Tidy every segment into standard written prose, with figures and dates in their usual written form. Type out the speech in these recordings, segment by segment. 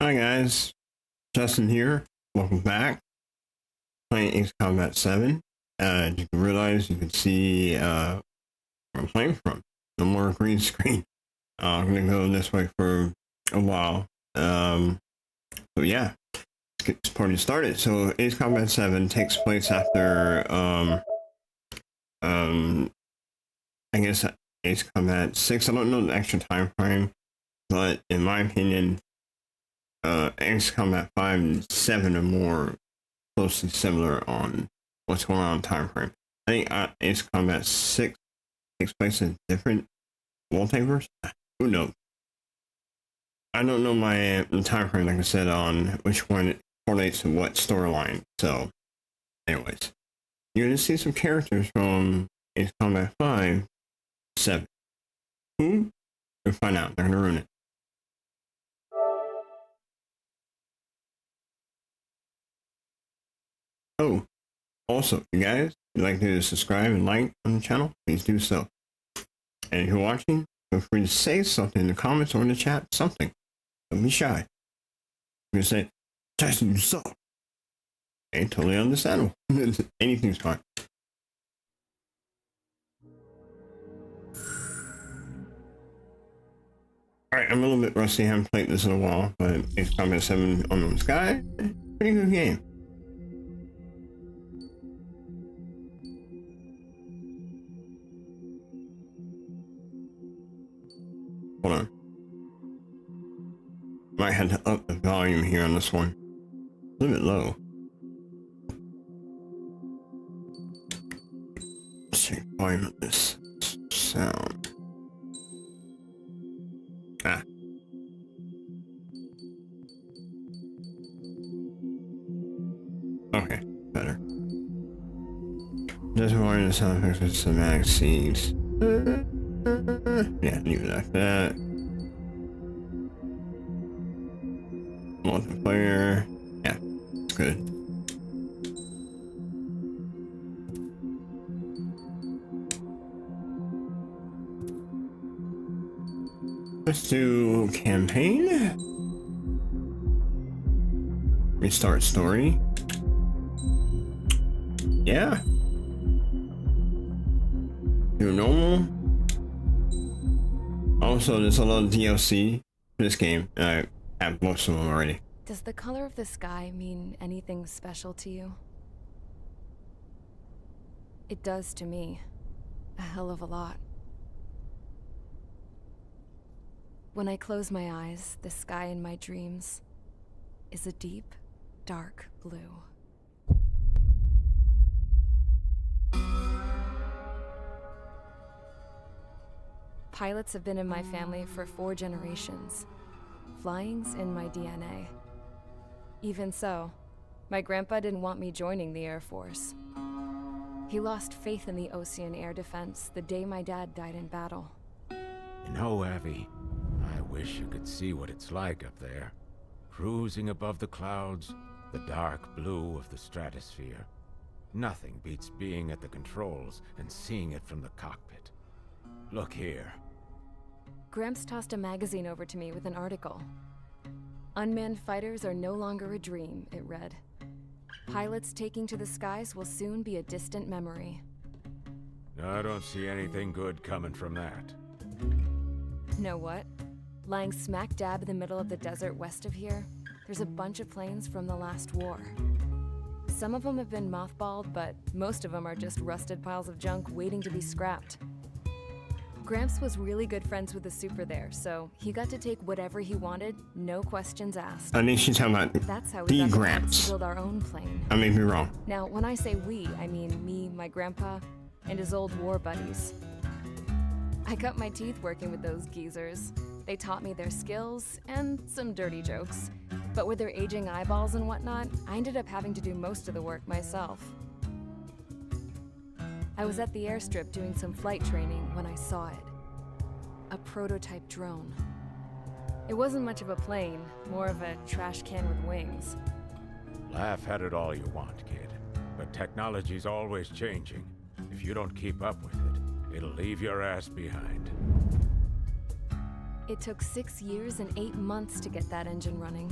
Hi guys, Justin here. Welcome back. Playing Ace Combat 7. You can realize you can see where I'm playing from. No more green screen. I'm gonna go this way for a while. So yeah, let's get this party started. So Ace Combat 7 takes place after I guess Ace Combat 6. I don't know the extra time frame, but in my opinion, Ace Combat 5 and 7 are more closely similar on what's going on in time frame. I think Ace Combat 6 takes place in different wallpapers. Who knows? I don't know my time frame, like I said, on which one it correlates to what storyline. So, anyways, you're gonna see some characters from Ace Combat 5, 7. Who? We'll find out. They're gonna ruin it. Oh, also, if you guys would like to subscribe and like on the channel, please do so. And if you're watching, feel free to say something in the comments or in the chat, something. Don't be shy. You can say, Tyson, you suck. Okay, totally understandable. Anything's fine. Alright, I'm a little bit rusty. I haven't played this in a while, but Ace Combat 7 on the Sky, pretty good game. Hold on. Might have to up the volume here on this one. A little bit low. Let's check the volume of this sound. Ah. Okay, better. Just wanting the sound effects with cinematic scenes. Yeah, leave it like that. Multiplayer. Yeah, it's good. Let's do campaign. Restart story. Yeah. Do normal. Also, there's a lot of DLC for this game. I have most of them already. Does the color of the sky mean anything special to you? It does to me. A hell of a lot. When I close my eyes, the sky in my dreams is a deep, dark blue. Pilots have been in my family for 4 generations. Flying's in my DNA. Even so, my grandpa didn't want me joining the Air Force. He lost faith in the Ocean Air Defense the day my dad died in battle. You know, Abby, I wish you could see what it's like up there. Cruising above the clouds, the dark blue of the stratosphere. Nothing beats being at the controls and seeing it from the cockpit. Look here. Gramps tossed a magazine over to me with an article. Unmanned fighters are no longer a dream, it read. Pilots taking to the skies will soon be a distant memory. I don't see anything good coming from that. Know what? Lying smack dab in the middle of the desert west of here, there's a bunch of planes from the last war. Some of them have been mothballed, but most of them are just rusted piles of junk waiting to be scrapped. Gramps was really good friends with the super there, so he got to take whatever he wanted, no questions asked. I think she's talking about That's how we got the chance to build our own plane. I may be wrong. Now, when I say we, I mean me, my grandpa, and his old war buddies. I cut my teeth working with those geezers. They taught me their skills and some dirty jokes. But with their aging eyeballs and whatnot, I ended up having to do most of the work myself. I was at the airstrip doing some flight training when I saw it. A prototype drone. It wasn't much of a plane, more of a trash can with wings. Laugh at it all you want, kid. But technology's always changing. If you don't keep up with it, it'll leave your ass behind. It took 6 years and 8 months to get that engine running.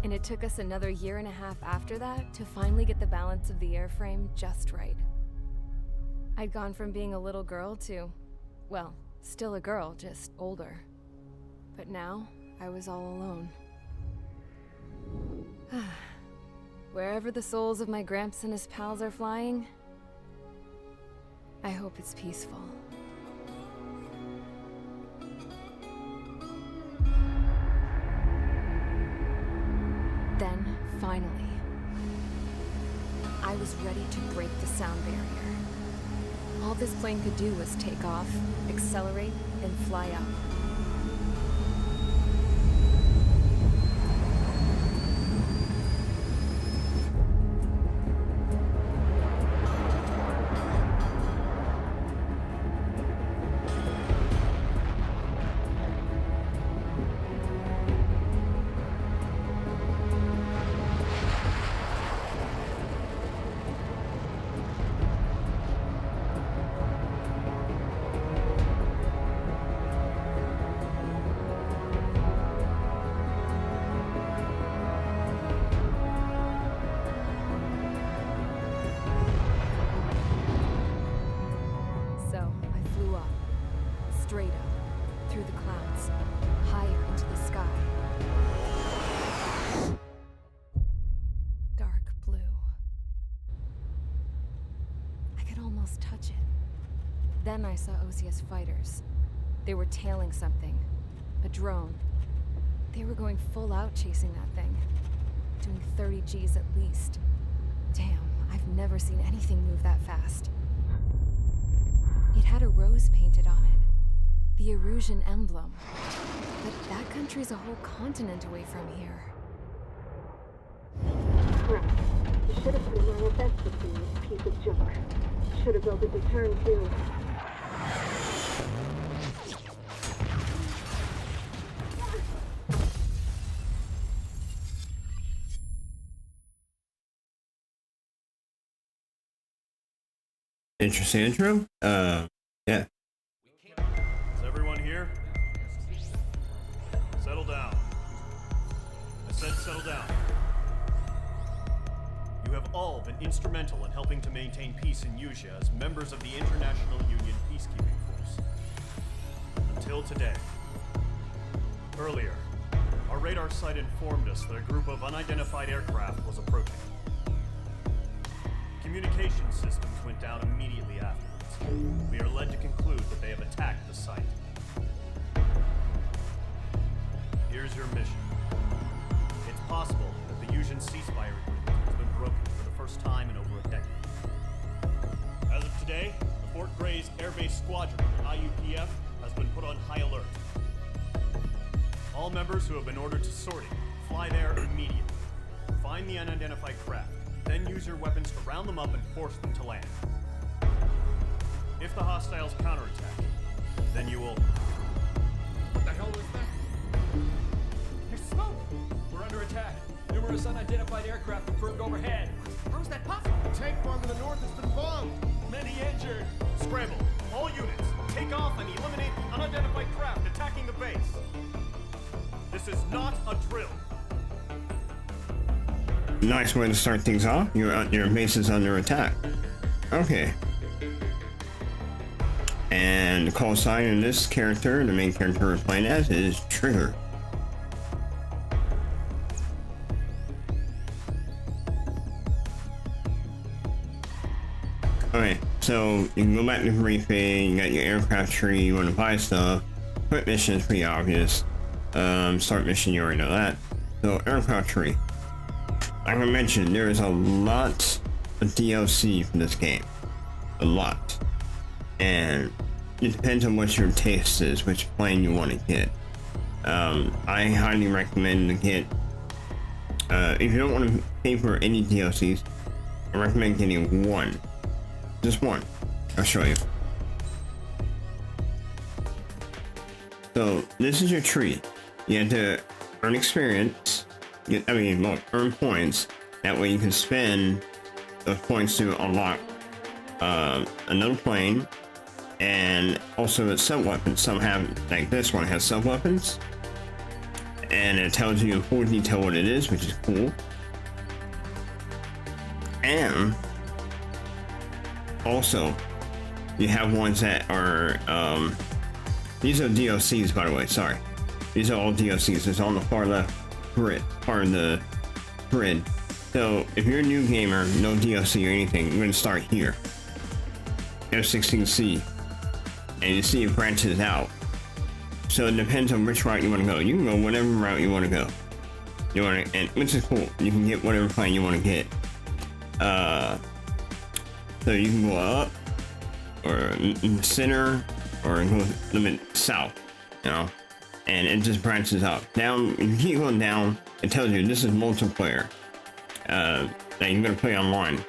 And it took us another year and a half after that to finally get the balance of the airframe just right. I'd gone from being a little girl to, well, still a girl, just older. But now, I was all alone. Wherever the souls of my Gramps and his pals are flying, I hope it's peaceful. Then, finally, I was ready to break the sound barrier. All this plane could do was take off, accelerate, and fly up. Straight up, through the clouds, higher into the sky. Dark blue. I could almost touch it. Then I saw Osia's fighters. They were tailing something. A drone. They were going full out chasing that thing. Doing 30 Gs at least. Damn, I've never seen anything move that fast. It had a rose painted on it. The Erusian emblem. But that country's a whole continent away from here. Crap. You should have been wearing a vest to see this piece of junk. Should have built a return too. Interesting intro. Yeah. Is everyone here? Settle down. I said settle down. You have all been instrumental in helping to maintain peace in Usha as members of the International Union Peacekeeping Force. Until today. Earlier, our radar site informed us that a group of unidentified aircraft was approaching. Communication systems went down immediately afterwards. We are led to conclude that they have attacked the site. Here's your mission. It's possible that the Usian ceasefire agreement has been broken for the first time in over a decade. As of today, the Fort Gray's Air Base Squadron, IUPF, has been put on high alert. All members who have been ordered to sortie, fly there immediately. Find the unidentified craft. Then use your weapons to round them up and force them to land. If the hostiles counterattack, then you will... What the hell was that? There's smoke! We're under attack. Numerous unidentified aircraft confirmed overhead. How is that possible? The tank farm in the north has been bombed. Many injured. Scramble. All units, take off and eliminate the unidentified craft attacking the base. This is not a drill. Nice way to start things off. Your base is under attack. Okay. And the call sign in this character, the main character we're playing as, is Trigger. Okay, so you can go back to briefing, you got your aircraft tree, you want to buy stuff. Quit mission is pretty obvious. Start mission, you already know that. So, aircraft tree. Like I mentioned, there is a lot of DLC for this game. A lot. And it depends on what your taste is, which plane you want to get. I highly recommend to get, if you don't want to pay for any DLCs, I recommend getting one. Just one. I'll show you. So, this is your tree. You have to earn experience. Earn points. That way you can spend those points to unlock another plane, and also it's sub weapons. Some have, like this one has sub weapons, and it tells you in full detail what it is, which is cool. And also, you have ones that are, these are DLCs, by the way, sorry. These are all DLCs. It's on the far left grid, part of the grid. So if you're a new gamer, no DLC or anything, you're gonna start here. F16C. And you see it branches out. So it depends on which route you want to go. You can go whatever route you want to go. And which is cool. You can get whatever plane you want to get. So you can go up, or in the center, or go a little bit south, you know, and it just branches out. Down, if you keep going down, it tells you this is multiplayer. That you're gonna play online.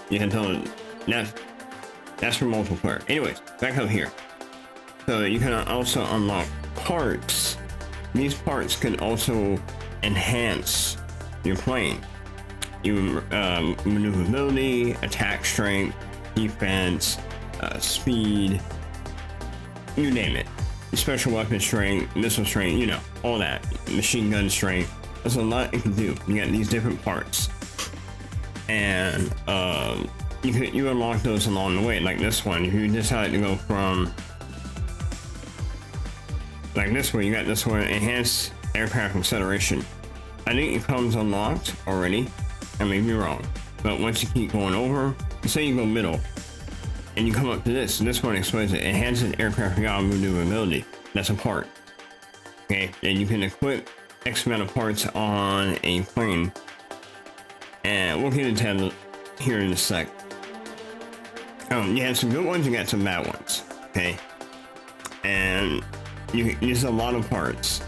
You can tell it that's for multiplayer. Anyways, back up here. So you can also unlock parts. These parts can also enhance your plane. Maneuverability, attack strength, defense, speed, you name it. Special weapon strength, missile strength, you know, all that. Machine gun strength. There's a lot you can do. You got these different parts. And you unlock those along the way. Like this one, if you decide to go from like this one, you got this one, enhanced aircraft acceleration. I think it comes unlocked already. I may be wrong, but once you keep going over, say you go middle, and you come up to this one explains it. Enhances aircraft maneuverability. That's a part. Okay, and you can equip X amount of parts on a plane, and we'll get into that here in a sec. You have some good ones, you got some bad ones. Okay, and you use a lot of parts.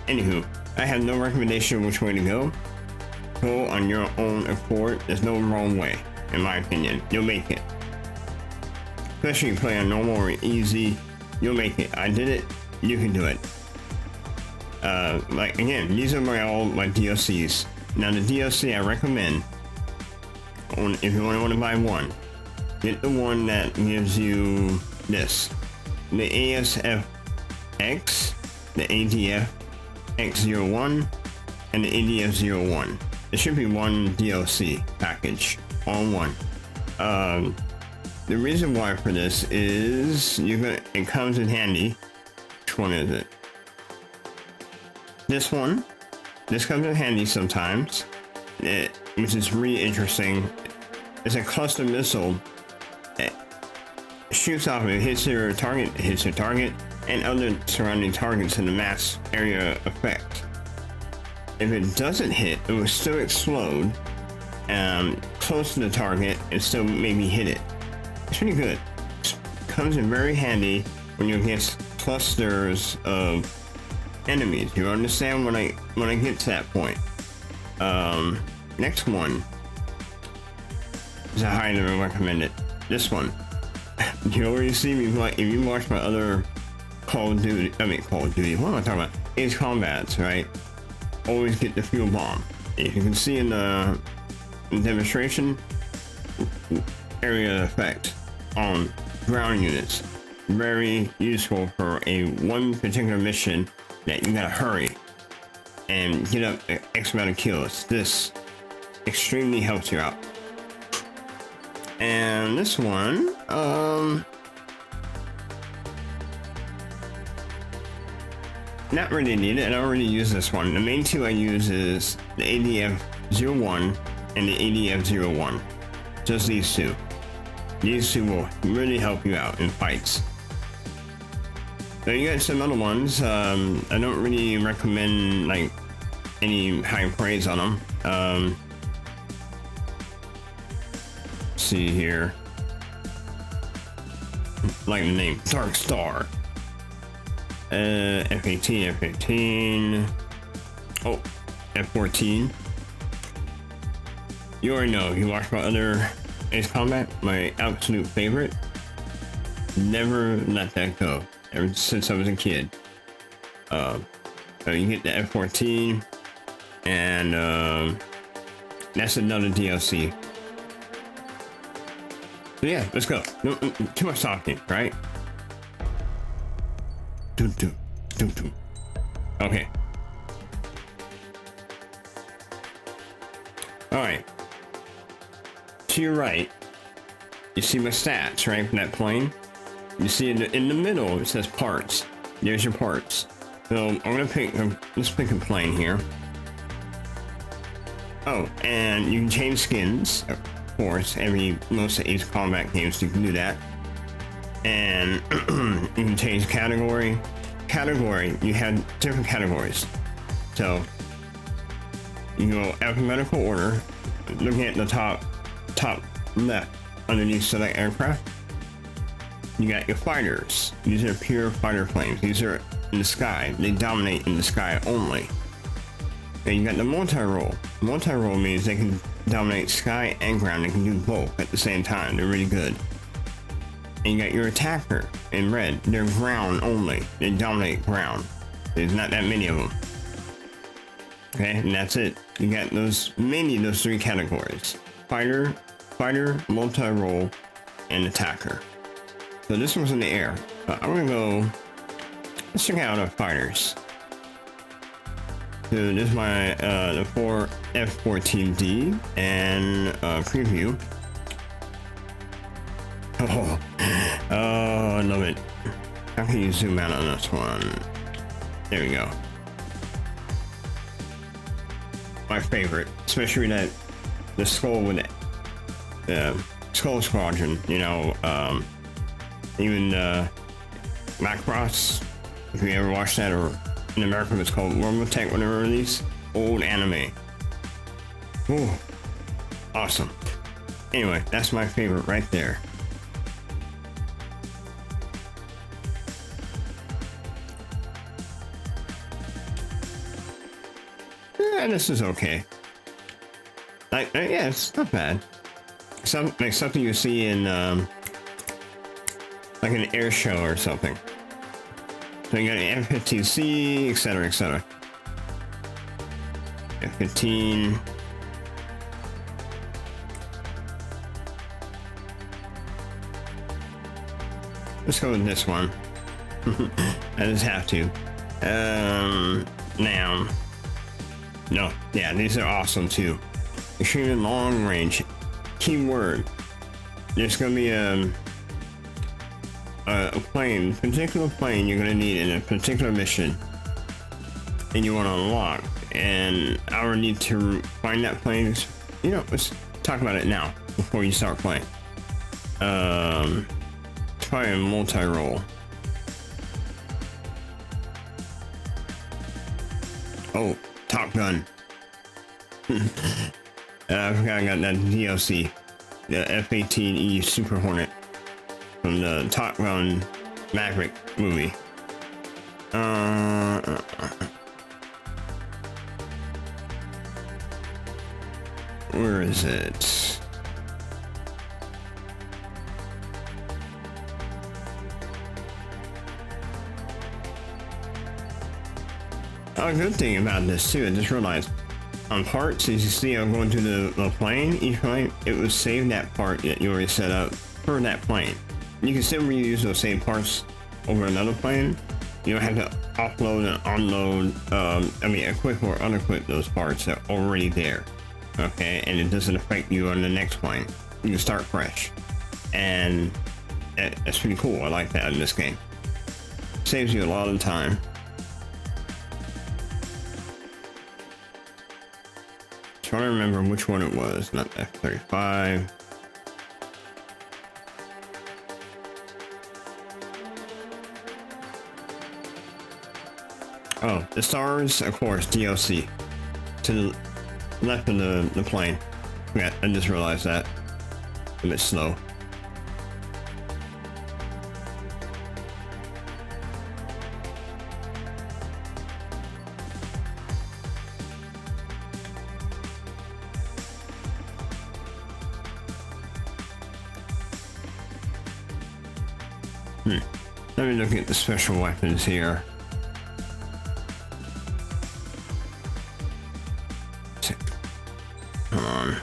Anywho, I have no recommendation which way to go. Go on your own accord. There's no wrong way, in my opinion. You'll make it. Especially if you play on normal or easy, you'll make it. I did it. You can do it. Like again, these are all my DLCs. Now the DLC I recommend, if you only want to buy one, get the one that gives you this. The ASFX, the ADF X01, and the ADF01. It should be one DLC package, all one. The reason why for this is it comes in handy. Which one is it? This one. This comes in handy sometimes, which is really interesting. It's a cluster missile. It shoots off, it hits your target, and other surrounding targets in the mass area effect. If it doesn't hit, it will still explode close to the target and still maybe hit it. It's pretty good. It comes in very handy when you're against clusters of enemies. You understand when I get to that point. Next one is I highly recommend it. This one. You already see me, if you watch my other Call of Duty, what am I talking about? Ace Combats, right? Always get the fuel bomb. If you can see in the demonstration, area effect on ground units. Very useful for one particular mission that you gotta hurry and get up X amount of kills. This extremely helps you out. And this one, not really needed. I don't really use this one. The main two I use is the ADF-01 and the ADF-01. Just these two. These two will really help you out in fights. So you got some other ones. I don't really recommend like any high praise on them. Let's see here. Like the name, Dark Star. F-18. Oh, F-14. You already know, you watch my other Ace Combat, my absolute favorite. Never let that go, ever since I was a kid. So you get the F-14, and that's another DLC. So yeah, let's go. No, too much talking, right? Okay. Alright. To your right, you see my stats, right, for that plane? You see in the middle, it says parts. There's your parts. So I'm gonna pick, let's pick a plane here. Oh, and you can change skins, of course. Most of Ace Combat games you can do that. And you can change category. You have different categories. So you go alphabetical order. Looking at the top left underneath select aircraft, you got your fighters. These are pure fighter planes. These are in the sky. They dominate in the sky only. And you got the multi-role. Multi-role means they can dominate sky and ground. They can do both at the same time. They're really good. And you got your attacker in red. They're ground only. They dominate ground. There's not that many of them. Okay, and that's it. You got mainly those three categories: fighter, multi-role, and attacker. So this one's in the air. I'm gonna go. Let's check out our fighters. So this is my the F-14D and preview. Oh, I love it. How can you zoom out on this one? There we go. My favorite, especially the skull with the skull squadron. You know, even Macross. If you ever watched that, or in America it's called World Tech, whatever release, old anime. Ooh, awesome. Anyway, that's my favorite right there. And this is okay. Yeah, it's not bad. Like something you see in like an air show or something. So you got an F-15C, etc., etc. F-15. Let's go with this one. I just have to. Now. No, yeah, these are awesome too. Extremely long range. Keyword. There's gonna be a particular plane you're gonna need in a particular mission, and you want to unlock. And I will need to find that plane. You know, let's talk about it now before you start playing. Try a multi-role. Oh, Top Gun. I forgot I got that DLC, the F-18E Super Hornet from the Top Gun Maverick movie. Where is it? A good thing about this too, I just realized on parts, as you see, I'm going to the plane. Each plane, it will save that part that you already set up for that plane. You can still reuse those same parts over another plane. You don't have to offload and unload, equip or unequip those parts that are already there. Okay, and it doesn't affect you on the next plane. You can start fresh, and that's pretty cool. I like that in this game. Saves you a lot of time. Trying to remember which one it was. Not F-35. Oh, the stars, of course, DLC. To the left of the plane. Yeah, I just realized that. A bit slow. Let me look at the special weapons here. Come on.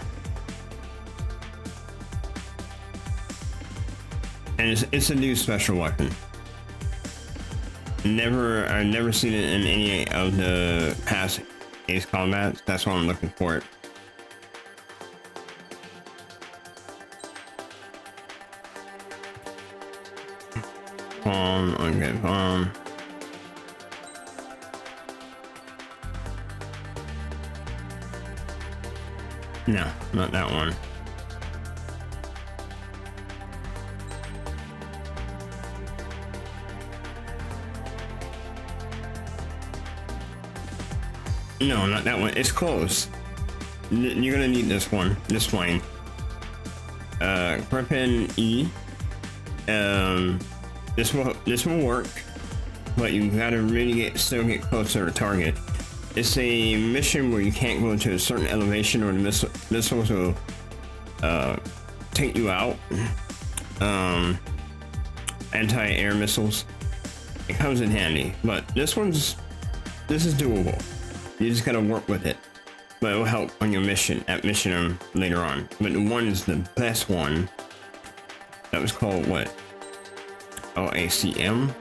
And it's a new special weapon. I've never seen it in any of the past Ace Combats. That's why I'm looking for it. Okay, no, not that one. No, not that one. It's close. You're gonna need this one. This plane. Griffin E. This will work, but you gotta really still get closer to target. It's a mission where you can't go to a certain elevation or the missiles will take you out. Anti-air missiles. It comes in handy, but this is doable. You just gotta work with it, but it will help on your mission later on. But the one is the best one. That was called what? Oh, ACM.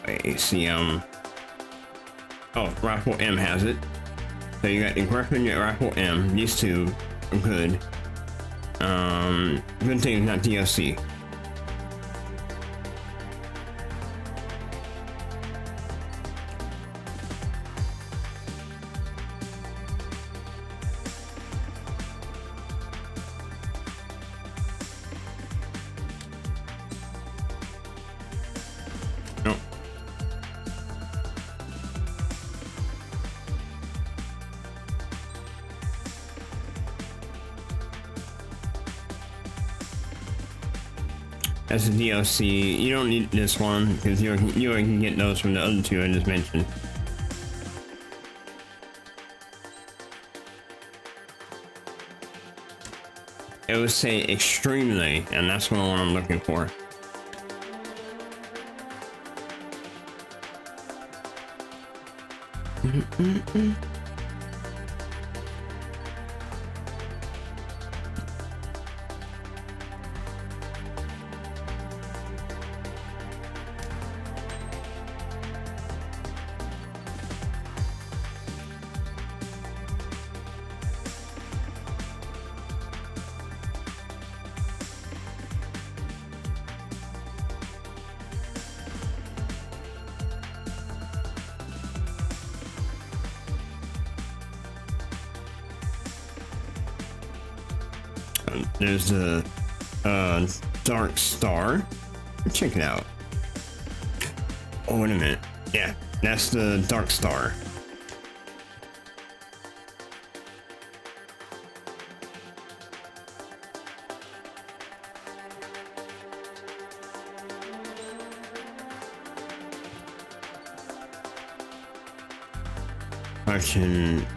ACM. Oh, Rifle M has it. So you got the Griffin and Rifle M. These two are good. Good thing it's not DLC. Nope. As a DLC, you don't need this one because you can get those from the other two I just mentioned. It would say extremely, and that's the one I'm looking for. There's the Dark Star. Check it out. Oh, wait a minute. Yeah, that's the Dark Star.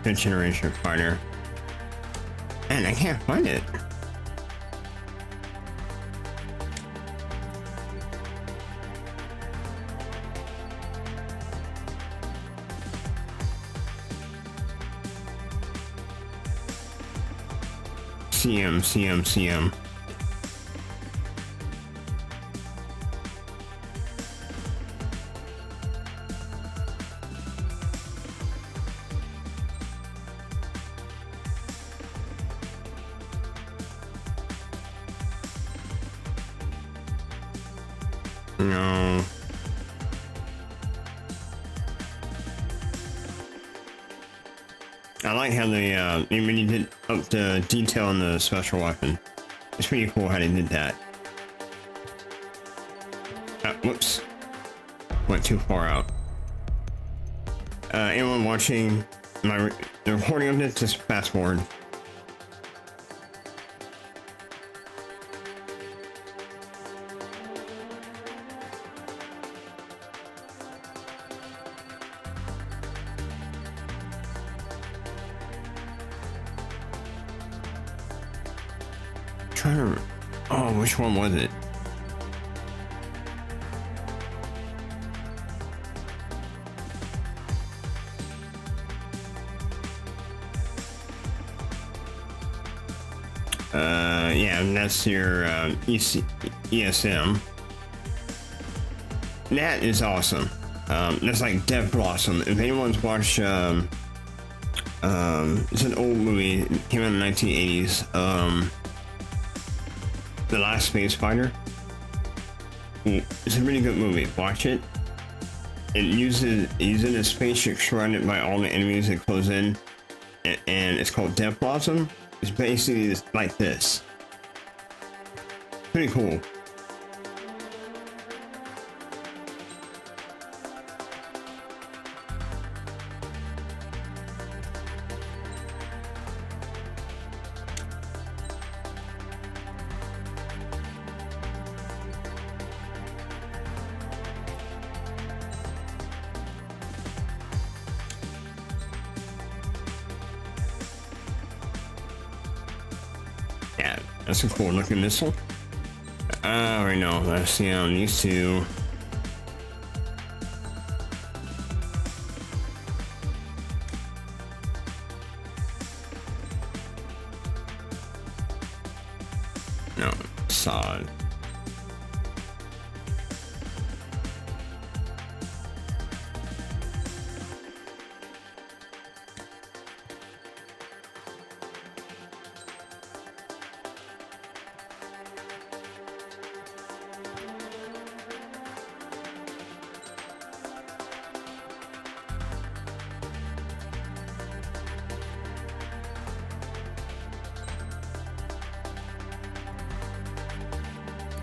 Fifth generation fighter. Man, I can't find it. CM. No. I like how they really did up the detail on the special weapon. It's pretty cool how they did that. Whoops. Went too far out. Anyone watching the recording of this, just fast forward. Oh, which one was it? Yeah, and that's your ESM. that is awesome. That's like Death Blossom. If anyone's watched, it's an old movie. It came out in the 1980s. The Last Space Fighter. It's a really good movie. Watch it. He's in a spaceship surrounded by all the enemies that close in, and it's called Death Blossom. It's basically like this. Pretty cool. Yeah, that's a cool looking missile. I already know. Let's see on these two. No, solid.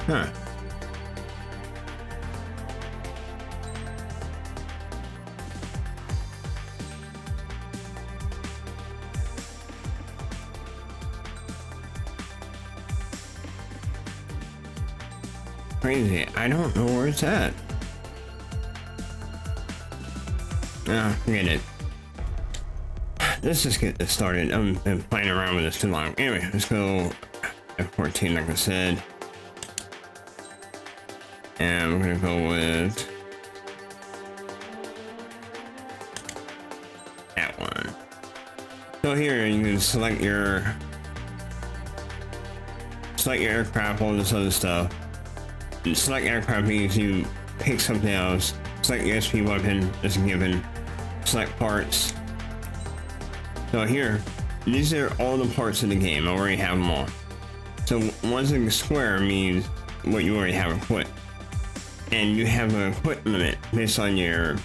Huh. Crazy. I don't know where it's at. Ah, forget it. Let's just get this started. I've been playing around with this too long. Anyway, let's go F14 like I said. And we're gonna go with that one. So here you can select your aircraft, all this other stuff. And select aircraft means you pick something else. Select the SP weapon as a given. Select parts. So here, these are all the parts of the game. I already have them all. So one's a square means what you already have equipped. And you have a equip limit based on your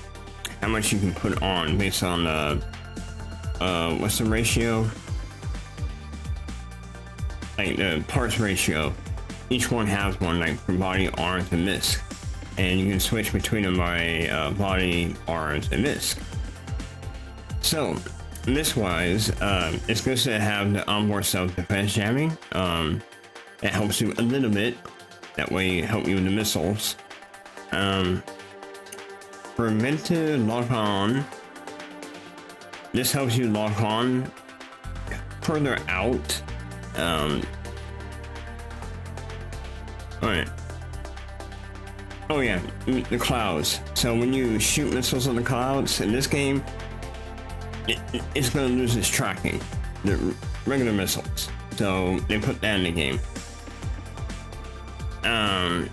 how much you can put on based on the what's the ratio, like the parts ratio. Each one has one, like for body, arms, and misc, and you can switch between them by body, arms, and misc. So misc wise, it's good to have the onboard self-defense jamming. It helps you a little bit, that way it help you with the missiles. Prevented lock on. This helps you lock on further out. Alright. Oh yeah, the clouds. So when you shoot missiles on the clouds in this game, it's gonna lose its tracking. The regular missiles. So they put that in the game.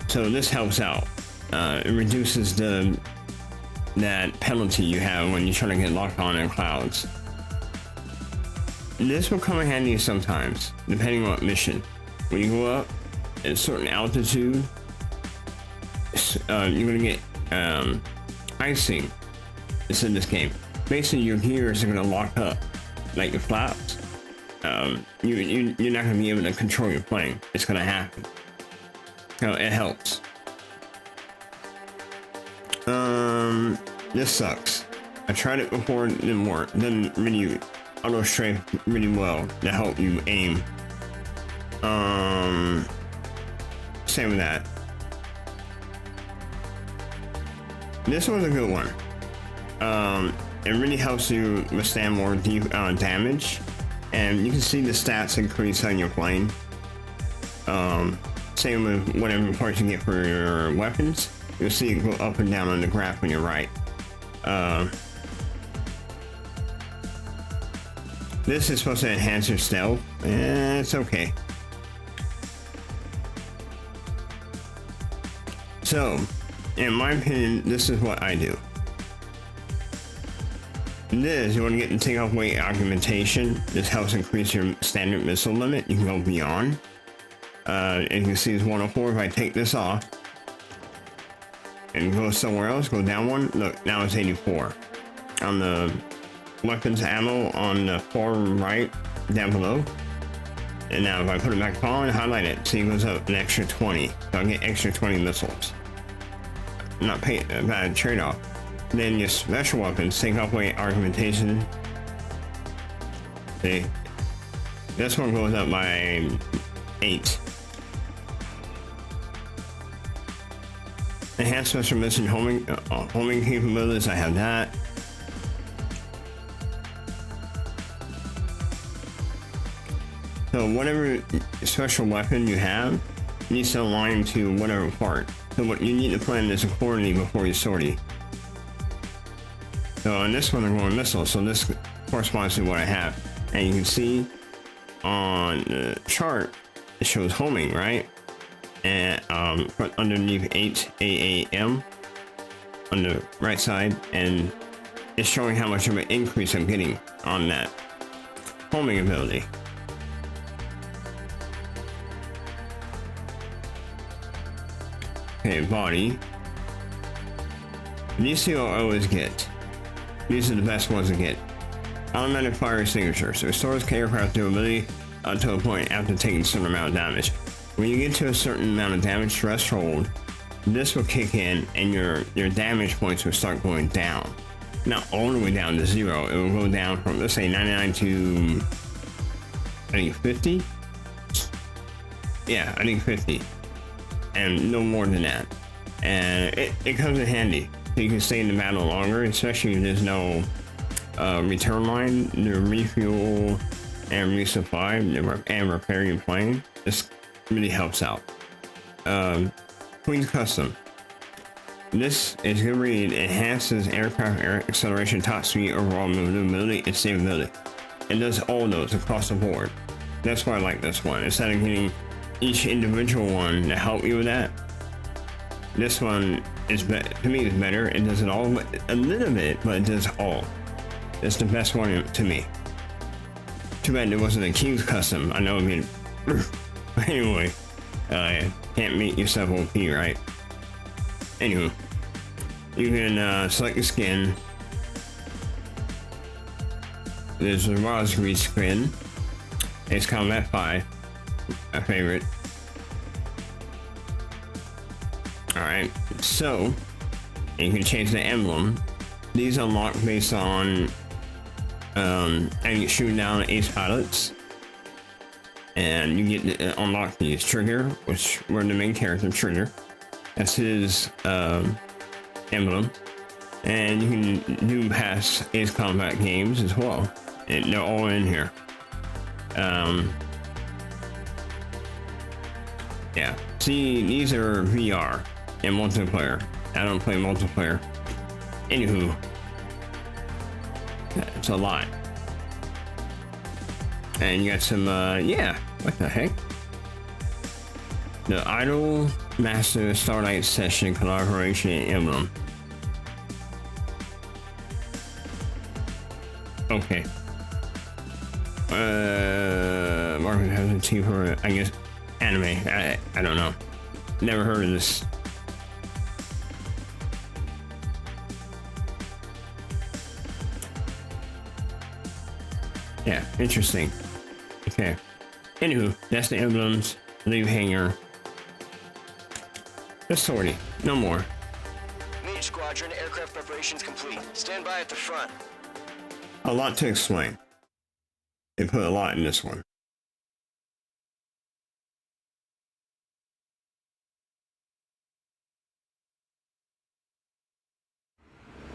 So this helps out. It reduces that penalty you have when you're trying to get locked on in clouds. This will come in handy sometimes, depending on what mission. When you go up at a certain altitude, you're gonna get icing. It's in this game. Basically, your gears are gonna lock up, like your flaps. You're not gonna be able to control your plane. It's gonna happen. So it helps. This sucks. I tried it before, it didn't work. It didn't really auto strafe really well to help you aim. Same with that. This one's a good one. It really helps you withstand more deep damage, and you can see the stats increase on your plane. Same with whatever parts you get for your weapons. You'll see it go up and down on the graph on your right. This is supposed to enhance your stealth. It's okay. So, in my opinion, this is what I do. This, you want to get the takeoff weight augmentation. This helps increase your standard missile limit. You can go beyond. And you can see it's 104. If I take this off and go somewhere else, go down one, look, now it's 84. On the weapons ammo on the far right, down below. And now if I put it back on, highlight it, see it goes up an extra 20. So I'll get extra 20 missiles. Not pay a bad trade-off. Then your special weapons, takeoff weight augmentation. See? This one goes up by 8. Enhanced special mission homing capabilities, I have that. So whatever special weapon you have needs to align to whatever part. So what you need to plan this accordingly before you sortie. So on this one I'm going missiles, so this corresponds to what I have. And you can see on the chart it shows homing, right? And underneath 8 AAM on the right side, and it's showing how much of an increase I'm getting on that homing ability. Okay, body. These two I always get. These are the best ones to get. Automatic fire extinguisher. So restores aircraft durability to a point after taking a certain amount of damage. When you get to a certain amount of damage threshold, this will kick in and your damage points will start going down. Not all the way down to 0. It will go down from, let's say, 99 to, I think, 50? Yeah, I think 50. And no more than that. And it comes in handy. So you can stay in the battle longer, especially if there's no return line, the refuel and resupply and repair your plane. This really helps out. Queen's Custom. This is good read. Enhances aircraft acceleration, top speed, overall maneuverability, and stability. It does all those across the board. That's why I like this one. Instead of getting each individual one to help you with that, this one is to me is better. It does it all, a little bit, but it does all. It's the best one to me. Too bad there wasn't a King's Custom. I know, I mean, anyway, can't meet yourself OP, right? Anywho, you can select your skin. There's the Ross Grease skin. It's Combat 5, my favorite. Alright, so you can change the emblem. These unlock based on shooting down ace pilots. And you get to unlock these. Trigger, which we're the main character, Trigger. That's his emblem. And you can do past Ace Combat games as well. And they're all in here. Yeah. See, these are VR and multiplayer. I don't play multiplayer. Anywho, it's a lot. And you got some, yeah, what the heck? The Idol Master Starlight Session Collaboration Emblem. Okay. Market has a team for, I guess, anime. I don't know. Never heard of this. Yeah, interesting. Okay. Anywho, that's the emblems. Leave hanger. Just sortie. No more. Mage Squadron, aircraft preparations complete. Stand by at the front. A lot to explain. They put a lot in this one.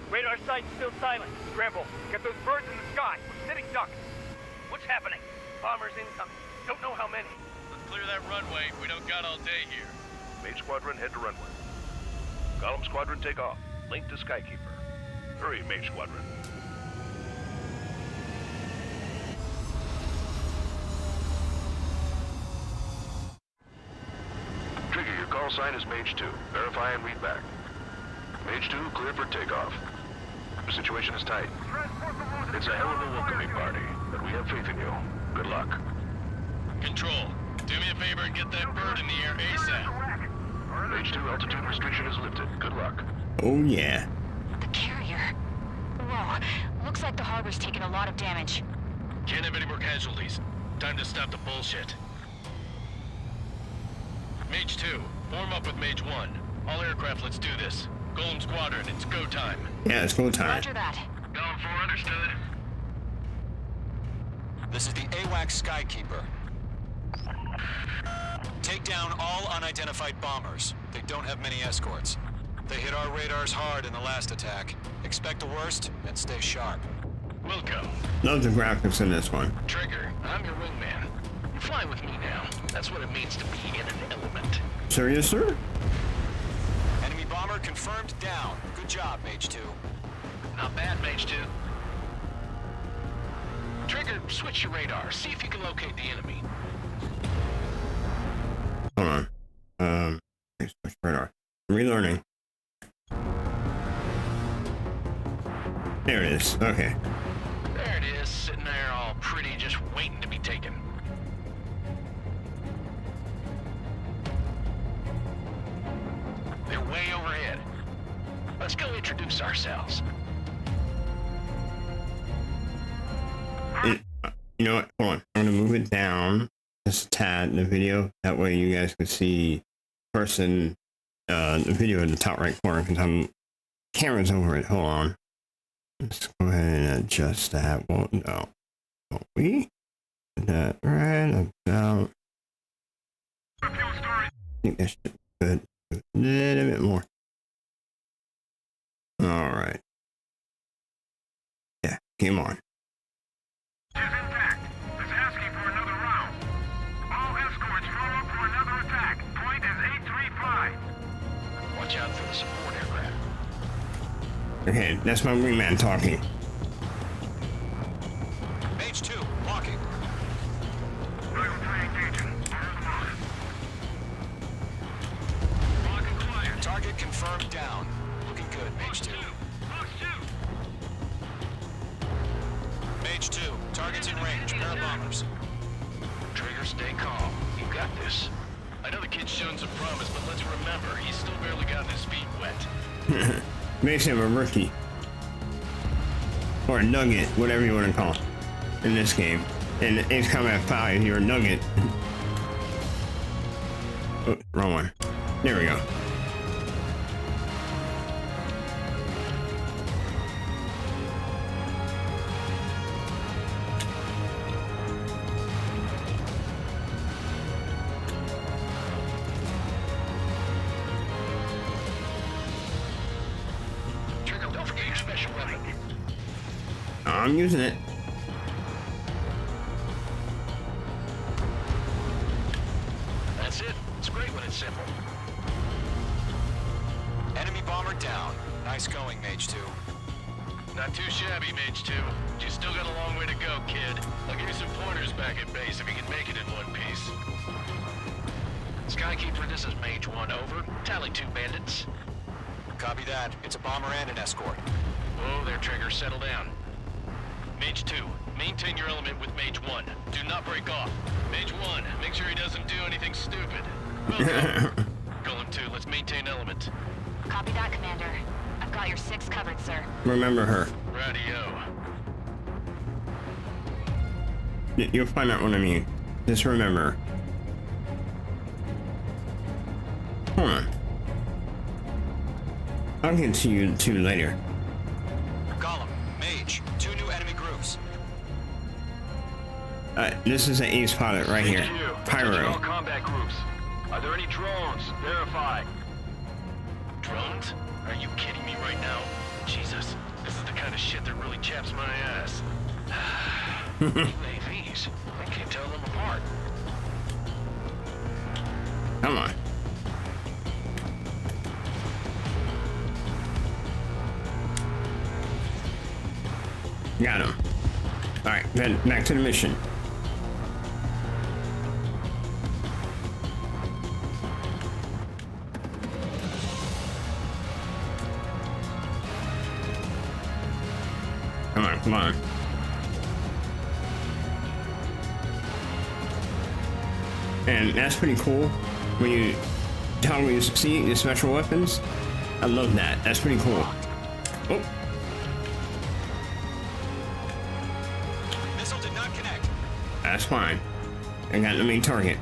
Radar site's still silent. Scramble. Get those birds in the sky. We're sitting ducks. What's happening? Bombers incoming. Don't know how many. Let's clear that runway. We don't got all day here. Mage Squadron, head to runway. Column Squadron, take off. Link to Skykeeper. Hurry, Mage Squadron. Trigger, your call sign is Mage 2. Verify and read back. Mage 2, clear for takeoff. The situation is tight. It's a hell of a welcoming party, but we have faith in you. Good luck. Control, do me a favor and get that bird in the air ASAP. Mage 2, altitude restriction is lifted. Good luck. Oh yeah. The carrier. Whoa. Looks like the harbor's taken a lot of damage. Can't have any more casualties. Time to stop the bullshit. Mage 2, form up with Mage 1. All aircraft, let's do this. Golem Squadron, it's go time. Yeah, it's go time. Roger that. Golem 4, understood. This is the AWACS Skykeeper. Take down all unidentified bombers. They don't have many escorts. They hit our radars hard in the last attack. Expect the worst and stay sharp. Wilco. Love the graphics in this one. Trigger, I'm your wingman. Fly with me now. That's what it means to be in an element. Serious, sir? Enemy bomber confirmed down. Good job, Mage 2. Not bad, Mage 2. Trigger, switch your radar. See if you can locate the enemy. Hold on. Switch radar. Relearning. There it is. Okay. There it is, sitting there all pretty, just waiting to be taken. They're way overhead. Let's go introduce ourselves. You know what? Hold on. I'm gonna move it down just a tad in the video. That way you guys can see person the video in the top right corner because I'm camera's over it. Hold on. Let's go ahead and adjust that. Well, no. Won't we? That right about. I think that should be good. A little bit more. All right. Yeah, come on. Watch out for the support aircraft. Okay, that's my wingman talking. Mage 2, walking. Target confirmed down. Looking good, Mage 2. Mage 2, target's in range. Pair of bombers. Trigger, stay calm. You got this. I know the kid's shown some promise, but let's remember, he's still barely gotten his feet wet. Makes him a rookie. Or a nugget, whatever you want to call it in this game. In Ace Combat 5, you're a nugget. Oh, wrong one. There we go. I'm using it. That's it. It's great when it's simple. Enemy bomber down. Nice going, Mage 2. Not too shabby, Mage 2. You still got a long way to go, kid. I'll give you some pointers back at base if you can make it in one piece. Skykeeper, this is Mage 1, over. Tally 2 bandits. Copy that. It's a bomber and an escort. Whoa there, Trigger. Settle down. Mage 2, maintain your element with Mage 1. Do not break off. Mage 1, make sure he doesn't do anything stupid. Welcome. Golem 2, let's maintain element. Copy that, Commander. I've got your 6 covered, sir. Remember her. Radio. You'll find out what I mean. Just remember. Hold on. I'll get to you two later. Golem, Mage, 2 new enemy groups. This is an ace pilot right here. Pyro. All combat groups. Are there any drones? Verify. Drones? Are you kidding me right now? Jesus, this is the kind of shit that really chaps my ass. UAVs. I can't tell them apart. Come on. Got him. Alright, then back to the mission. come on. And that's pretty cool when you toggle your see the special weapons. I love that. That's pretty cool. Oh. Missile did not connect. That's fine. I got the main target.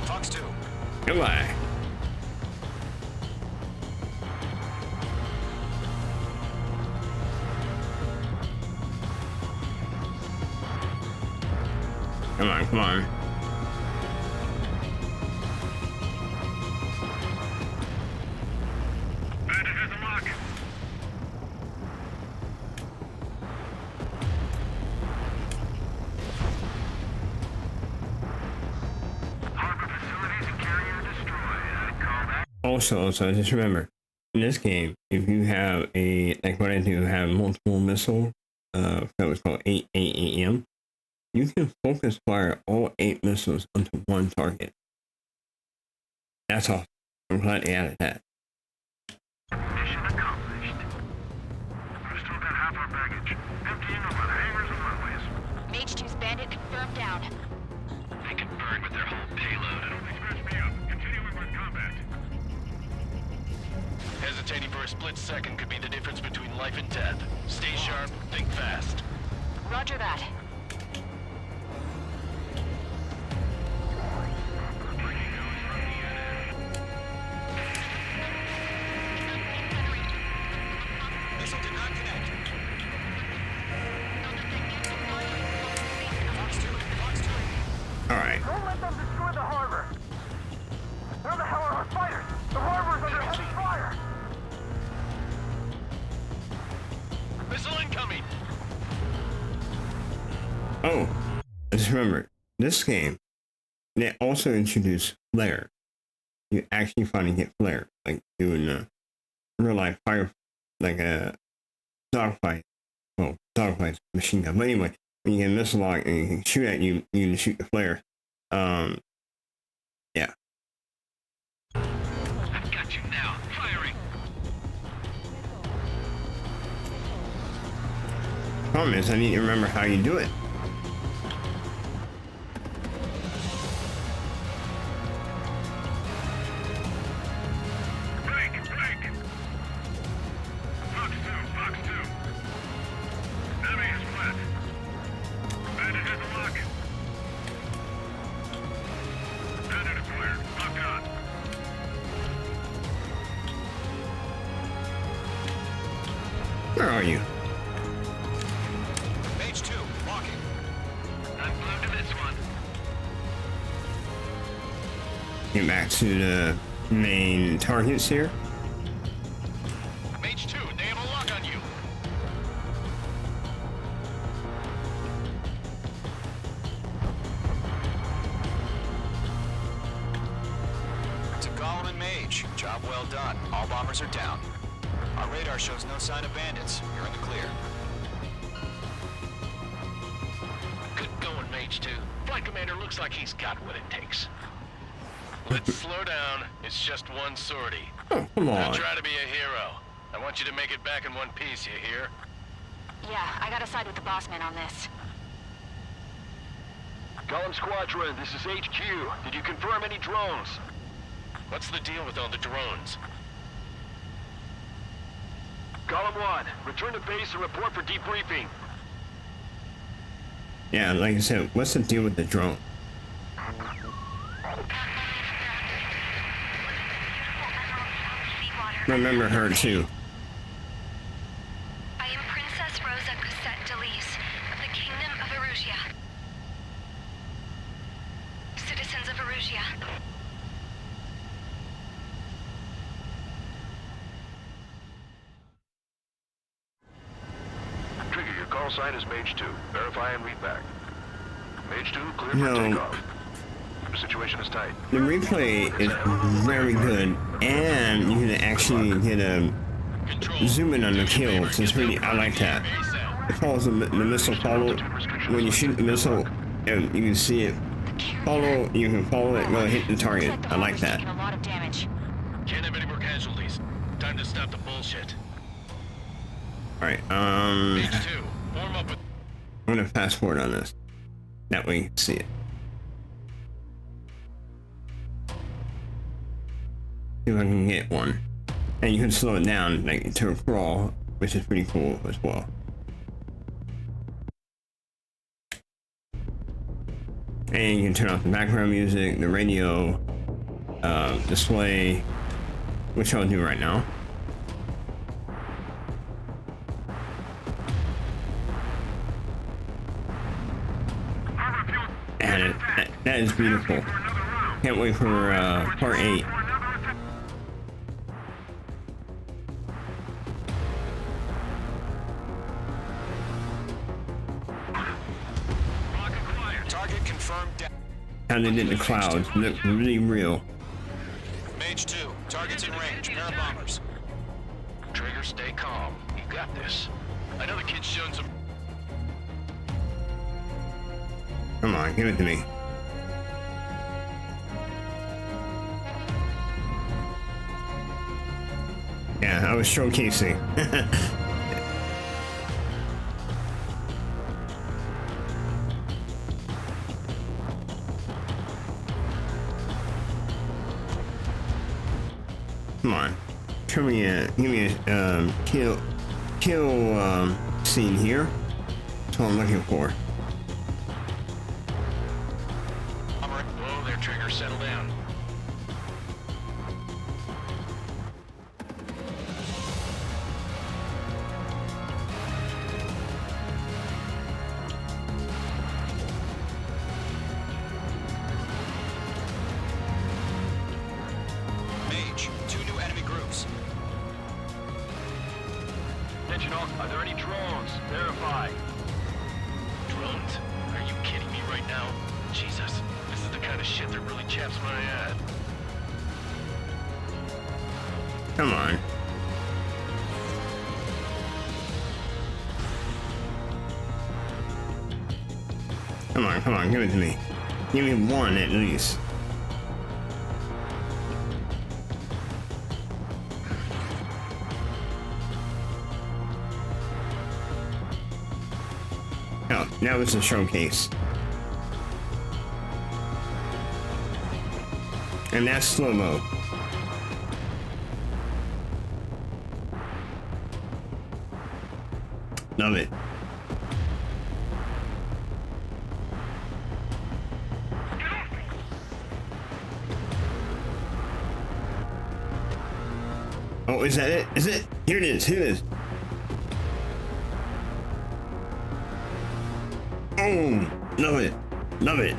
Fox 2. Goodbye. Come on, come on. Bandit has a lock. Harbor facilities and carrier destroyed. I'd call that. Also, just remember, in this game, if you have a, like what I do, have multiple missile, that was called 8 AM, you can focus fire all 8 missiles onto one target. That's awesome. I'm glad they added that. Mission accomplished. We've still got half our baggage. Emptying over the hangars and runways. Mage 2's bandit confirmed down. They can burn with their whole payload. Don't scratch me up. Continuing with combat. Hesitating for a split second could be the difference between life and death. Stay sharp, think fast. Roger that. Missile did not connect. Fox 2. Fox 2. Alright. Don't let them destroy the harbor. Where the hell are our fighters? The harbor's under heavy fire. Missile incoming! Oh, I just remembered. This game, they also introduced flare. You actually finally get flare, like doing a real life fire, like a dogfight. Well, dogfight's machine gun. But anyway, when you get a missile lock and you can shoot at you, you can shoot the flare. Yeah. I've got you now. Firing! Problem is, I need to remember how you do it. Break! Break! Fox 2! Fox 2! Enemy is flat. Bandit has a lock. Bandit acquired. Lock on. Where are you? Mage 2. Walking. I'm glued to this one. Get back to the main targets here. Mage 2, they have a lock on you. To Golem and Mage. Job well done. All bombers are down. Our radar shows no sign of bandits. You're in the clear. Good going, Mage 2. Flight Commander looks like he's got what it takes. Let's slow down. It's just one sortie. Oh, come Don't on. try to be a hero. I want you to make it back in one piece, you hear? Yeah, I gotta side with the boss man on this. Golem Squadron, this is HQ. Did you confirm any drones? What's the deal with all the drones? Golem 1, return to base and report for debriefing. Yeah, like I said, what's the deal with the drone? Remember her too. I am Princess Rosa Cosette Delise of the Kingdom of Erusia. Citizens of Erusia. Trigger, your call sign is Mage 2. Verify and read back. Mage 2, clear No. for takeoff. The situation is tight. The replay is very good, and you can actually get a zoom in on the kills. It's really, I like that. It follows the missile follow when you shoot the missile, and you can see it follow. You can follow it. Go hit the target. I like that. A lot of damage. Can't have any more casualties. Time to stop the bullshit. All right. Mage 2, warm up with. I'm gonna fast forward on this. That way you can see it. See if I can get one. And you can slow it down like to a crawl, which is pretty cool as well. And you can turn off the background music, the radio, display, which I'll do right now. And that is beautiful. Can't wait for part 8. Target confirmed. How they did the clouds look really real. Mage 2, target's in range. Pair of bombers. Trigger, stay calm. You got this. I know the kid's shown some. Come on, give it to me. Yeah, I was showcasing. Come on, give me a kill scene here. That's what I'm looking for. Whoa there, Trigger, settle down. Mage, 2 new enemy groups. Attention all, are there any drones? Verify. Drones? Are you kidding me right now? Jesus, this is the kind of shit that really chaps my head. Come on. Come on, give it to me. Give me one at least. Oh, now it's a showcase. And that's slow-mo. Love it. Oh, is that it? Is it? Here it is. Here it is. Boom. Love it. Love it.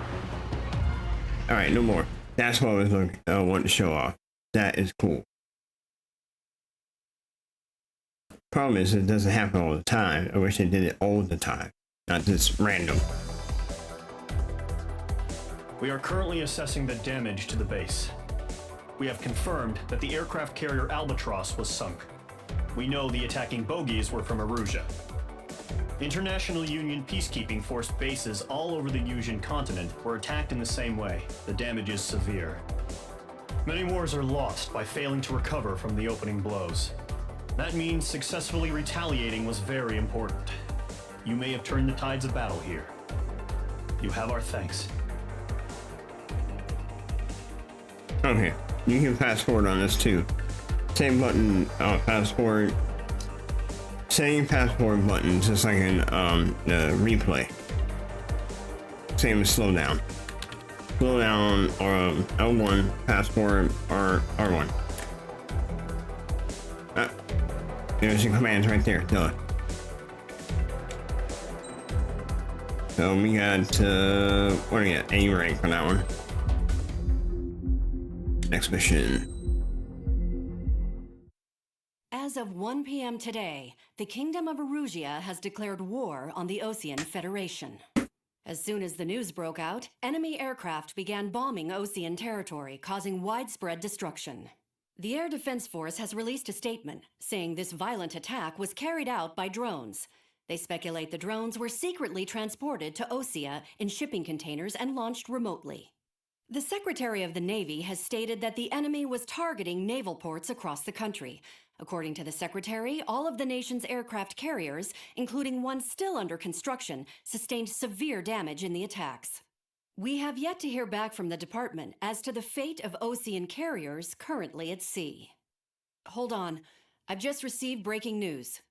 All right, no more. That's what I was wanting to show off. That is cool. Problem is, it doesn't happen all the time. I wish they did it all the time, not just random. We are currently assessing the damage to the base. We have confirmed that the aircraft carrier Albatross was sunk. We know the attacking bogies were from Erusia. International Union peacekeeping force bases all over the Yusian continent were attacked in the same way. The damage is severe. Many wars are lost by failing to recover from the opening blows. That means successfully retaliating was very important. You may have turned the tides of battle here. You have our thanks. Okay, you can fast forward on this too. Same button, fast forward. Same fast forward button, just like in the replay. Same as slow down. Slow down or L1, fast forward or R1. There's your commands right there. Duh. So we got what do we get? A rank for that one. Next mission. As of 1 p.m. today, the Kingdom of Erusia has declared war on the Osean Federation. As soon as the news broke out, enemy aircraft began bombing Osean territory, causing widespread destruction. The Air Defense Force has released a statement saying this violent attack was carried out by drones. They speculate the drones were secretly transported to Osea in shipping containers and launched remotely. The Secretary of the Navy has stated that the enemy was targeting naval ports across the country. According to the Secretary, all of the nation's aircraft carriers, including one still under construction, sustained severe damage in the attacks. We have yet to hear back from the department as to the fate of Osean carriers currently at sea. Hold on. I've just received breaking news.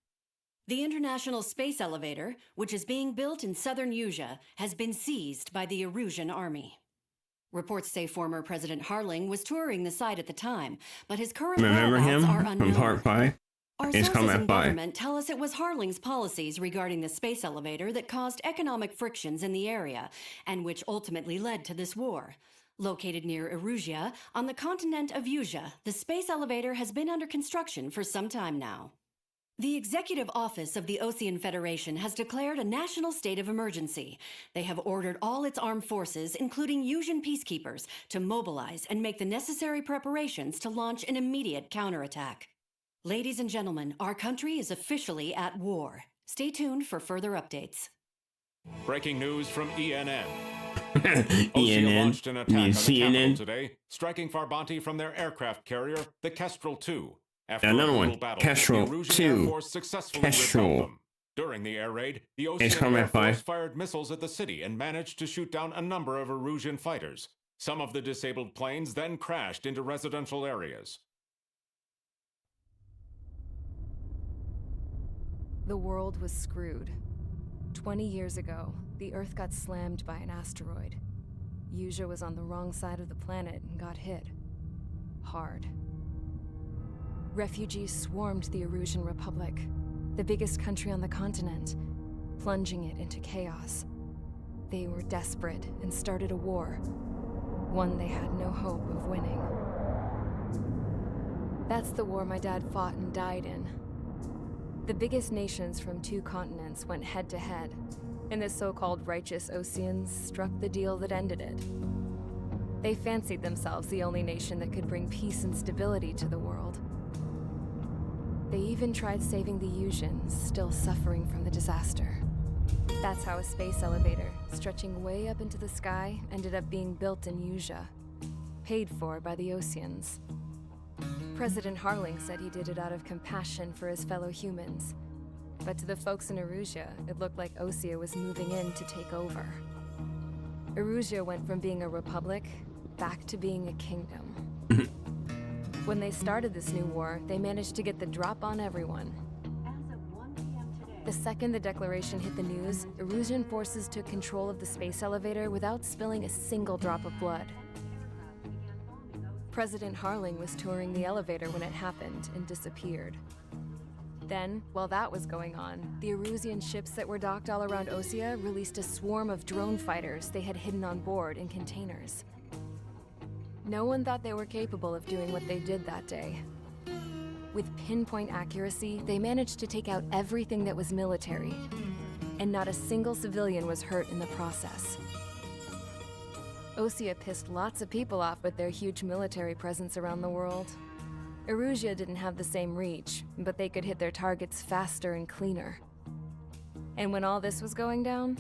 The International Space Elevator, which is being built in southern Usea, has been seized by the Erusian Army. Reports say former President Harling was touring the site at the time, but his current Remember him whereabouts are unknown. from Part 5? Our It's sources Combat in 5. government tell us it was Harling's policies regarding the space elevator that caused economic frictions in the area, and which ultimately led to this war. Located near Erusea, on the continent of Usea, the space elevator has been under construction for some time now. The Executive Office of the Osean Federation has declared a national state of emergency. They have ordered all its armed forces, including Usian peacekeepers, to mobilize and make the necessary preparations to launch an immediate counterattack. Ladies and gentlemen, our country is officially at war. Stay tuned for further updates. Breaking news from ENN. Osea ENN, launched an attack on the CNN. capital today, striking Farbanti from their aircraft carrier, the Kestrel II. After Another a brutal one, battle, Kestrel the Erusian Air II. Force successfully Kestrel. repelled them. During the air raid, the Ace Osean Combat Air Force 5. fired missiles at the city and managed to shoot down a number of Erusian fighters. Some of the disabled planes then crashed into residential areas. The world was screwed. 20 years ago, the Earth got slammed by an asteroid. Usea was on the wrong side of the planet and got hit. Hard. Refugees swarmed the Erusian Republic, the biggest country on the continent, plunging it into chaos. They were desperate and started a war, one they had no hope of winning. That's the war my dad fought and died in. The biggest nations from 2 continents went head-to-head, and the so-called righteous Oseans struck the deal that ended it. They fancied themselves the only nation that could bring peace and stability to the world. They even tried saving the Usians, still suffering from the disaster. That's how a space elevator, stretching way up into the sky, ended up being built in Usea, paid for by the Oseans. President Harling said he did it out of compassion for his fellow humans. But to the folks in Erusea, it looked like Osea was moving in to take over. Erusea went from being a republic back to being a kingdom. When they started this new war, they managed to get the drop on everyone. The second the declaration hit the news, Erusian forces took control of the space elevator without spilling a single drop of blood. President Harling was touring the elevator when it happened and disappeared. Then, while that was going on, the Erusian ships that were docked all around Osea released a swarm of drone fighters they had hidden on board in containers. No one thought they were capable of doing what they did that day. With pinpoint accuracy, they managed to take out everything that was military, and not a single civilian was hurt in the process. Osea pissed lots of people off with their huge military presence around the world. Erusea didn't have the same reach, but they could hit their targets faster and cleaner. And when all this was going down,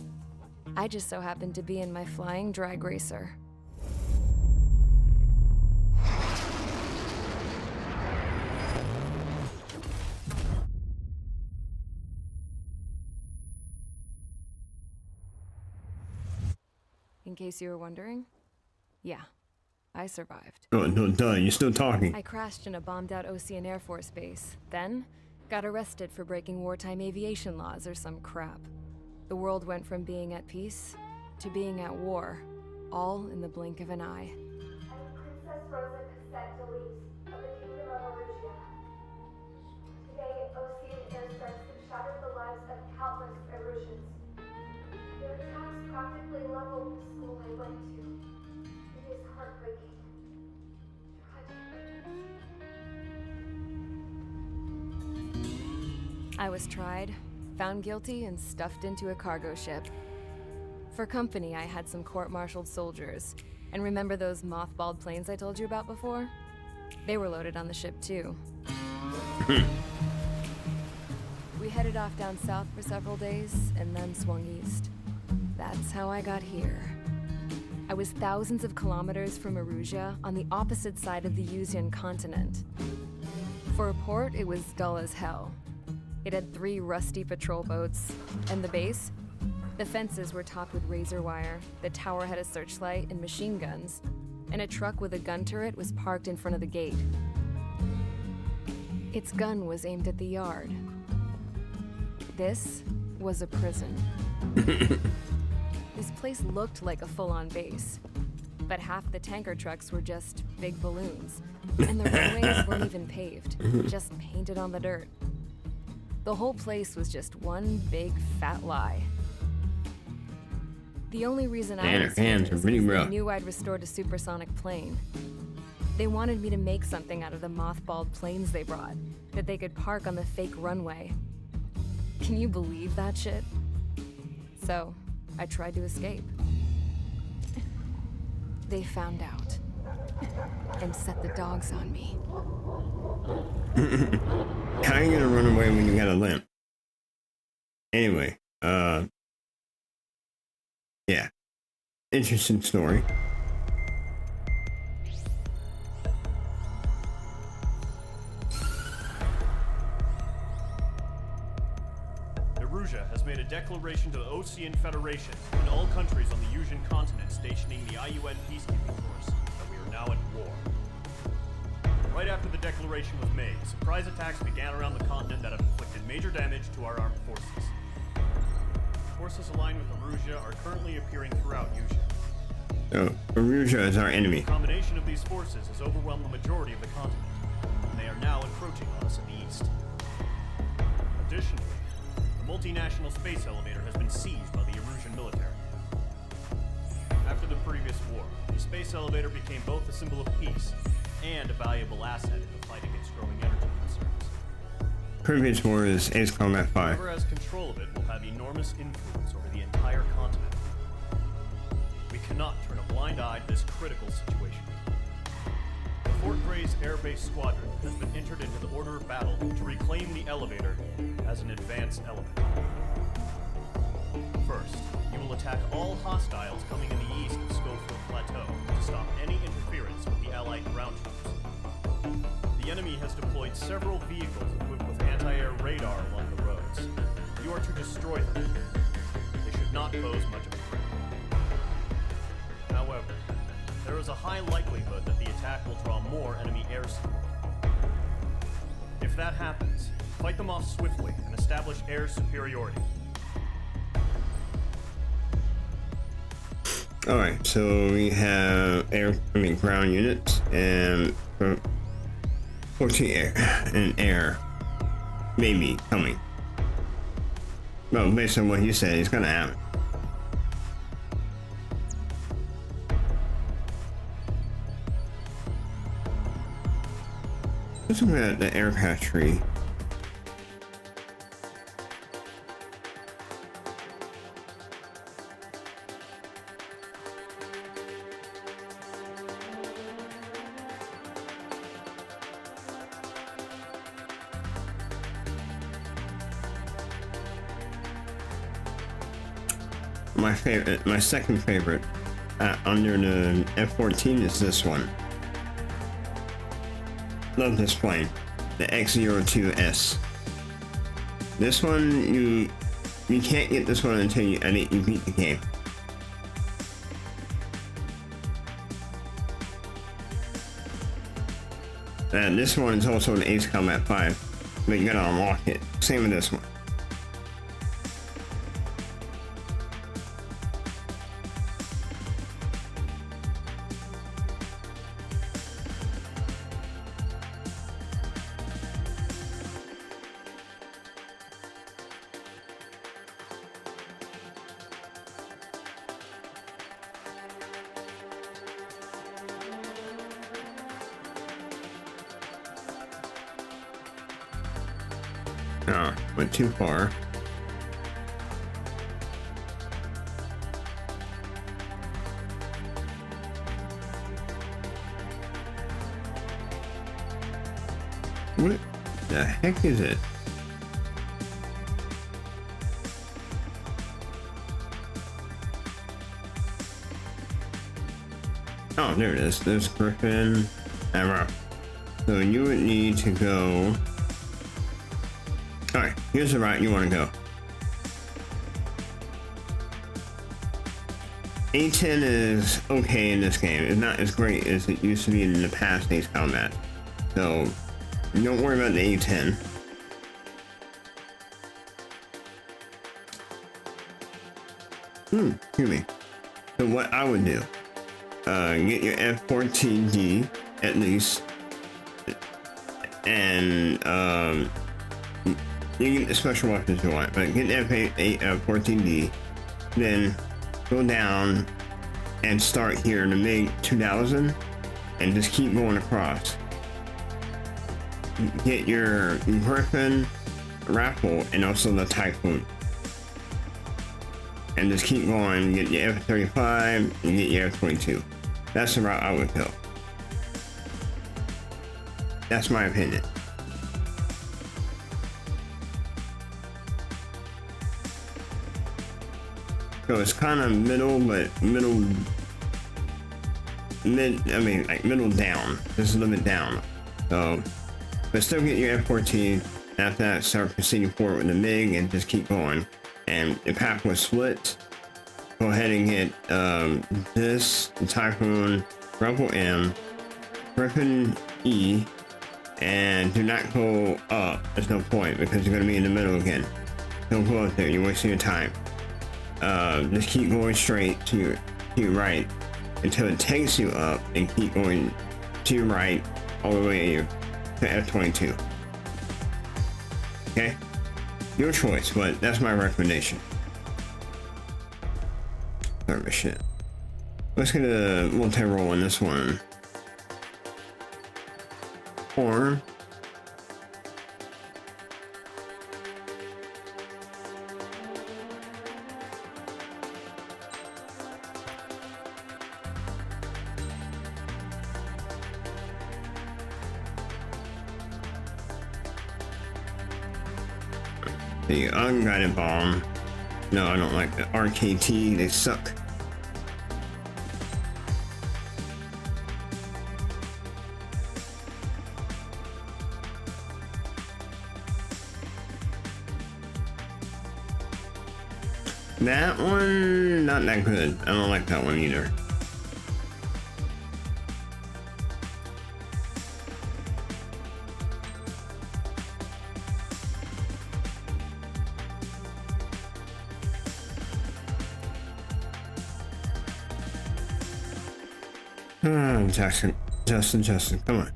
I just so happened to be in my flying drag racer. In case you were wondering, yeah, I survived. Oh, no, duh, you're still talking. I crashed in a bombed-out Osean Air Force base, then got arrested for breaking wartime aviation laws or some crap. The world went from being at peace to being at war, all in the blink of an eye. Princess Rosa Cassette Delise of the Kingdom of Erusea. Today, Osean airstrikes have shattered the lives of countless Erusians. Their attacks practically leveled the school I went to. It is heartbreaking. Tragic. I was tried, found guilty, and stuffed into a cargo ship. For company, I had some court-martialed soldiers. And remember those mothballed planes I told you about before? They were loaded on the ship, too. We headed off down south for several days and then swung east. That's how I got here. I was thousands of kilometers from Erusia on the opposite side of the Yuzian continent. For a port, it was dull as hell. It had 3 rusty patrol boats, and the base? The fences were topped with razor wire, the tower had a searchlight and machine guns, and a truck with a gun turret was parked in front of the gate. Its gun was aimed at the yard. This was a prison. This place looked like a full-on base, but half the tanker trucks were just big balloons, and the runways weren't even paved, just painted on the dirt. The whole place was just one big fat lie. The only reason I was here is because they knew I'd restored a supersonic plane. They wanted me to make something out of the mothballed planes they brought, that they could park on the fake runway. Can you believe that shit? So, I tried to escape. They found out and set the dogs on me. How are you gonna run away when you got a limp? Anyway, yeah. Interesting story. Erusia has made a declaration to the Ocean Federation and all countries on the Yuzian continent stationing the IUN peacekeeping force that we are now at war. Right after the declaration was made, surprise attacks began around the continent that have inflicted major damage to our armed forces. Forces aligned with Erusia are currently appearing throughout Yusia. So, Erusia is our enemy. The combination of these forces has overwhelmed the majority of the continent, and they are now encroaching on us in the east. Additionally, the multinational space elevator has been seized by the Erusian military. After the previous war, the space elevator became both a symbol of peace and a valuable asset in the fight against growing energy concerns. Previous war is Ace Combat 5. Whoever has control of it will have enormous influence over the entire continent. We cannot turn a blind eye to this critical situation. The Fort Gray's Air Base Squadron has been entered into the order of battle to reclaim the elevator as an advanced element. First, you will attack all hostiles coming in the east of Schofield Plateau to stop any interference with the Allied ground troops. The enemy has deployed several vehicles equipped with anti-air radar along the roads. You are to destroy them. They should not pose much of a threat. However, there is a high likelihood that the attack will draw more enemy air support. If that happens, fight them off swiftly and establish air superiority. Alright, so we have ground units and 14 air and air maybe coming. Well, based on what he said, it's gonna happen. Let's look at the aircraft tree. My favorite, my second favorite, under the F-14 is this one. Love this plane, the X-02S. This one, you can't get this one until you beat the game. And this one is also an Ace Combat 5, but you gotta unlock it. Same with this one. Oh, went too far. What the heck is it? Oh, there it is. There's Griffin. Ever. So you would need to go. Alright, here's the route you want to go. A10 is okay in this game. It's not as great as it used to be in the past Ace Combat. So, don't worry about the A10. Excuse me. So what I would do, get your F14D at least, and you get the special weapons you want, but get the F14D, then go down and start here to make 2000, and just keep going across. Get your Griffin, Raffle, and also the Typhoon. And just keep going, get your F-35, and get your F-22. That's the route I would go. That's my opinion. So it's kind of middle, but middle down. Just a little bit down. So, but still get your F-14. After that, start proceeding forward with the MiG and just keep going. And the path was split. Go ahead and get this, the Typhoon, Rebel M, Griffin E, and do not go up. There's no point because you're going to be in the middle again. Don't go up there. You're wasting your time. Just keep going straight to your right until it takes you up, and keep going to your right all the way to F-22. Okay? Your choice, but that's my recommendation. Sorry, shit. Let's get a multi-roll on this one. Or the unguided bomb. No, I don't like the RKT. They suck. That one, not that good. I don't like that one either. Justin, come on.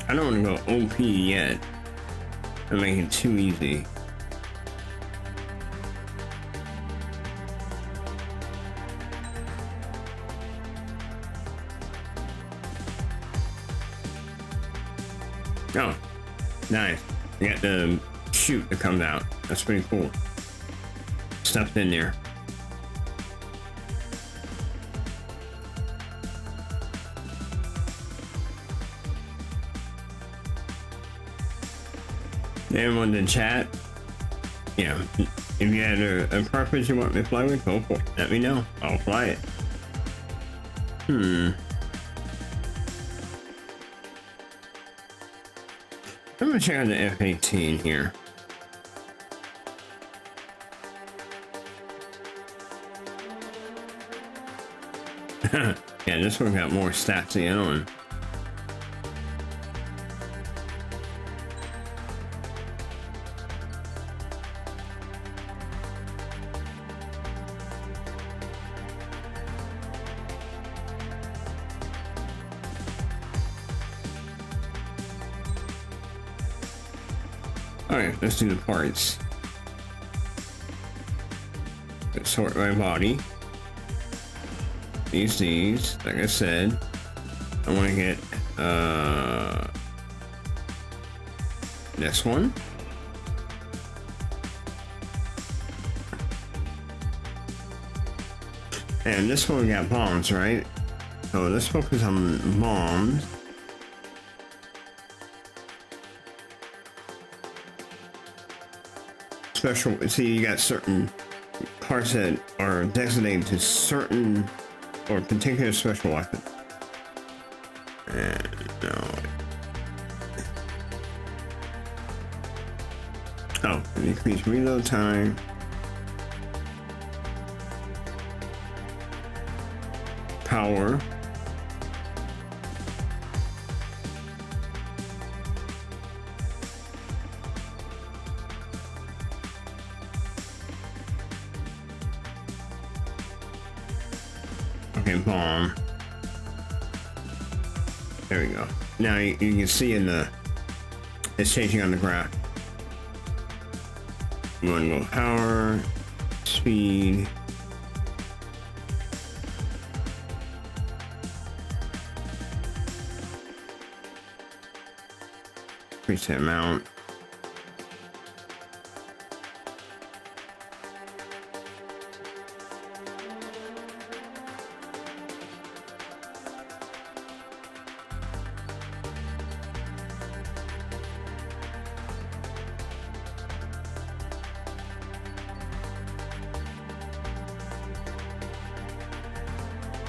I don't want to go OP yet. I'm making it too easy. Oh, nice. You got the chute that comes out. That's pretty cool. Stuffed in there. Everyone in chat, yeah, if you had a preference you want me to fly with, go for it. Let me know. I'll fly it. I'm gonna check out the F-18 here. Yeah, this one got more stats than the other one. Alright, let's do the parts. Let's sort my body. These, like I said. I want to get this one. And this one we got bombs, right? So let's focus on bombs. Special, see, you got certain parts that are designated to certain or particular special weapons. And no. Oh, increase reload time. Power. Okay, bomb. There we go. Now you can see in the, it's changing on the graph. You want to go power, speed. Increase the amount.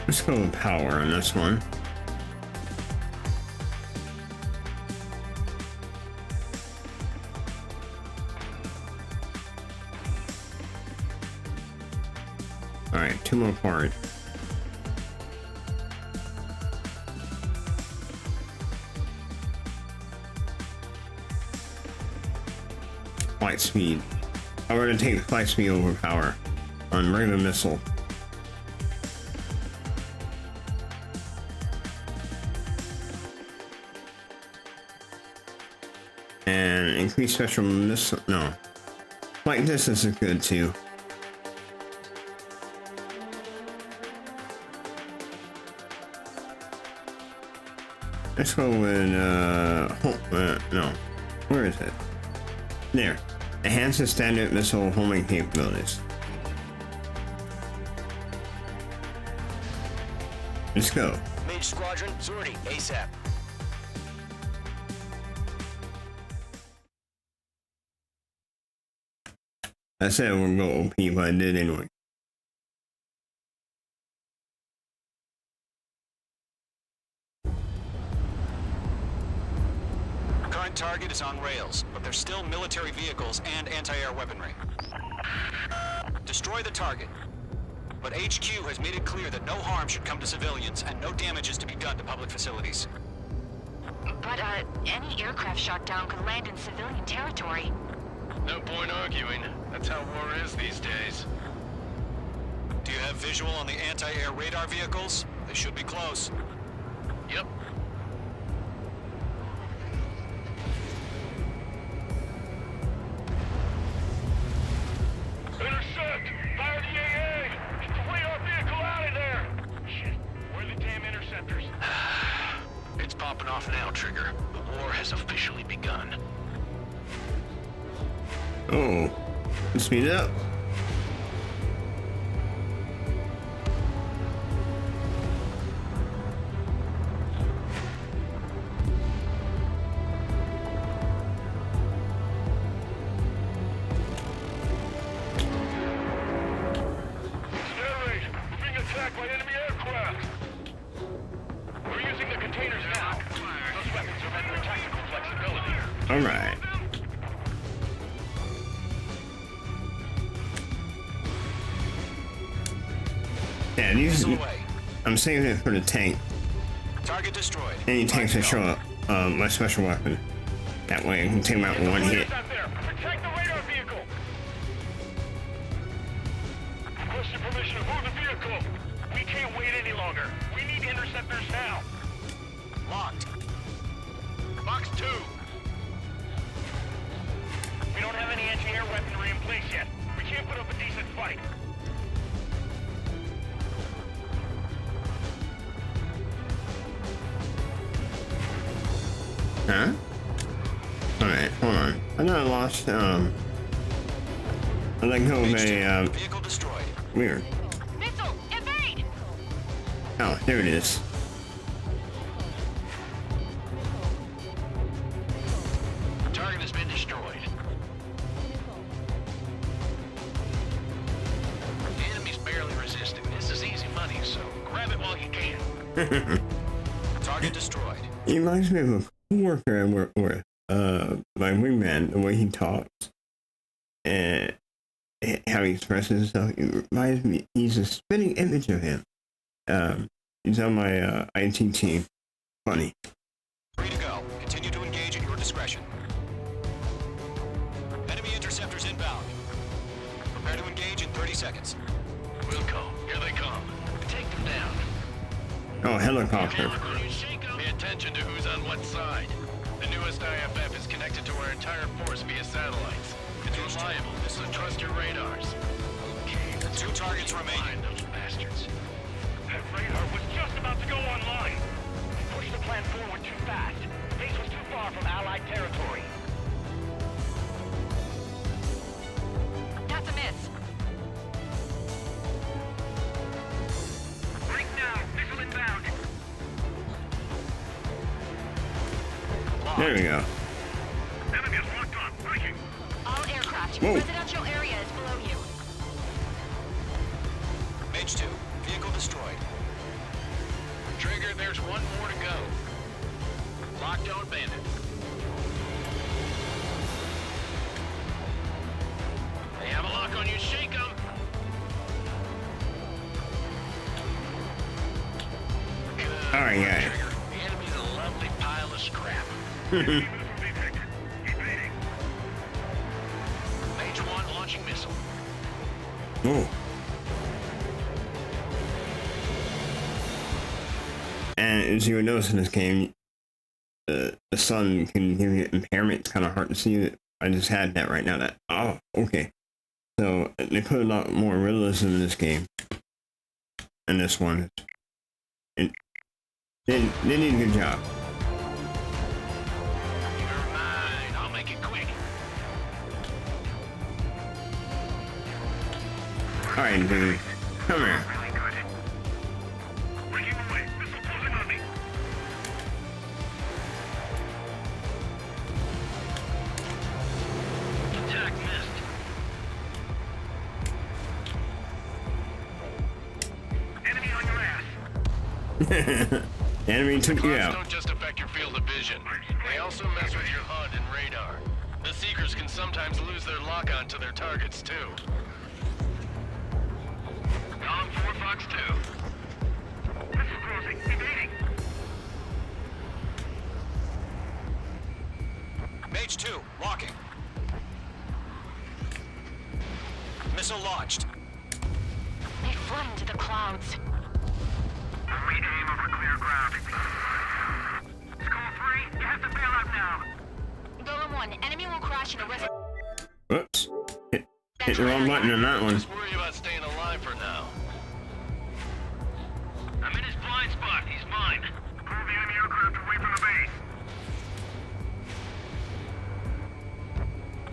Let's go with power on this one. All right, 2 more parts. Flight speed. I'm gonna take flight speed over power on regular missile. And increase special missile. No, flight distance is good too. Let's go with no, where is it? There. Enhances standard missile homing capabilities. Let's go. Mage Squadron, Zordy, ASAP. I said we're gonna go OP, but I did anyway. Current target is on rails, but there's still military vehicles and anti-air weaponry. Destroy the target. But HQ has made it clear that no harm should come to civilians and no damage is to be done to public facilities. But, any aircraft shot down could land in civilian territory. No point arguing. That's how war is these days. Do you have visual on the anti-air radar vehicles? They should be close. Yep. Intercept! Fire the AA! Get the radar vehicle out of there! Shit, where are the damn interceptors? It's popping off now, Trigger. The war has officially begun. Oh, let's speed it up. All right. Yeah, these. I'm saving it for the tank. Target destroyed. Any tanks that show up, my special weapon. That way I can take them out in one hit. Protect the radar vehicle! Requesting permission to move the vehicle. We can't wait any longer. We need interceptors now. Locked. Box 2. We don't have any anti-air weaponry in place yet. We can't put up a decent fight. Huh? Alright, hold on. I know I lost, I let go of a, Vehicle destroyed. weird. Missile, evade! Oh, there it is. Target has been destroyed. The enemy's barely resisting. This is easy money, so grab it while you can. Target destroyed. He reminds me of a coworker I work with, my wingman, the way he talks and how he expresses himself. It reminds me, he's a spitting image of him. He's on my IT team. Funny. Free to go. Continue to engage at your discretion. Enemy interceptors inbound. Prepare to engage in 30 seconds. Wilco, here they come. Take them down. Oh, helicopter. Pay attention to who's on what side. The newest IFF is connected to our entire force via satellites. It's reliable, so trust your radars. Okay, 2 targets remain. Find those bastards. That radar was just about to go online. Push the plan forward too fast. Base was too far from Allied territory. That's a miss. Break now. Missile inbound. There we go. Enemy is locked on. Breaking. All aircraft. Whoa. Residential area is below you. Mage 2. Vehicle destroyed. Trigger, there's one more to go. Lockdown bandit. They have a lock on you, shake them. Alright, yeah. The enemy's a lovely pile of scrap. Evading. Mage 1 launching missile. Oh. And as you would notice in this game, the sun can give you impairment. It's kind of hard to see it. I just had that right now. That oh, okay. So they put a lot more realism in this game. And this one, they did a good job. Never mind, I'll make it quick. All right, dude, come here. Breaking away. Missile closing on me. Attack missed. Enemy on your ass. The enemy took you Clouds out. don't just affect your field of vision. They also mess with your HUD and radar. The Seekers can sometimes lose their lock-on to their targets, too. Column 4, Fox 2. Missile crossing. Evading. Mage 2. Locking. Missile launched. They fled into the clouds. Re-aim over clear ground. Skull 3, you have to bail out now. Golem 1, enemy will crash in a reservoir. Whoops. Hit the wrong button on that one. Just worry about staying alive for now. I'm in his blind spot. He's mine. Pull the enemy aircraft away from the base.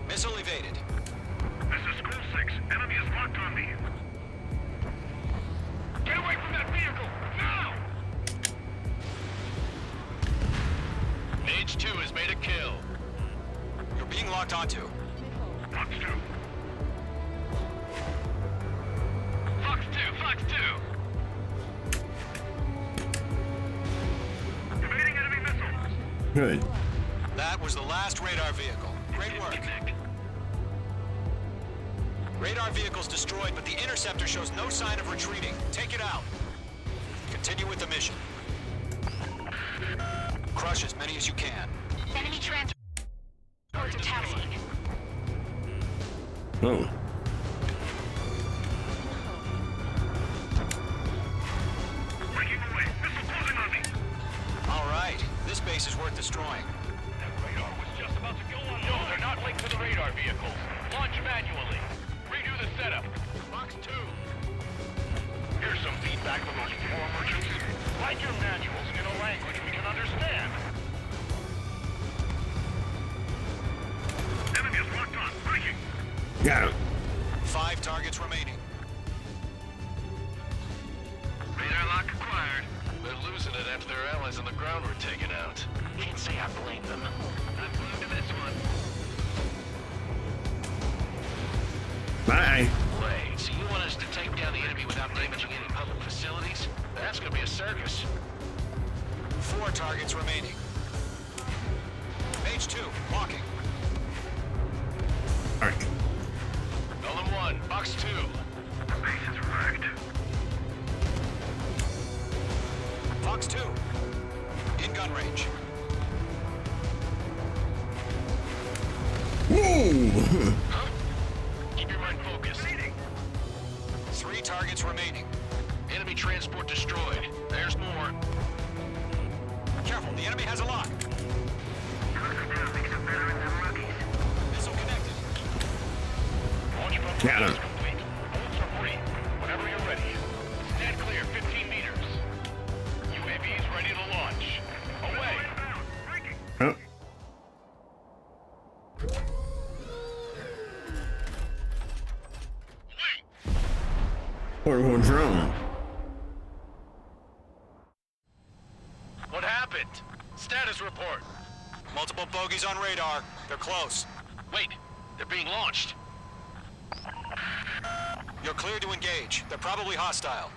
Missile evaded. This is School 6. Enemy is locked on me. Get away from that vehicle! Now! Mage 2 has made a kill. You're being locked onto. Fox 2. Fox 2, Fox 2. Evading enemy missile. Good. That was the last radar vehicle. Great work. Radar vehicle's destroyed, but the interceptor shows no sign of retreating. Take it out. Continue with the mission. Crush as many as you can. Enemy transports are taxiing. Oh. Breaking away. Missile closing on me. All right. This base is worth destroying. That radar was just about to go on. No, they're not linked to the radar vehicles. Launch manually. Redo the setup. Fox 2. Here's some feedback from those war merchants. Write your manuals in a language we can understand. Enemy is locked on. Breaking. Got him. 5 targets remaining. Radar lock acquired. say I blame them. I'm glued to this one. Bye. Wait, so you want us to take down the enemy without damaging any public facilities? That's gonna be a circus. 4 targets remaining. Mage 2, walking. All right. Golem 1, box 2. Base is wrecked. Fox 2, in gun range. Whoa! Huh? Keep your mind focused. 3 targets remaining. Enemy transport destroyed. There's more. Careful, the enemy has a lock. Missile connected. Launch protocol Got him. is complete. Bolts are free. Whenever you're ready. Stand clear, 15 meters. UAVs ready to launch. Away. Oh. Portable drone. What happened? Status report. Multiple bogeys on radar. They're close. Wait, they're being launched. You're clear to engage. They're probably hostile.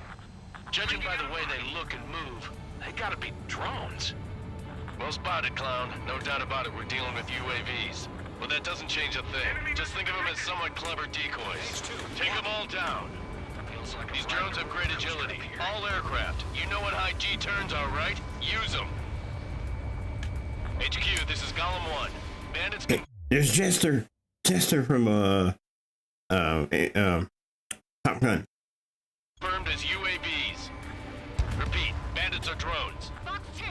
Judging by the way they look and move, they gotta be drones. Well spotted, clown. No doubt about it, we're dealing with UAVs. But that doesn't change a thing. Just think of them as somewhat clever decoys. Take them all down. These drones have great agility. All aircraft. You know what high G turns are, right? Use them. HQ, this is Golem 1. Bandits can... There's Jester. Jester from Top Gun. confirmed as UAVs. Repeat, bandits are drones. Fox 2.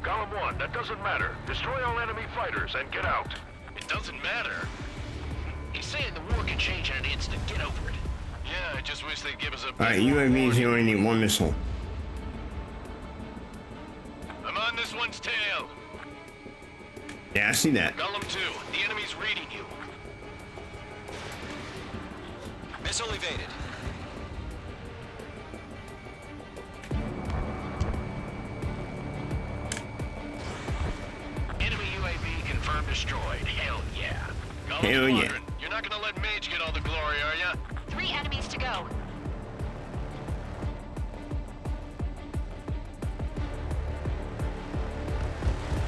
Golem 1, that doesn't matter. Destroy all enemy fighters and get out. It doesn't matter. He's saying the war can change in an instant. Get over it. Yeah, I just wish they'd give us a... Alright, UAVs, you only need 1 missile. I'm on this one's tail. Yeah, I see that. Golem 2, the enemy's reading you. Missile evaded. Enemy UAV confirmed destroyed. Hell yeah. Golem Hell yeah. Squadron, you're not gonna let Mage get all the glory, are ya? 3 enemies to go.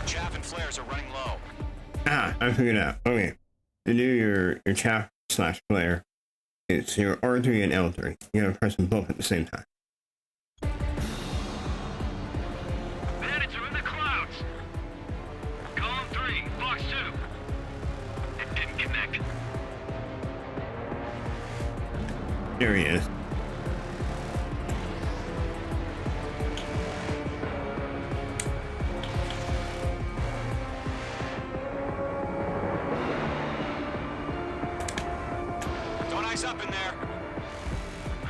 Chaff and flares are running low. Ah, I figured out. Okay. To do your chaff / flare, it's your R3 and L3. You gotta press them both at the same time. Bandits are in the clouds. Column 3, Fox 2. It didn't connect. There he is. Don't ice up in there.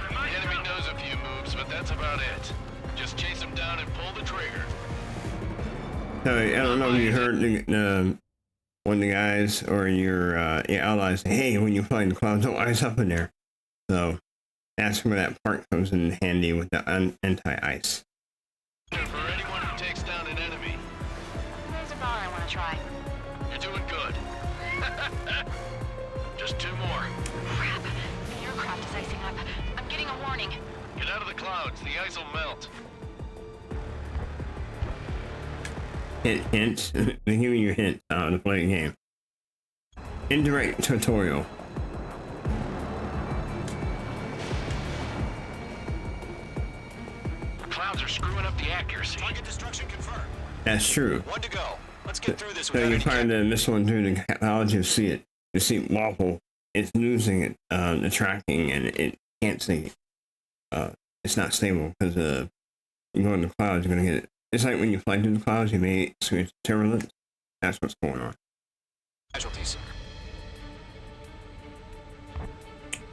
The enemy knows a few moves, but that's about it. Just chase him down and pull the trigger. So, I don't know if you heard one of the guys or your allies say, hey, when you find the clouds, don't ice up in there. So that's where that part comes in handy with the anti-ice. For anyone who takes down an enemy, There's a bar I want to try. you're doing good. Just 2 more. Crap. The aircraft is icing up. I'm getting a warning. Get out of the clouds, the ice will melt. Hints. They're giving you hints on how to play the game. Indirect tutorial. Clouds are screwing up the accuracy. Target destruction confirmed. That's true. 1 to go. Let's get through this So without you any find the missile one through the clouds, you see it. You see it wobble. It's losing it, the tracking, and it can't see. It's not stable because you go in the clouds, you're gonna get it. It's like when you fly through the clouds, you may experience turbulence. That's what's going on. casualties.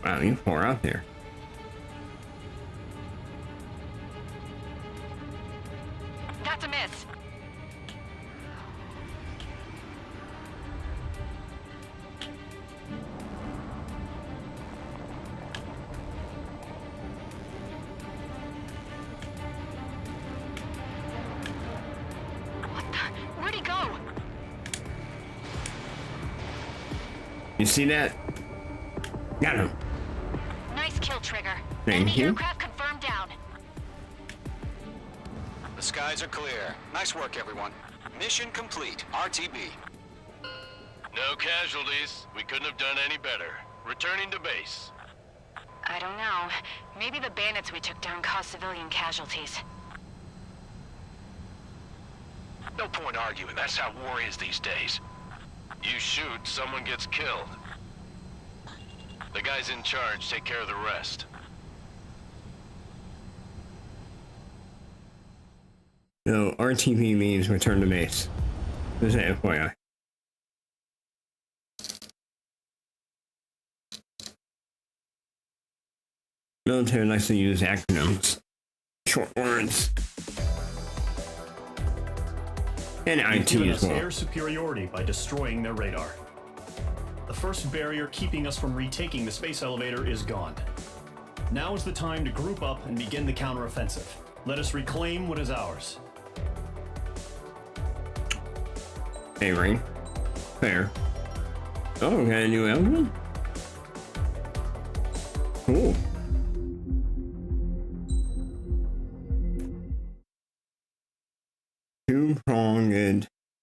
Wow, you're far out there. That's a miss. What the? You see that? Got him. Nice kill, Trigger. Thank Enemy you. aircraft confirmed down. The skies are clear. Nice work, everyone. Mission complete. RTB. No casualties. We couldn't have done any better. Returning to base. I don't know. Maybe the bandits we took down caused civilian casualties. No point arguing. That's how war is these days. You shoot, someone gets killed. The guys in charge take care of the rest. So RTP means return to base. Just an FYI. Military likes to use acronyms, short words, and They've IT given as us well. air superiority by destroying their radar. The first barrier keeping us from retaking the space elevator is gone. Now is the time to group up and begin the counteroffensive. Let us reclaim what is ours. Hey, ring. Fair. Oh, we got a new album? Cool.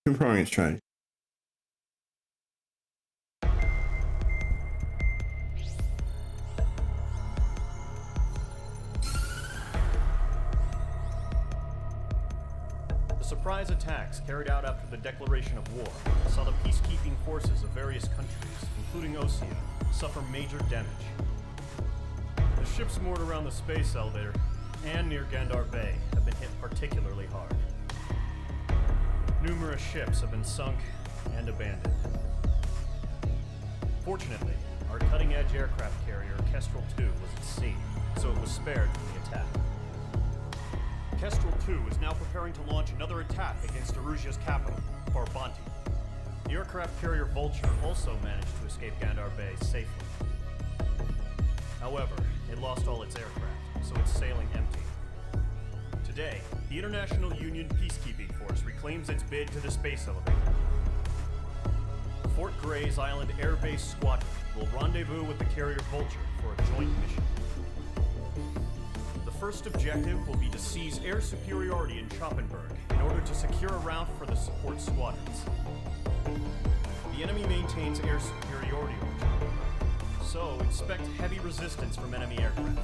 Two-pronged strategy. The surprise attacks carried out after the declaration of war saw the peacekeeping forces of various countries, including Osea, suffer major damage. The ships moored around the space elevator and near Gandar Bay have been hit particularly hard. Numerous ships have been sunk and abandoned. Fortunately, our cutting-edge aircraft carrier, Kestrel 2, was at sea, so it was spared from the attack. Kestrel 2 is now preparing to launch another attack against Erusia's capital, Farbanti. The aircraft carrier Vulture also managed to escape Gandar Bay safely. However, it lost all its aircraft, so it's sailing empty. Today, the International Union Peacekeeping Force reclaims its bid to the space elevator. Fort Gray's Island Air Base Squadron will rendezvous with the carrier Vulture for a joint mission. The first objective will be to seize air superiority in Schoppenberg in order to secure a route for the support squadrons. The enemy maintains air superiority over Schoppenberg, so expect heavy resistance from enemy aircraft.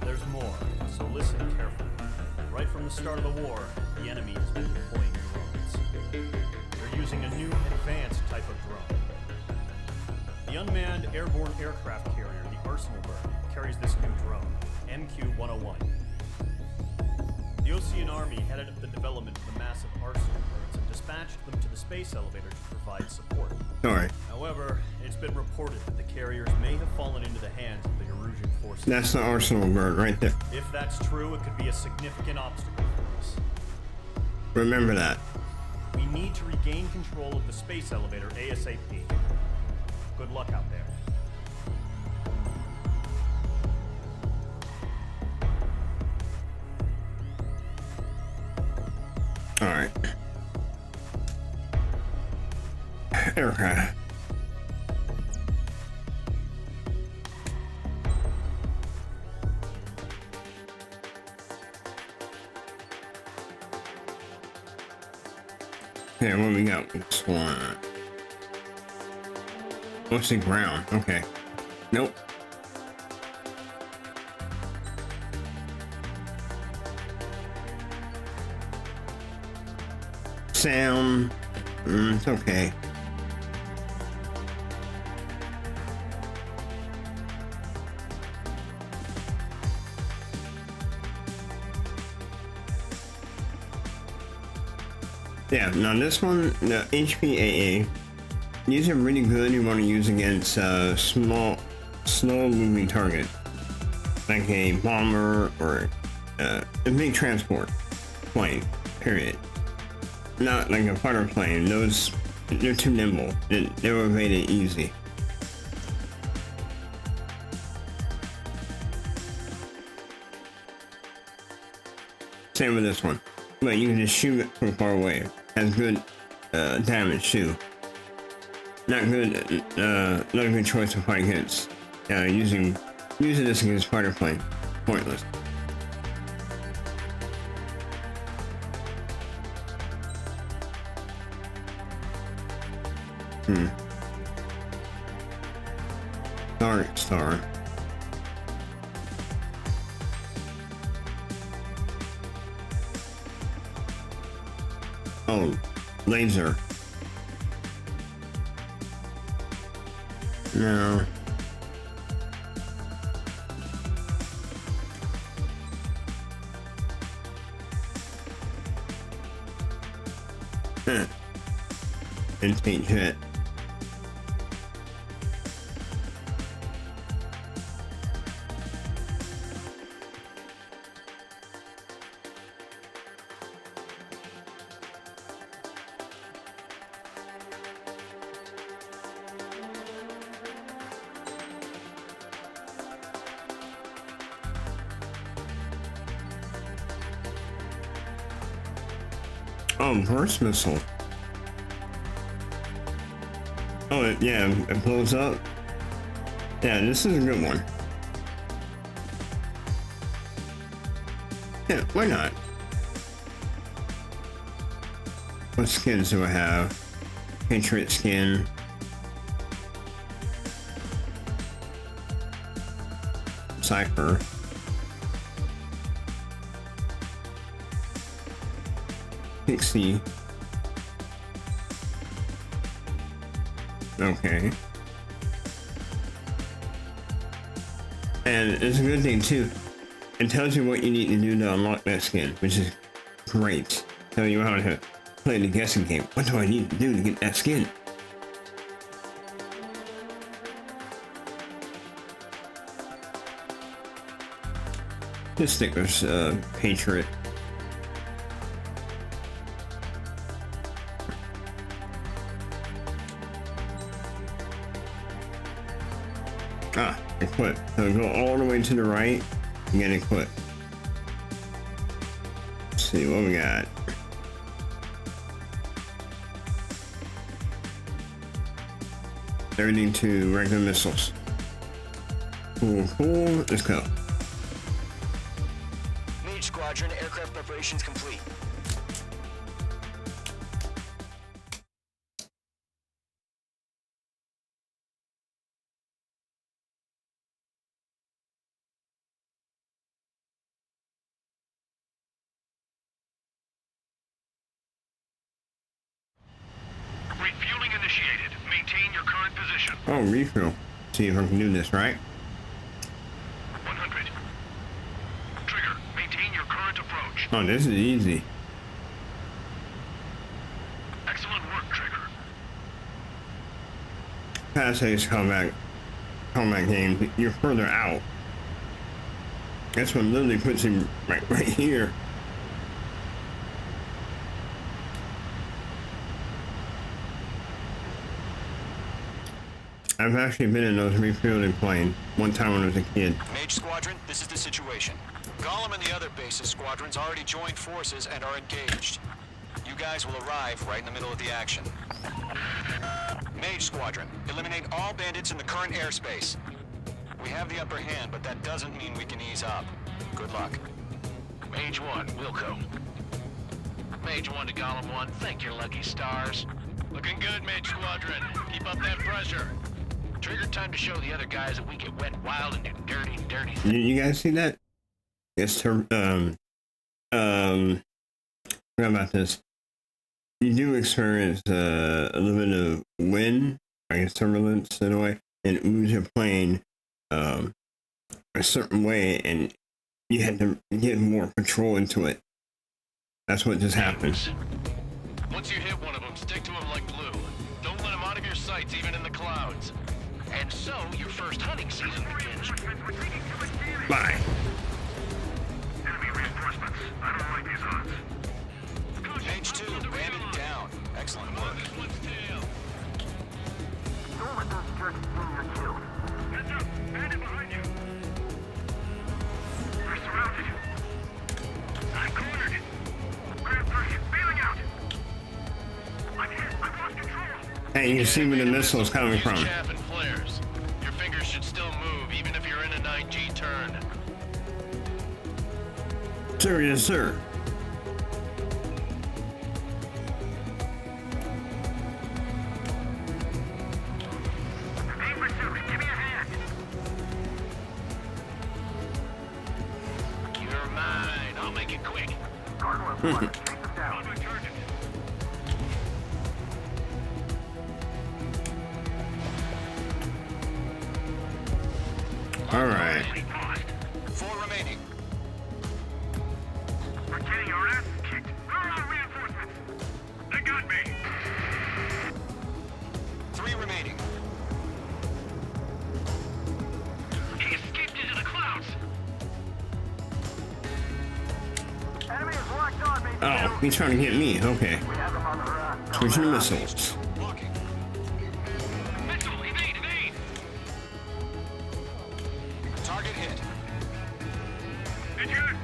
There's more, so listen carefully. Right from the start of the war, the enemy has been deploying drones. They're using a new advanced type of drone. The unmanned airborne aircraft carrier, the Arsenalberg, carries this new drone, MQ-101. The Osean Army headed up the development of the massive Arsenalbergs and dispatched them to the space elevator to provide support. Alright. However, it's been reported that the carriers may have fallen into the hands of the Erusian forces. That's the Arsenalberg right there. If that's true, it could be a significant obstacle for us. Remember that. We need to regain control of the space elevator ASAP. Good luck out there. Alright. Aircraft. Okay, what we got with this one? What's the ground? Okay. Nope. Sound. It's okay. Yeah, now this one, the HPAA, these are really good. You want to use against slow moving target, like a bomber or a big transport plane, period. Not like a fighter plane. Those, they're too nimble. They were evaded easy. Same with this one. But you can just shoot it from far away. Has good damage too. Not good. Not a good choice to fight against. Using this against fighter plane, pointless. Star. Oh, laser. No. Instinct jet. Oh, burst missile. Oh, yeah, it blows up. Yeah, this is a good one. Yeah, why not? What skins do I have? Patriot skin. Cypher. Pixie. Okay. And it's a good thing too. It tells you what you need to do to unlock that skin, which is great. Tell you how to play the guessing game. What do I need to do to get that skin? This sticker's Patriot. Ah, equip. So go all the way to the right and get equipped. Let's see what we got. Everything to regular missiles. Cool. Let's go. Mage Squadron, aircraft preparations complete. Refueling initiated. Maintain your current position. Oh, refuel. See if I can do this right. 100. Trigger, maintain your current approach. Oh, this is easy. Excellent work, Trigger. Past Ace combat game, you're further out. That's what literally puts him right here. I've actually been in those refueling planes one time when I was a kid. Mage Squadron, this is the situation. Gollum and the other bases squadrons already joined forces and are engaged. You guys will arrive right in the middle of the action. Mage Squadron, eliminate all bandits in the current airspace. We have the upper hand, but that doesn't mean we can ease up. Good luck. Mage 1, Wilco. Mage 1 to Gollum 1, thank your lucky stars. Looking good, Mage Squadron. Keep up that pressure. Trigger, time to show the other guys that we get wet, wild, and do dirty things. You guys see that? It's forgot about this. You do experience a little bit of wind, I guess turbulence in a way, and moves your plane a certain way, and you had to get more control into it. That's what just happened. Once you hit one of them, stick to him like glue. Don't let him out of your sights, even in the clouds. And so, your first hunting season begins. Bye. Enemy reinforcements. I don't like these odds. Mage 2, bandit down. Excellent work. Don't let those jerks steal your kill. Heads up! Bandit behind you! We're surrounded. I'm cornered. Grab 3, bailing out. I'm hit. I've lost control. Yeah, you can see where the missile's coming from. Chaff and flares. Your fingers should still move, even if you're in a 9G turn. Sir, yes, sir. You're mine. I'll make it quick. All right. 4 remaining. We're getting our asses kicked. Where are our reinforcements? They got me. 3 remaining. He escaped into the clouds. Enemy is locked on, mate. Oh, he's trying to get me. Okay. We have him on the run. Switching to missiles. Blocking. Missile, evade, evade. Target hit. Eject.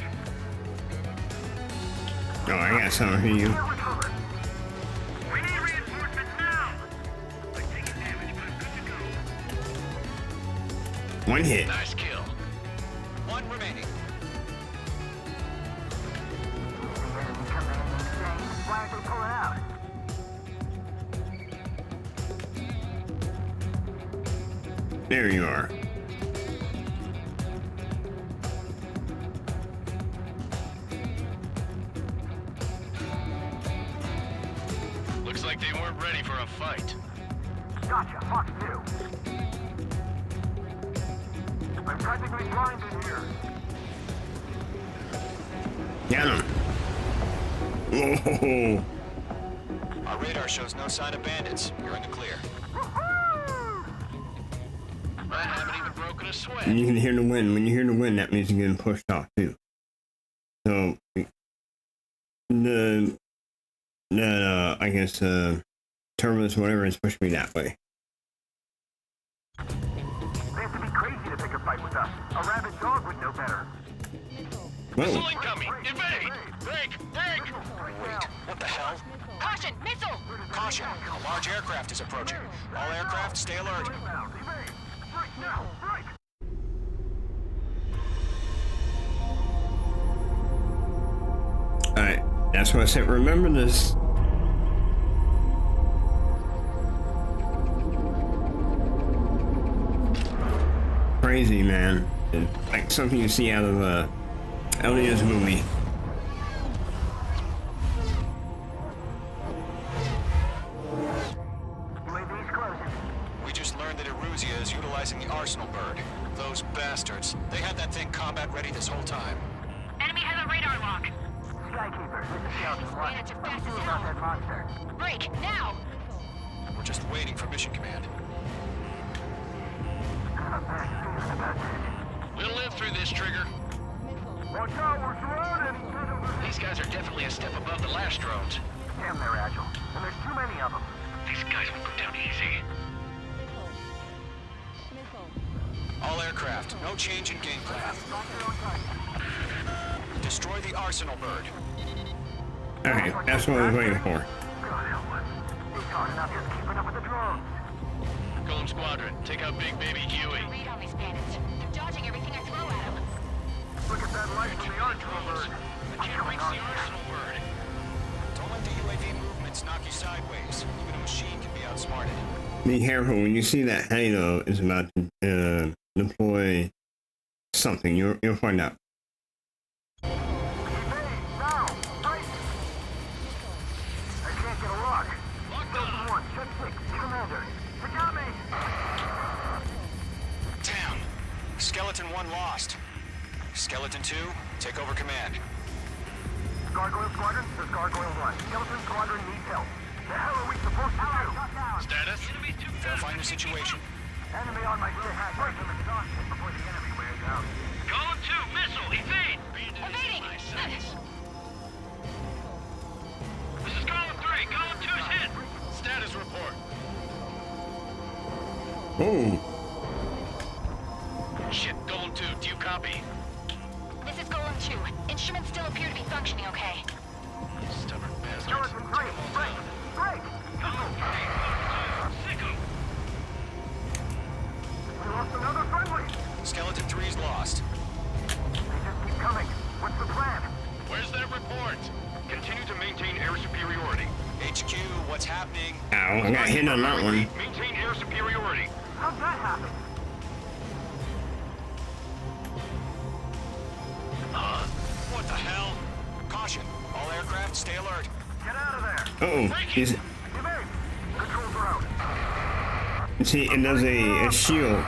Oh, I got something for you. We need reinforcements now. I'm taking damage, but I'm good to go. One hit. Nice kill. 1 remaining. Why aren't they pulling out? There you are. Looks like they weren't ready for a fight. Gotcha, Fox 2. I'm practically blind in here. Got him. Whoa. Our radar shows no sign of bandits. You're in the clear. I haven't even broken a sweat. And you can hear the wind. When you hear the wind, that means you're getting pushed off too. So I guess turbulence, whatever, is pushing me that way. They have to be crazy to pick a fight with us. A rabid dog would know better. Missile Whoa. incoming! Invade! Break! Break! Wait, what the hell? Caution! Missile! Caution! A large aircraft is approaching. All aircraft, stay alert. Right now, right! Alright, that's what I said. Remember this. Crazy, man. It's like something you see out of Elliot's movie. UAV's closing. We just learned that Eruzia is utilizing the Arsenal bird. Those bastards. They had that thing combat ready this whole time. Enemy has a radar lock. Skykeeper, this is Scout 1. Bandits are What do fast you as do about hell. that monster? Break! Now! We're just waiting for mission command. I have a bad feeling about this. We'll live through this, Trigger. Watch out, we're surrounded! These guys are definitely a step above the last drones. Damn, they're agile. And there's too many of them. These guys won't go down easy. All aircraft, no change in game plan. Destroy the Arsenal bird. Okay, that's what I was waiting for. God help us. He's hard enough just keeping up with the drones. Golem Squadron, take out Big Baby Huey. Read on these bandits. They're dodging everything I throw at them. Look at that light from the Arsenal bird. I can't reach the Arsenal bird. Don't let the UAV movements knock you sideways. Even a machine can be outsmarted. Be careful when you see that Halo is about to deploy something. You'll find out. Evade, now! Right! I can't get a lock. Delta 1, check 6, Commander. They got me! Damn. Skeleton 1 lost. Skeleton 2, take over command. Gargoyle Squadron, this is Gargoyle 1. Skeleton Squadron needs help. The hell are we supposed to do? Status? Verifying the situation. Enemy on my stick. Break them exhausted before the enemy wears out. Golem 2, missile, evade! Evading! This is Golem 3, Golem 2's hit! Status report. Oh, Shit, Golem 2, do you copy? This is Golem 2. Instruments still appear to be functioning okay. Stubborn bastards. Skeleton 3, break! Break! Wow, I got hit on that one. Maintain air superiority. How'd that happen? What the hell? Caution. All aircraft, stay alert. Get out of there. Uh-oh. He's, Controls are out. see, it does a shield.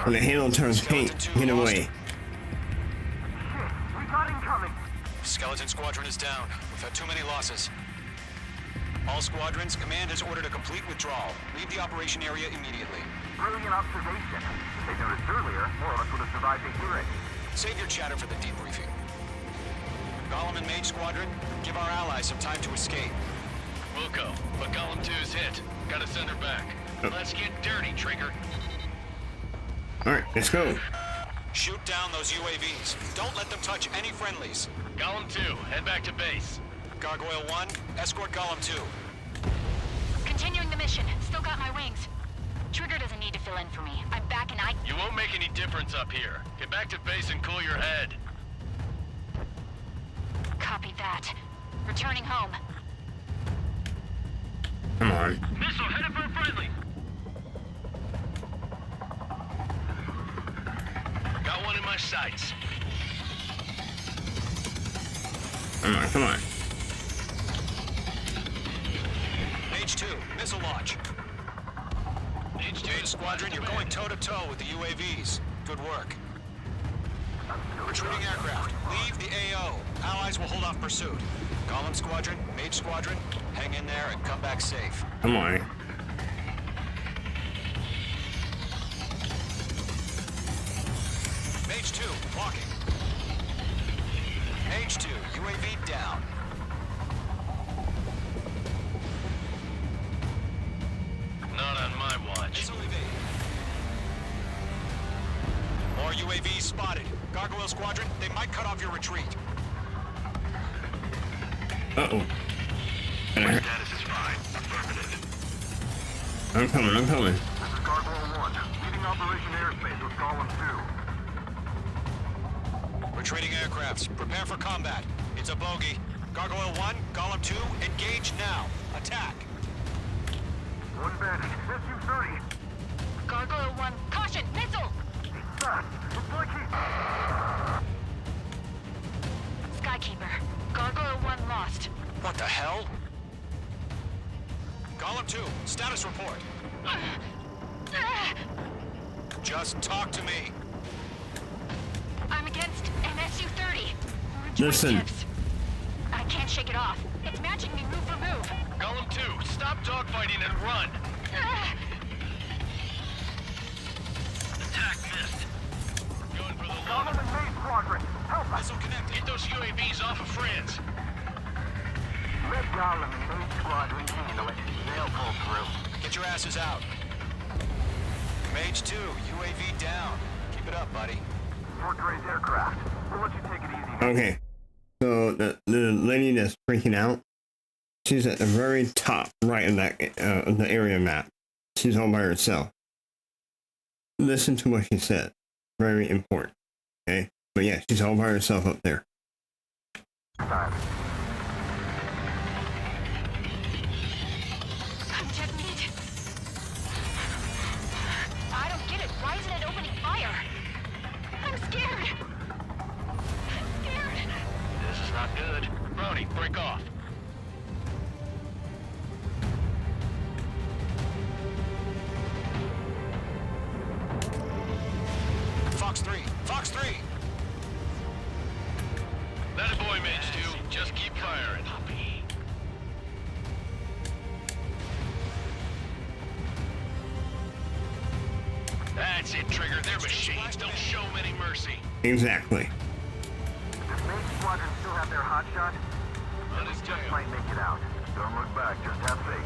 When the handle turns pink, get away. We got incoming. Skeleton Squadron is down. We've had too many losses. All squadrons, command has ordered a complete withdrawal. Leave the operation area immediately. Brilliant observation. If they noticed earlier, more of us would have survived to hear it. Save your chatter for the debriefing. Gollum and Mage Squadron, give our allies some time to escape. We'll go, but Gollum 2's hit. Gotta send her back. Let's get dirty, Trigger. Alright, let's go. Shoot down those UAVs. Don't let them touch any friendlies. Gollum 2, head back to base. Gargoyle 1, escort Gollum 2. Continuing the mission. Still got my wings. Trigger doesn't need to fill in for me. I'm back and You won't make any difference up here. Get back to base and cool your head. Copy that. Returning home. Come on. Missile headed for a friendly. Got one in my sights. Come on, come on. Mage 2, missile launch. Mage 2 Squadron, you're going toe-to-toe with the UAVs. Good work. Retreating aircraft, leave the AO. Allies will hold off pursuit. Gollum Squadron, Mage Squadron, hang in there and come back safe. Come on. Mage 2, walking. Mage 2, UAV down. Not on my watch. Missile evade. More UAVs spotted. Gargoyle Squadron, they might cut off your retreat. Uh-oh. Status is fine. Affirmative. I'm coming, I'm coming. This is Gargoyle 1, leading Operation Airspace with Gollum 2. Retreating aircrafts, prepare for combat. It's a bogey. Gargoyle 1, Gollum 2, engage now. Attack. One bandit, SU-30. Gargoyle 1, caution! Missile! Fast. It's like he... Skykeeper. Gargoyle 1 lost. What the hell? Gollum 2, status report. Just talk to me. I'm against an SU-30. Listen. I can't shake it off. It's matching me move for move. Gollum 2, stop dogfighting and run. Attack missed. Going for the Gollum and Mage Squadron, help us! Missile connected. Get those UAVs off of friends. Let Gollum and Mage Squadron handle it. They'll pull through. Get your asses out. Mage 2, UAV down. Keep it up, buddy. Fort Gray's aircraft. We'll let you take it easy. Okay. So the lady that's freaking out, she's at the very top right of that of the area map. She's all by herself. Listen to what she said. Very important. Okay? But yeah, she's all by herself up there. Time. I'm dead meat. I don't get it. Why isn't it opening fire? I'm scared. I'm scared. This is not good. Brody, break off. Fox 3, Fox 3. That a boy, Mage 2. Just keep firing. That's it, Trigger. They're machines. Don't show them any mercy. Exactly. Does Mage Squadron still have their hotshot? On his Just tail. might make it out. Don't look back, just have faith.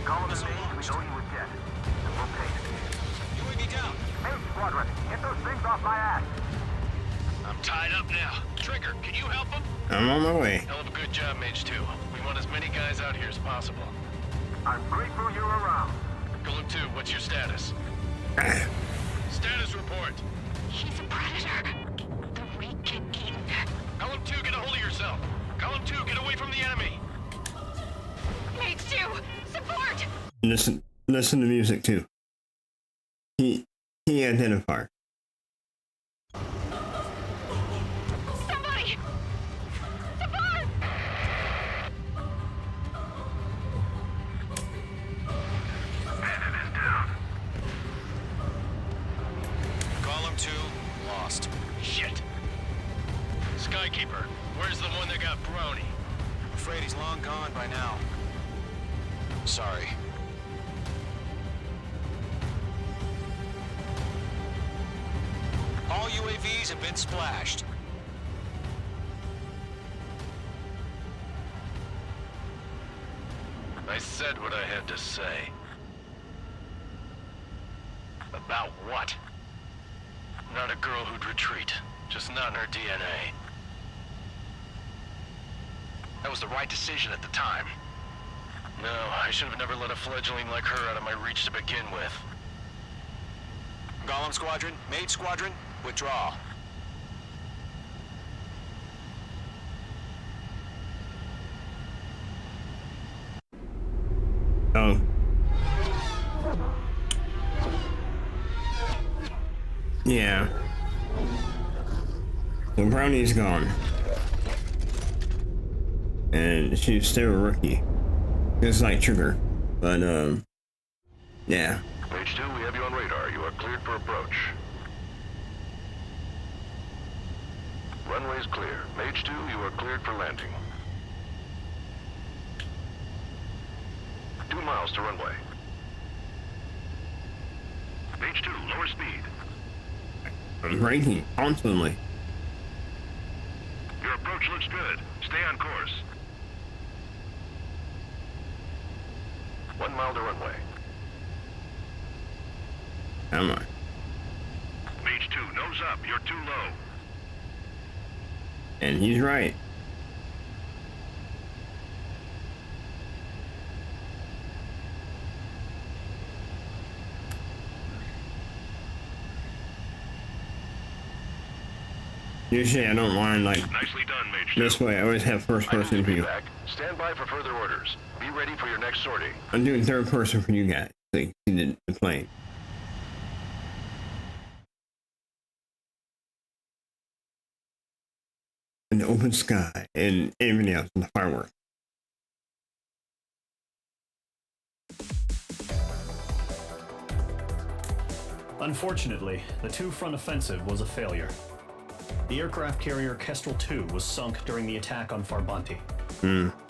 Gollum and Mage, we know you with jet. And we'll pay it. UAV down. Mage Squadron, get those things off my ass! I'm tied up now. Trigger, can you help them? I'm on my way. Hell of a good job, Mage 2. We want as many guys out here as possible. I'm grateful you're around. Gollum 2, what's your status? Status report. He's a predator. The weak get eaten. Gollum 2, get a hold of yourself. Gollum 2, get away from the enemy. Mage 2, support! Listen to music too. He identifier. Somebody! Support! Column 2, lost. Shit. Skykeeper, where's the one that got brony? I'm afraid he's long gone by now. Sorry. All UAVs have been splashed. I said what I had to say. About what? Not a girl who'd retreat. Just not in her DNA. That was the right decision at the time. No, I should have never let a fledgling like her out of my reach to begin with. Golem Squadron, Mage Squadron, withdraw. Oh. Yeah. The brownie's gone. And she's still a rookie. Just like Trigger. But, yeah. Mage 2, we have you on radar. You are cleared for approach. Runway's clear. Mage 2, you are cleared for landing. 2 miles to runway. Mage 2, lower speed. I'm braking constantly. Your approach looks good. Stay on course. 1 mile to runway. Am I? Mage 2, nose up. You're too low. And he's right. Usually I don't mind like Nicely done, Mage 2. this way. I always have first person view. Back. Stand by for further orders. Be ready for your next sortie. I'm doing third person for you guys. So you see the plane. In the open sky and everything else in the fireworks. Unfortunately, the two-front offensive was a failure. The aircraft carrier Kestrel II was sunk during the attack on Farbanti.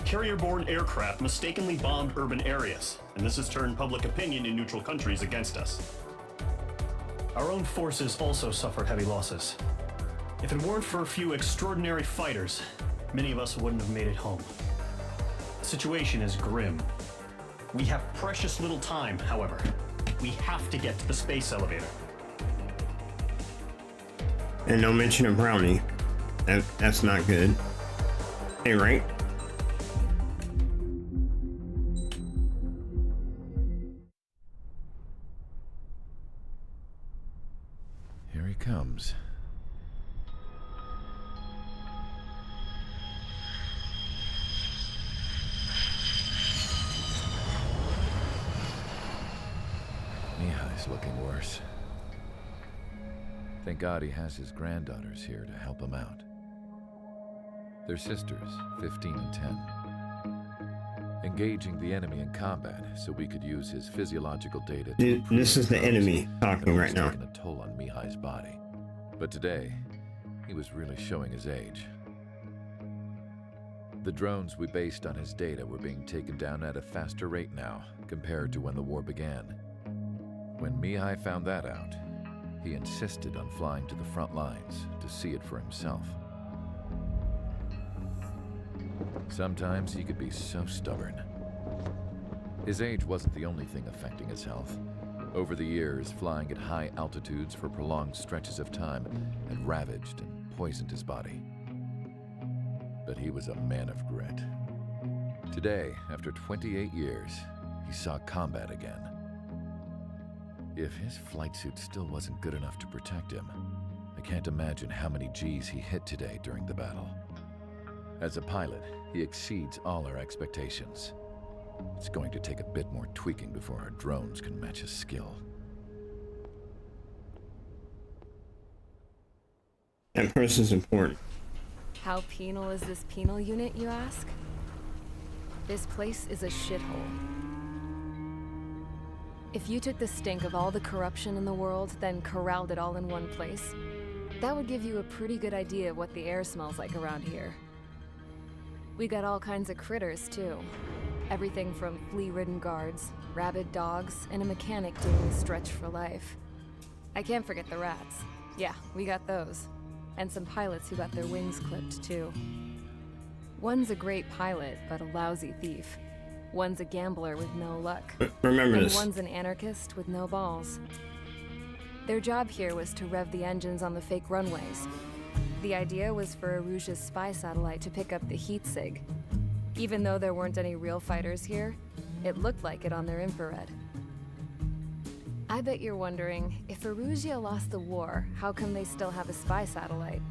Carrier-borne aircraft mistakenly bombed urban areas, and this has turned public opinion in neutral countries against us. Our own forces also suffered heavy losses. If it weren't for a few extraordinary fighters, many of us wouldn't have made it home. The situation is grim. We have precious little time, however. We have to get to the space elevator. And no mention of brownie. That's not good. Hey, right? Here he comes. Mihai's looking worse. Thank God he has his granddaughters here to help him out. They're sisters, 15 and 10. Engaging the enemy in combat so we could use his physiological data to This is the enemy talking right now. taking a toll on Mihai's body. But today, he was really showing his age. The drones we based on his data were being taken down at a faster rate now compared to when the war began. When Mihai found that out, he insisted on flying to the front lines to see it for himself. Sometimes he could be so stubborn. His age wasn't the only thing affecting his health. Over the years, flying at high altitudes for prolonged stretches of time had ravaged and poisoned his body. But he was a man of grit. Today, after 28 years, he saw combat again. If his flight suit still wasn't good enough to protect him, I can't imagine how many G's he hit today during the battle. As a pilot, he exceeds all our expectations. It's going to take a bit more tweaking before our drones can match his skill. That person's important. How penal is this penal unit, you ask? This place is a shithole. If you took the stink of all the corruption in the world, then corralled it all in one place, that would give you a pretty good idea of what the air smells like around here. We got all kinds of critters, too. Everything from flea-ridden guards, rabid dogs, and a mechanic doing a stretch for life. I can't forget the rats. Yeah, we got those. And some pilots who got their wings clipped, too. One's a great pilot, but a lousy thief. One's a gambler with no luck. Remember and this. One's an anarchist with no balls. Their job here was to rev the engines on the fake runways. The idea was for Aruja's spy satellite to pick up the heat sig. Even though there weren't any real fighters here, it looked like it on their infrared. I bet you're wondering, if Aruja lost the war, how come they still have a spy satellite?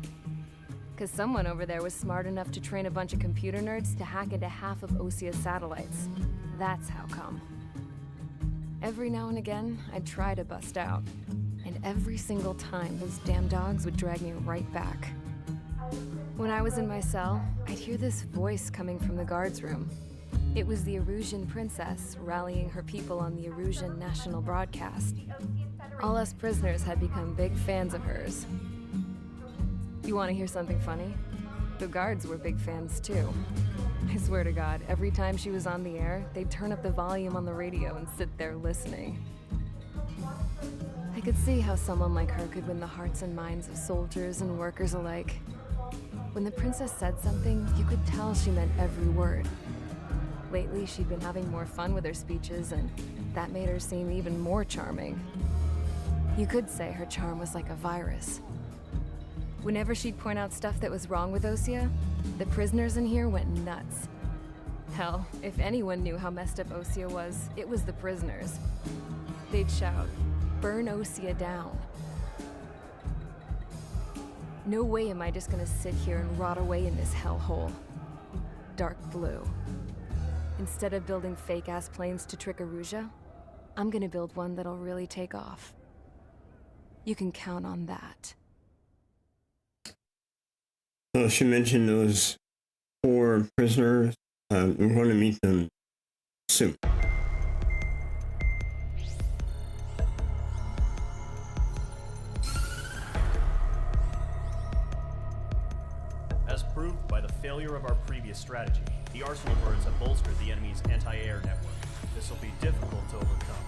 Because someone over there was smart enough to train a bunch of computer nerds to hack into half of Osia's satellites. That's how come. Every now and again, I'd try to bust out. And every single time, those damn dogs would drag me right back. When I was in my cell, I'd hear this voice coming from the guards room. It was the Arusian princess rallying her people on the Arusian national broadcast. All us prisoners had become big fans of hers. You want to hear something funny? The guards were big fans too. I swear to God, every time she was on the air, they'd turn up the volume on the radio and sit there listening. I could see how someone like her could win the hearts and minds of soldiers and workers alike. When the princess said something, you could tell she meant every word. Lately, she'd been having more fun with her speeches, and that made her seem even more charming. You could say her charm was like a virus. Whenever she'd point out stuff that was wrong with Osia, the prisoners in here went nuts. Hell, if anyone knew how messed up Osia was, it was the prisoners. They'd shout, "Burn Osia down." No way am I just gonna sit here and rot away in this hellhole. Dark blue. Instead of building fake-ass planes to trick Aruja, I'm gonna build one that'll really take off. You can count on that. So she mentioned those 4 prisoners. We're going to meet them soon. As proved by the failure of our previous strategy, the Arsenal birds have bolstered the enemy's anti-air network. This will be difficult to overcome.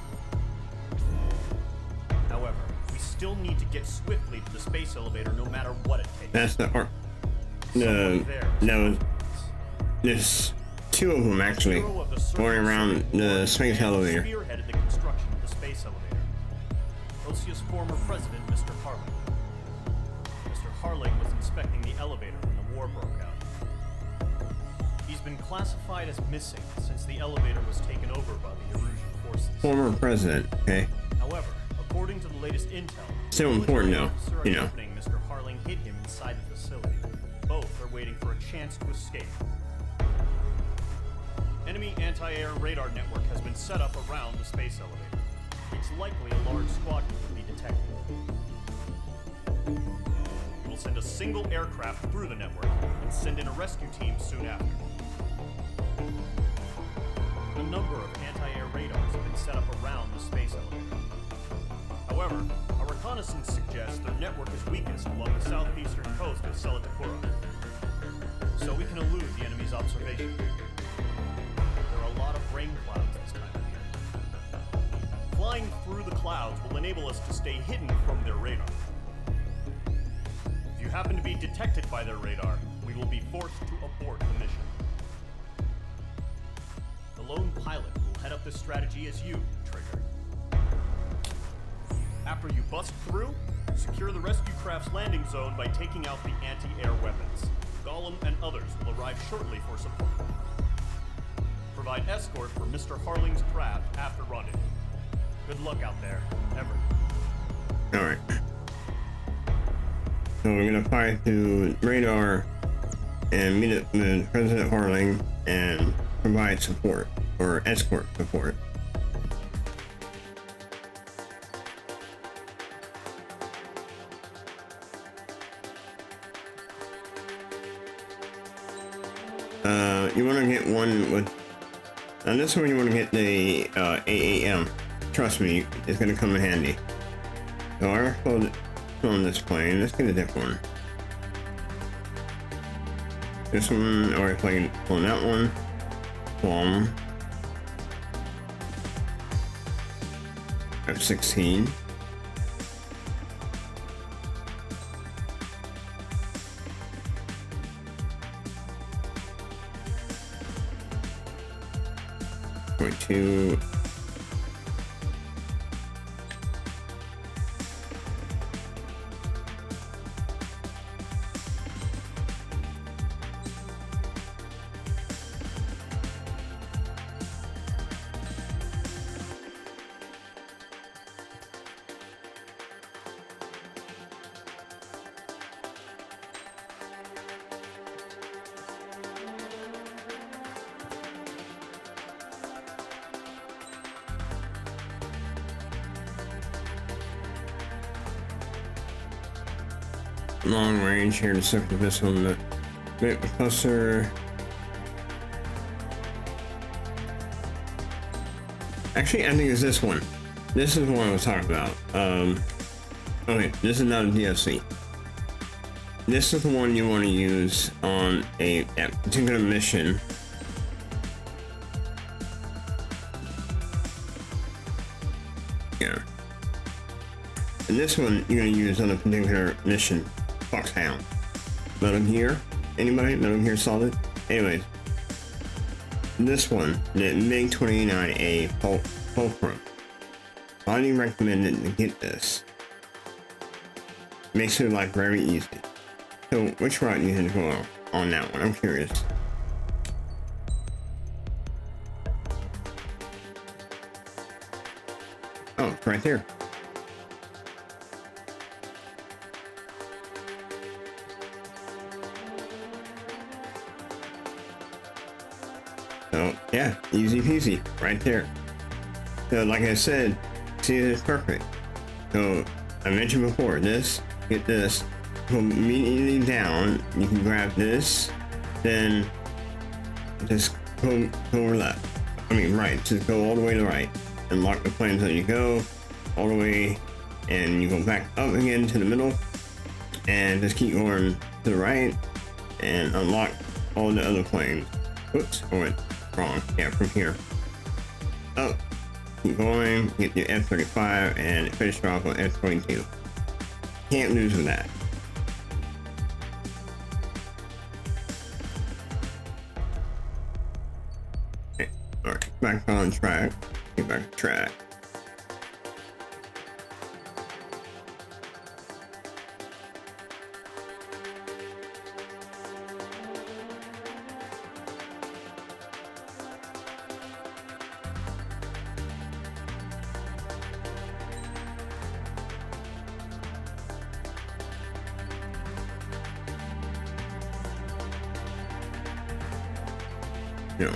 However, we still need to get swiftly to the space elevator no matter what it takes. That's the art. No, there's 2 of them actually going around the space elevator. Spearheaded the construction of the space elevator. Osia's former president, Mr. Harling. Mr. Harling was inspecting the elevator when the war broke out. He's been classified as missing since the elevator was taken over by the Erusian forces. Former president, okay. However, according to the latest intel, Still important though, you know. Mr. Harling hid him inside the facility. Both are waiting for a chance to escape. Enemy anti-air radar network has been set up around the space elevator. It's likely a large squadron will be detected. We will send a single aircraft through the network and send in a rescue team soon after. A number of anti-air radars have been set up around the space elevator. However, our reconnaissance suggests their network is weakest along the southeastern coast of Selatakura, so we can elude the enemy's observation. There are a lot of rain clouds this time of year. Flying through the clouds will enable us to stay hidden from their radar. If you happen to be detected by their radar, we will be forced to abort the mission. The lone pilot will head up this strategy as you, Trigger. After you bust through, secure the rescue craft's landing zone by taking out the anti-air weapons. Gollum and others will arrive shortly for support. Provide escort for Mr. Harling's craft after rendezvous. Good luck out there, everyone. Alright. So we're gonna fly through radar and meet up with President Harling and provide support. or escort support. You want to get one with, on this one you want to get the AAM. Trust me, it's going to come in handy. So I already on this plane, let's get a different one. This one, already playing on that one. Bomb. F-16. .2. Long range here to set the missile in the bit cluster. Actually, I think it's this one. This is the one I was talking about. Okay, this is not a DLC. This is the one you want to use on a particular mission. Yeah. And this one you're going to use on a particular mission. Foxhound. Metal Gear? Anybody? Metal Gear Solid? Anyways. This one, the MiG-29A Fulcrum. Highly recommended to get this. Makes your life very easy. So, which route you had to go on that one? I'm curious. Oh, it's right there. So yeah, easy peasy, right there. So like I said, see, it's perfect. So I mentioned before, this, get this, go immediately down. You can grab this, then just go left. I mean right, just go all the way to the right, and lock the plane until you go all the way, and you go back up again to the middle, and just keep going to the right, and unlock all the other planes. Oops, I went wrong. Yeah, from here. Oh, keep going, get the F-35, and finish off on F-22. Can't lose with that. Okay, alright, back on track. Get back on track. No.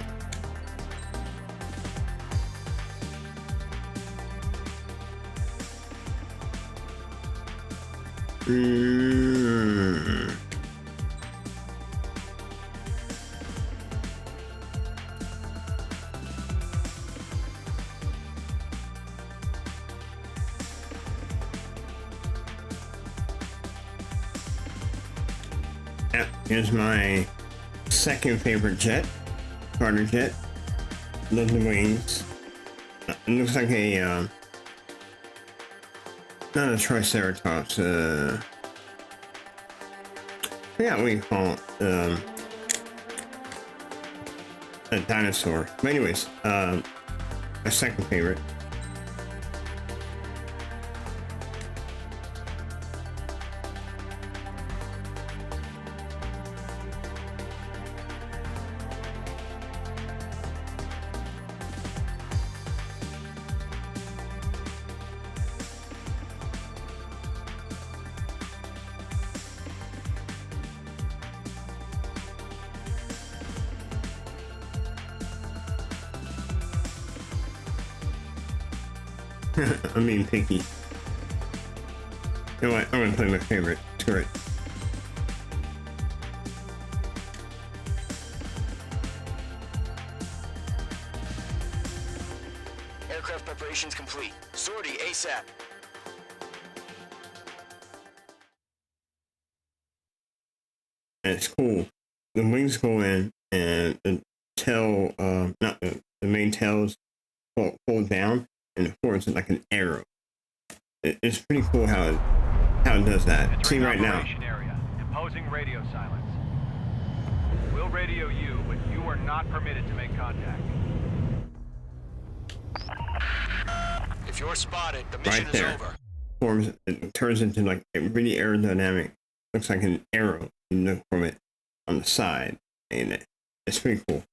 Yeah, here's my second favorite jet. Carter jet. Love the wings. It looks like a not a triceratops, yeah, what do you call it? A dinosaur. But anyways, my second favorite. I mean picky. You know what? I'm gonna play my favorite. Screw it. Aircraft preparations complete. Sortie ASAP. And it's cool. The wings go in, and the tail, not the main tails, fold down, and it forms like an arrow. It's pretty cool how it does that. See right now. Area. Imposing radio silence. We'll radio you, but you are not permitted to make contact. If you're spotted, the mission Right is there. over. Forms. It turns into like a really aerodynamic. Looks like an arrow. You look from it on the side, and it's pretty cool.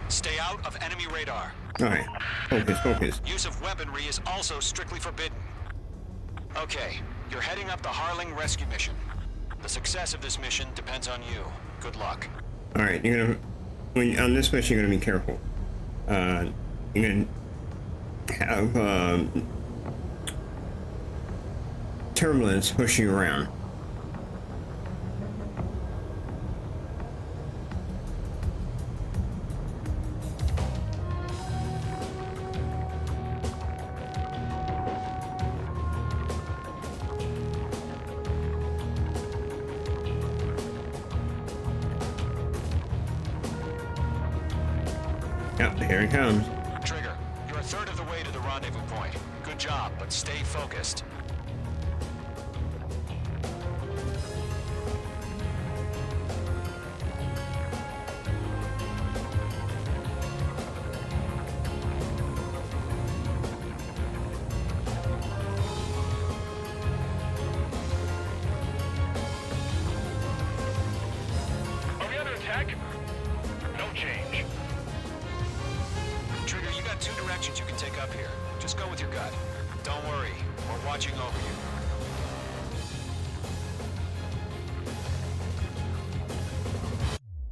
Stay out of enemy radar. All right, focus. Use of weaponry is also strictly forbidden. Okay, you're heading up the Harling rescue mission. The success of this mission depends on you. Good luck. All right, on this mission, you're gonna be careful. You're gonna have turbulence push you around. Yep, here it comes. Trigger, you're a third of the way to the rendezvous point. Good job, but stay focused. Are we under attack? No change. Trigger, you got two directions you can take up here. Just go with your gut. Don't worry, we're watching over you.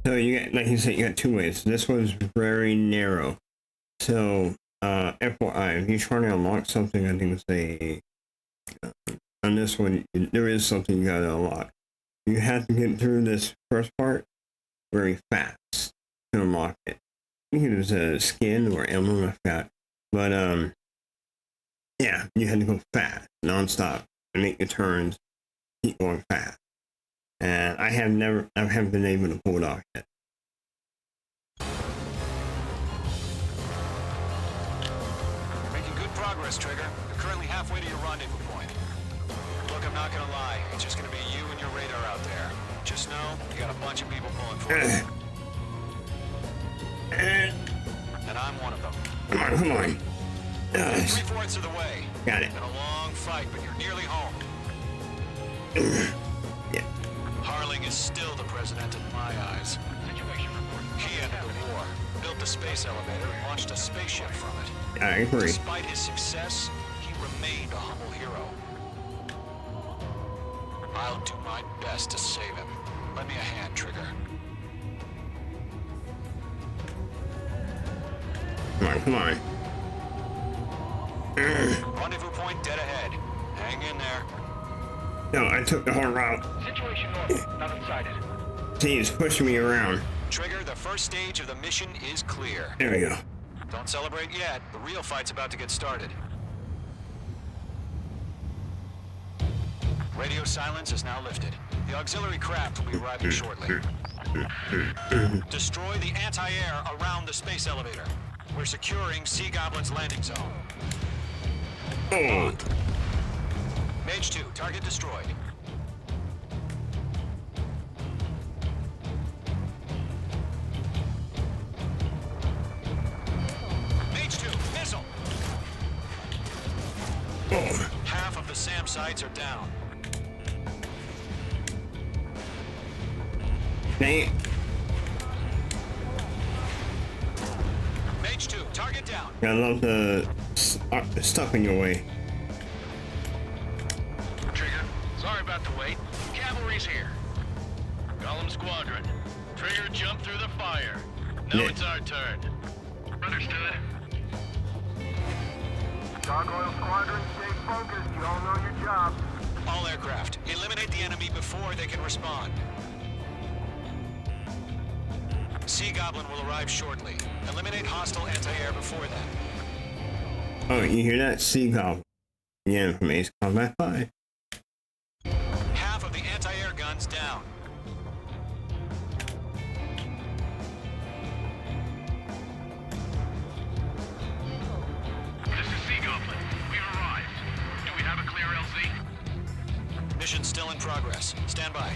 So you got, like you said, you got two ways. This one's very narrow. So, FYI, if you're trying to unlock something, I think it's a on this one, there is something you gotta unlock. You have to get through this first part very fast to unlock it. I think it was a skin or emblem, I forgot. But yeah, you had to go fast, non-stop, and make your turns, keep going fast. And I haven't been able to pull it off yet. You're making good progress, Trigger. You're currently halfway to your rendezvous point. Look, I'm not gonna lie. It's just gonna be you and your radar out there. Just know, you got a bunch of people pulling for you. And I'm one of them. Come on. 3/4 of the way. Got it. Been a long fight, but you're nearly home. Yeah. Harling is still the president in my eyes. Situation report. He ended the war, built the space elevator, and launched a spaceship from it. I agree. Despite his success, he remained a humble hero. I'll do my best to save him. Lend me a hand, Trigger. Come on. Rendezvous point dead ahead. Hang in there. No, I took the whole route. Situation normal. Nothing sighted. See, it's pushing me around. Trigger, the first stage of the mission is clear. There we go. Don't celebrate yet. The real fight's about to get started. Radio silence is now lifted. The auxiliary craft will be arriving shortly. Destroy the anti-air around the space elevator. We're securing Sea Goblin's landing zone. Oh. Mage 2, target destroyed. Mage 2, missile! Oh. Half of the SAM sites are down. Dang it. Mage 2, target down. I love the stuff in your way. Trigger, sorry about the wait. Cavalry's here. Golem Squadron. Trigger, jump through the fire. Now Yeah. it's our turn. Understood. Gargoyle Squadron, stay focused. You all know your job. All aircraft, eliminate the enemy before they can respond. Sea Goblin will arrive shortly. Eliminate hostile anti-air before then. Oh, you hear that? Seagull. Again, from Ace Combat 5. Half of the anti-air guns down. This is Sea Goblin. We've arrived. Do we have a clear LZ? Mission still in progress. Stand by.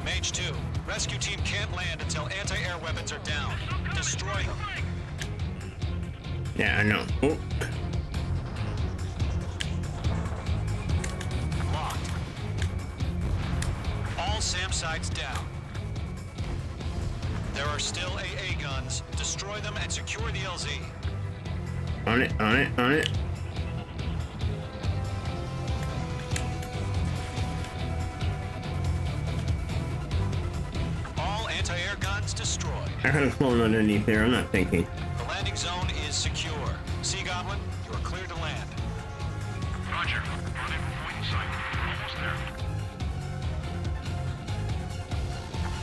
Mage 2, rescue team can't land until anti-air weapons are down. Destroy them. Yeah, I know. Oh. Locked. All SAM sites down. There are still AA guns. Destroy them and secure the LZ. On it, on it, on it. All anti-air guns destroyed. I could have flown underneath there, I'm not thinking. The landing zone is secure. Sea Goblin, you are clear to land. Roger. Rendezvous point in sight. Almost there.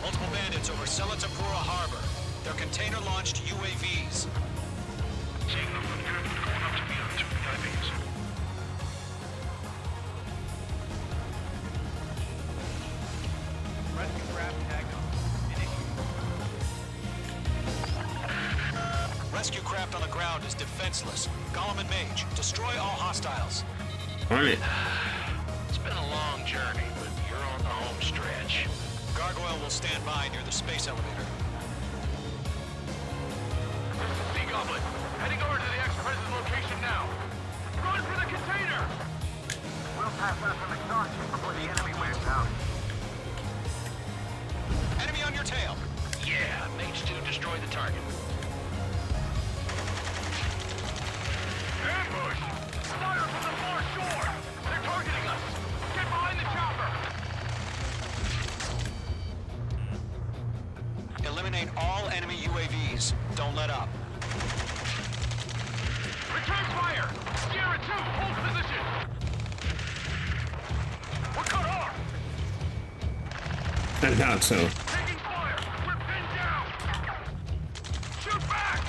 Multiple bandits over Selatapura Harbor. They're container-launched UAVs. Seeing them from here, going up to me on 2 VIPs. Rescue craft tagged on. Rescue craft on the ground is defenseless. Golem and Mage, destroy all hostiles. On it. It's been a long journey, but you're on the home stretch. Gargoyle will stand by near the space elevator. Sea Goblin, heading over to the ex-president's location now. Run for the container! We'll pass out some exhaustion before the enemy wears out. Enemy on your tail. Yeah, Mage 2 destroy the target. Ambush! Fire from the far shore! They're targeting us! Get behind the chopper! Eliminate all enemy UAVs. Don't let up. Return fire! Sierra 2, hold position! We're cut off! I doubt so. Taking fire! We're pinned down! Shoot back!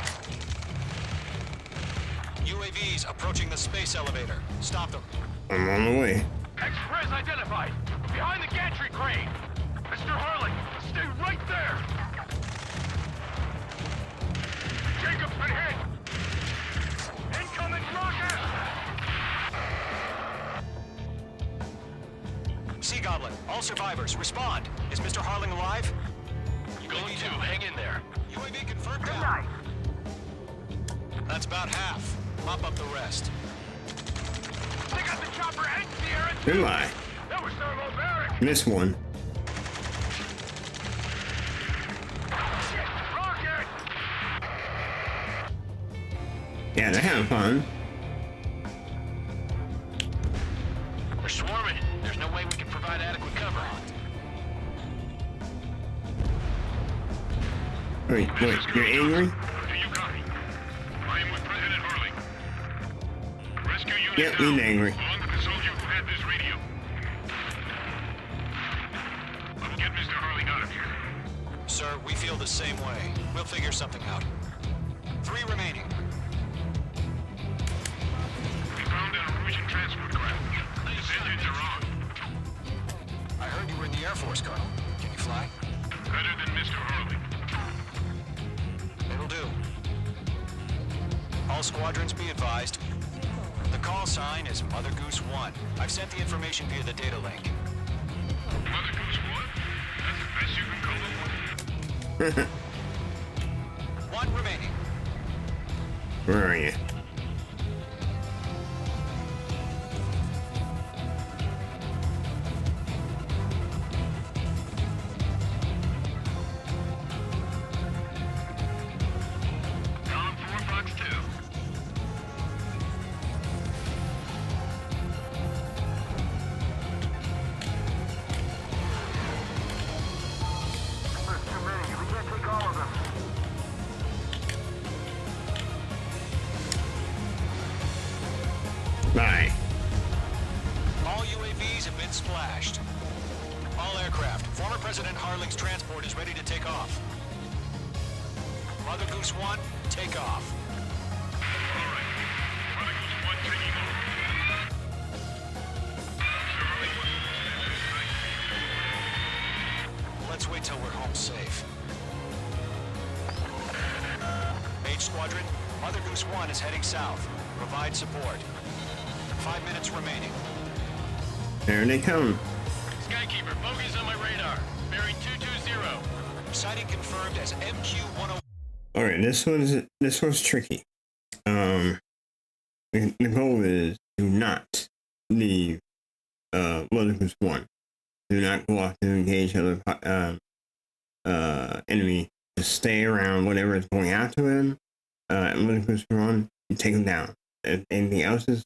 UAVs approaching the space elevator. Stop them. I'm on the way. Express identified! Behind the gantry crane! Mr. Harley, stay right there! Jacob's been hit! Incoming rocket! Sea Goblin, all survivors, respond. Is Mr. Harling alive? Going to, hang in there. UAV confirmed down. That's about half. Mop up the rest. They got the chopper and Sierra 2! Goodbye. That was thermobaric! Missed one. Shit! Rocket! Yeah, they're having fun. We're swarming. There's no way we can provide adequate cover. Wait, you're angry? Do you copy? I am with President Harley. Rescue unit Yep, down, he's angry. along with the soldier who had this radio. I will get Mr. Harley out of here. Sir, we feel the same way. We'll figure something out. 3 remaining. We found an Erusian transport craft. His engines are on. I heard you were in the Air Force, Colonel. Can you fly? Better than Mr. Harley. It'll do. All squadrons be advised. The call sign is Mother Goose 1. I've sent the information via the data link. Mother Goose 1? That's the best you can call it. 1 remaining. Where are you? Column 4, Fox 2. There's too many. We can't take all of them. President Harling's transport is ready to take off. Mother Goose 1, take off. Let's wait till we're home safe. Mage Squadron, Mother Goose 1 is heading south. Provide support. 5 minutes remaining. There they come. Skykeeper, bogeys on my radar. Bearing 220. Sighting confirmed as MQ-10. Alright, this one's tricky. The goal is do not leave Mother Goose 1. Do not go off to engage other enemy. Just stay around whatever is going after him. Mother Goose 1, you take him down. If anything else is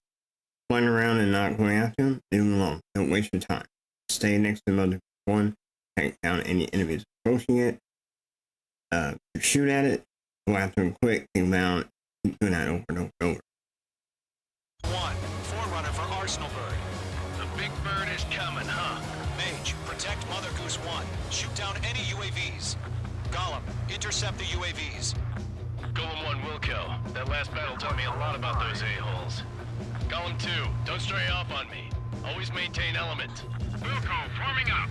flying around and not going after him, leave him alone. Don't waste your time. Stay next to Mother Goose 1. Take down any enemies approaching it. Shoot at it. Go after him quick. Take him down. Keep doing that over and over and over. 1, Forerunner for Arsenal Bird. The big bird is coming, huh? Mage, protect Mother Goose 1. Shoot down any UAVs. Gollum, intercept the UAVs. Golem 1 will kill. That last battle taught me a lot about those a-holes. Golem 2, don't stray off on me. Always maintain element. Wilco, forming up.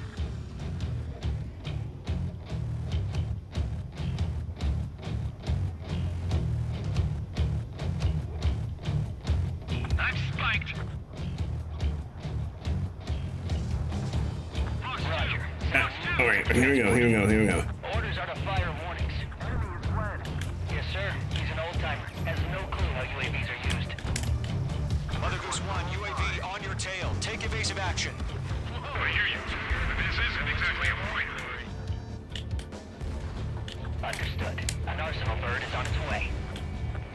I'm spiked. Roger. Alright, here we go. Orders are to fire warnings. Enemy is fled. Yes, sir. He's an old-timer. Has no clue how UAVs are used. Mother Goose 1, UAV on your tail. Take evasive action. I hear you. This isn't exactly a point. Understood. An Arsenal Bird is on its way.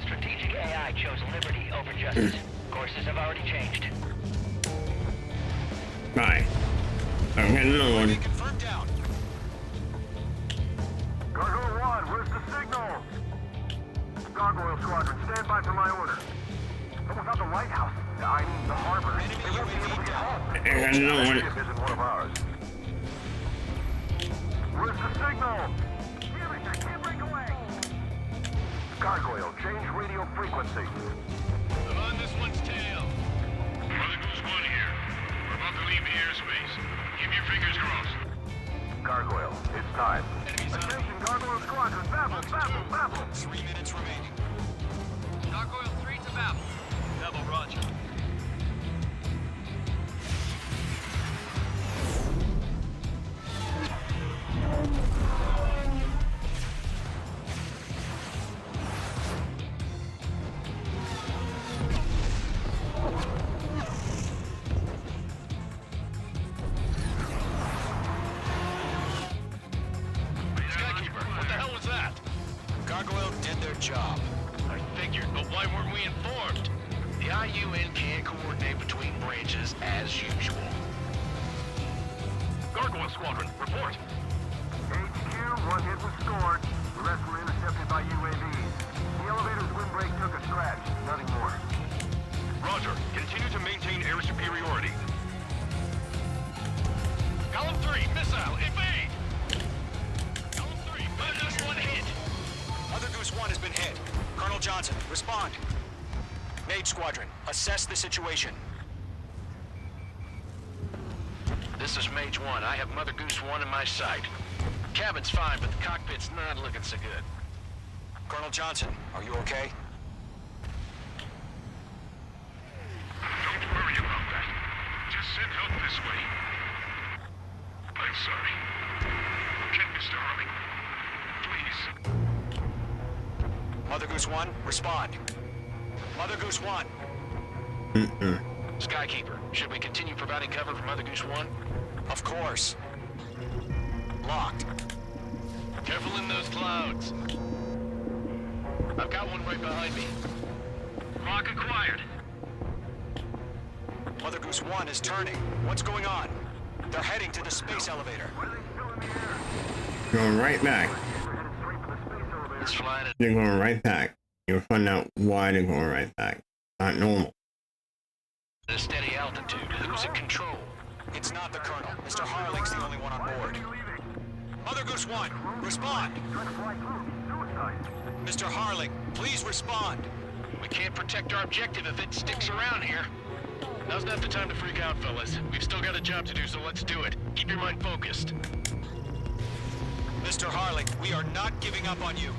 Strategic AI chose liberty over justice. Courses have already changed. Bye. I'm getting another one. Confirmed down. Gargoyle 1, where's the signal? Gargoyle Squadron, stand by for my order. But without the lighthouse, I mean the harbor, they won't be able to get home. I got another one. Ship isn't one of ours. Where's the signal? Damn it, I can't break away. Gargoyle, change radio frequency. I'm on this one's tail. Mother Goose 1 here. We're about to leave the airspace. Keep your fingers crossed. Gargoyle, it's time. Attention, Gargoyle Squadron, babble. 3 minutes remaining. Gargoyle 3 to Babel. Babel, roger. Skykeeper, what the hell was that? Gargoyle did their job. I figured, but why weren't we informed? The IUN can't coordinate between branches as usual. Gargoyle Squadron, report. HQ, 1 hit was scored. The rest were intercepted by UAVs. The elevator's windbreak took a scratch, nothing more. Roger. Continue to maintain air superiority. Column 3, missile, evade! Column 3, Mother Goose 1 hit. Mother Goose 1 has been hit. Colonel Johnson, respond. Mage Squadron, assess the situation. This is Mage 1. I have Mother Goose 1 in my sight. Cabin's fine, but the cockpit's not looking so good. Colonel Johnson, are you okay? Don't worry about that. Just send help this way. I'm sorry. Get Mr. Harling. Please. Mother Goose 1, respond. Mother Goose 1. Skykeeper, should we continue providing cover for Mother Goose 1? Of course. Locked. Careful in those clouds. I've got one right behind me. Lock acquired. Mother Goose 1 is turning. What's going on? They're heading to the space elevator. Going right back. It's flying. They're going right back. You'll find out why they're going right back. Not normal. At a steady altitude. Who's in control? It's not the Colonel. Mr. Harling's the only one on board. Mother Goose 1, respond. Mr. Harling, please respond. We can't protect our objective if it sticks around here. Now's not the time to freak out, fellas. We've still got a job to do, so let's do it. Keep your mind focused. Mr. Harling, we are not giving up on you.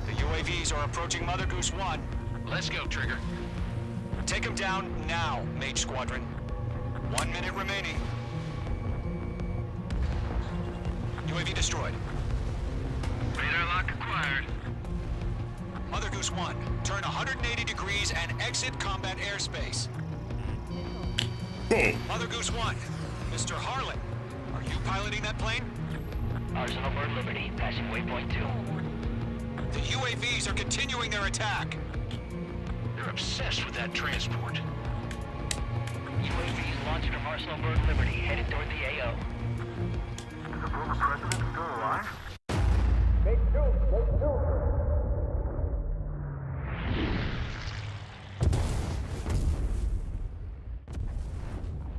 The UAVs are approaching Mother Goose 1. Let's go, Trigger. Take them down now, Mage Squadron. 1 minute remaining. UAV destroyed. Radar lock acquired. Mother Goose 1, turn 180 degrees and exit combat airspace. Mother Goose 1, Mr. Harlan, are you piloting that plane? Arsenal Bird Liberty, passing waypoint 2. The UAVs are continuing their attack. They're obsessed with that transport. UAVs launched from Arsenal Bird Liberty, headed toward the AO. Is the former president still alive?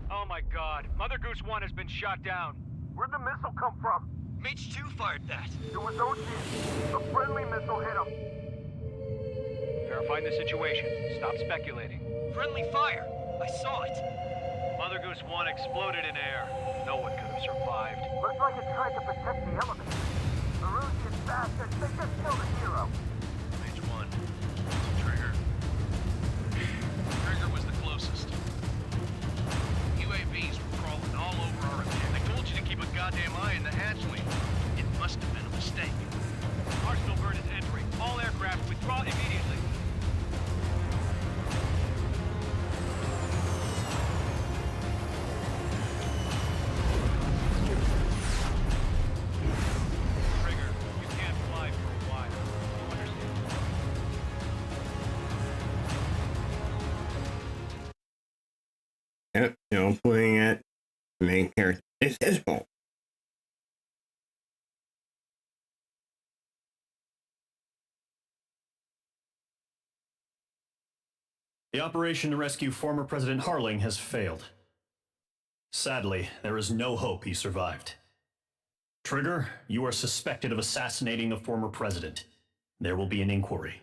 Oh my god, Mother Goose 1 has been shot down. Where'd the missile come from? Mage 2 fired that. It was Ocean. A friendly missile hit him. Verifying the situation. Stop speculating. Friendly fire. I saw it. Mother Goose 1 exploded in air. No one could have survived. Looks like it tried to protect the elements. The Russian bastards, they just killed a hero. Mage 1. Trigger. Trigger was the closest. UAVs were crawling all over our attack. I told you to keep a goddamn eye in the hatchway. It must have been a mistake. Arsenal Bird is entering. All aircraft withdraw immediately. Trigger, you can't fly for a while. You understand? Yep, putting at the main character. It's his fault. The operation to rescue former President Harling has failed. Sadly, there is no hope he survived. Trigger, you are suspected of assassinating the former president. There will be an inquiry.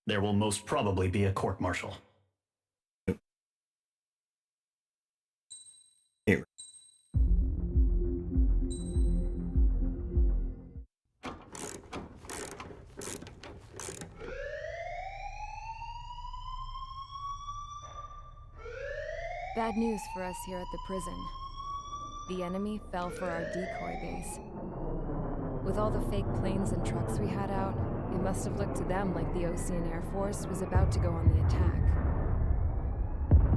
There will most probably be a court-martial. Here. Bad news for us here at the prison. The enemy fell for our decoy base. With all the fake planes and trucks we had out, it must have looked to them like the Ocean Air Force was about to go on the attack.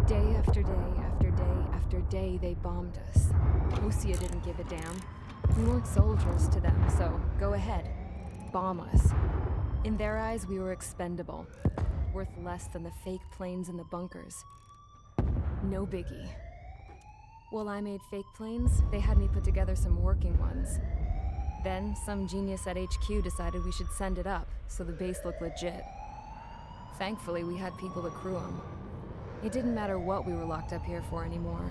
Day after day after day after day, they bombed us. Osea didn't give a damn. We weren't soldiers to them, so go ahead. Bomb us. In their eyes, we were expendable. Worth less than the fake planes in the bunkers. No biggie. While I made fake planes, they had me put together some working ones. Then, some genius at HQ decided we should send it up, so the base looked legit. Thankfully, we had people to crew them. It didn't matter what we were locked up here for anymore.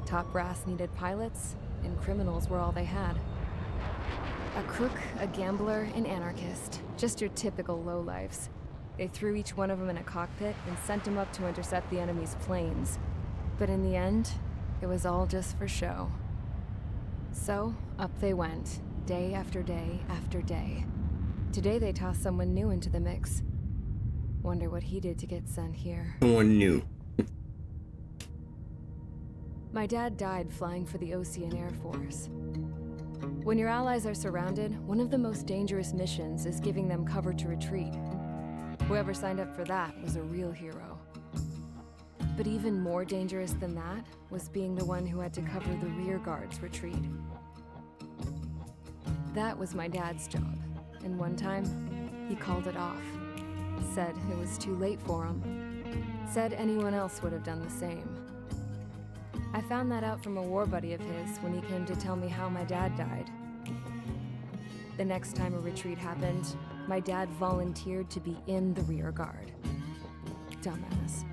Top brass needed pilots, and criminals were all they had. A crook, a gambler, an anarchist. Just your typical lowlifes. They threw each one of them in a cockpit and sent them up to intercept the enemy's planes. But in the end, it was all just for show. So, up they went, day after day after day. Today they tossed someone new into the mix. Wonder what he did to get sent here. Someone new. My dad died flying for the Ocean Air Force. When your allies are surrounded, one of the most dangerous missions is giving them cover to retreat. Whoever signed up for that was a real hero. But even more dangerous than that was being the one who had to cover the rear guard's retreat. That was my dad's job, and one time, he called it off. Said it was too late for him. Said anyone else would have done the same. I found that out from a war buddy of his when he came to tell me how my dad died. The next time a retreat happened, my dad volunteered to be in the rear guard. Dumbass.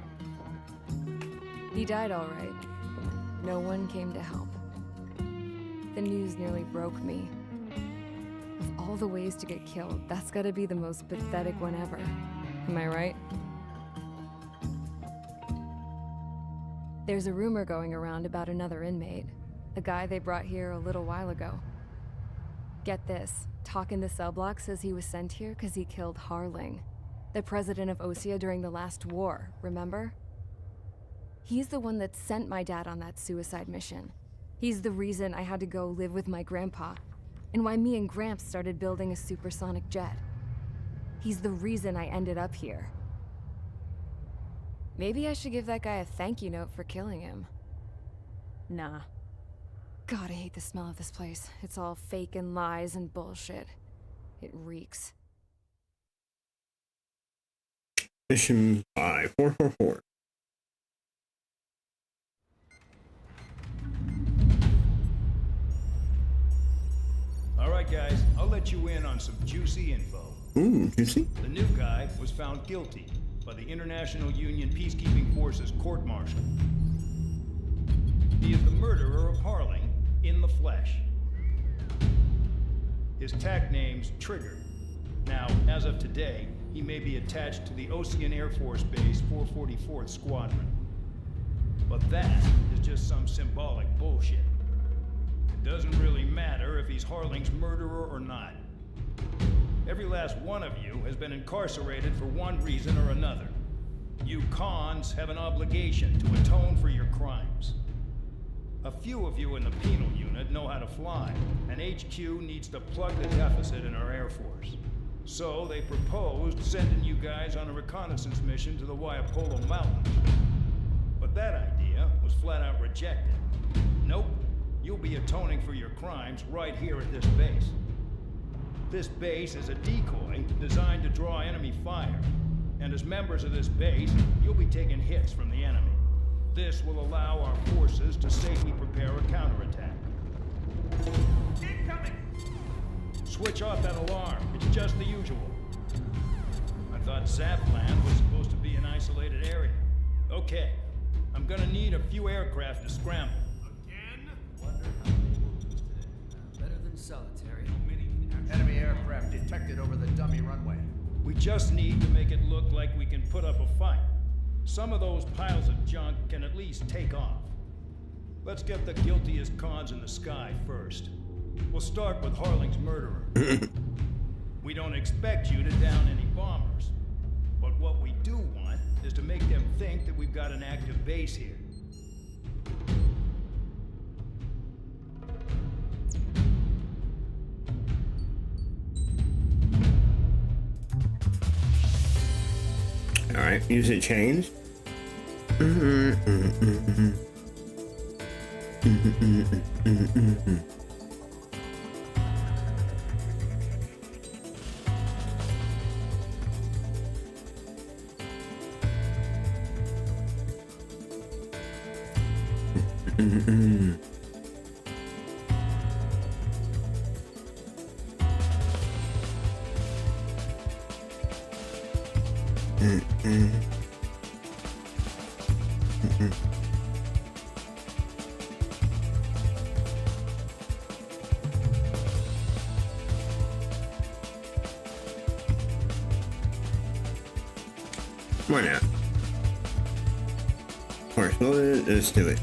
He died all right. No one came to help. The news nearly broke me. Of all the ways to get killed, that's gotta be the most pathetic one ever. Am I right? There's a rumor going around about another inmate. A guy they brought here a little while ago. Get this, talk in the cell block says he was sent here because he killed Harling, the president of Osea during the last war, remember? He's the one that sent my dad on that suicide mission. He's the reason I had to go live with my grandpa, and why me and Gramps started building a supersonic jet. He's the reason I ended up here. Maybe I should give that guy a thank you note for killing him. Nah. God, I hate the smell of this place. It's all fake and lies and bullshit. It reeks. Mission 5444. All right, guys, I'll let you in on some juicy info. Ooh, juicy? The new guy was found guilty by the International Union Peacekeeping Forces court-martial. He is the murderer of Harling in the flesh. His tag name's Trigger. Now, as of today, he may be attached to the Ocean Air Force Base 444th Squadron. But that is just some symbolic bullshit. It doesn't really matter if he's Harling's murderer or not. Every last one of you has been incarcerated for one reason or another. You cons have an obligation to atone for your crimes. A few of you in the penal unit know how to fly, and HQ needs to plug the deficit in our Air Force. So they proposed sending you guys on a reconnaissance mission to the Waiapolo Mountains. But that idea was flat out rejected. Nope, you'll be atoning for your crimes right here at this base. This base is a decoy designed to draw enemy fire, and as members of this base, you'll be taking hits from the enemy. This will allow our forces to safely prepare a counterattack. Incoming! Switch off that alarm. It's just the usual. I thought Zapland was supposed to be an isolated area. Okay, I'm gonna need a few aircraft to scramble. Again? Wonder how many will lose today. Better than solitary. Enemy aircraft detected over the dummy runway. We just need to make it look like we can put up a fight. Some of those piles of junk can at least take off. Let's get the guiltiest cons in the sky first. We'll start with Harling's murderer. We don't expect you to down any bombers. But what we do want is to make them think that we've got an active base here. Alright, music changed. Why not? Of course, let's do it.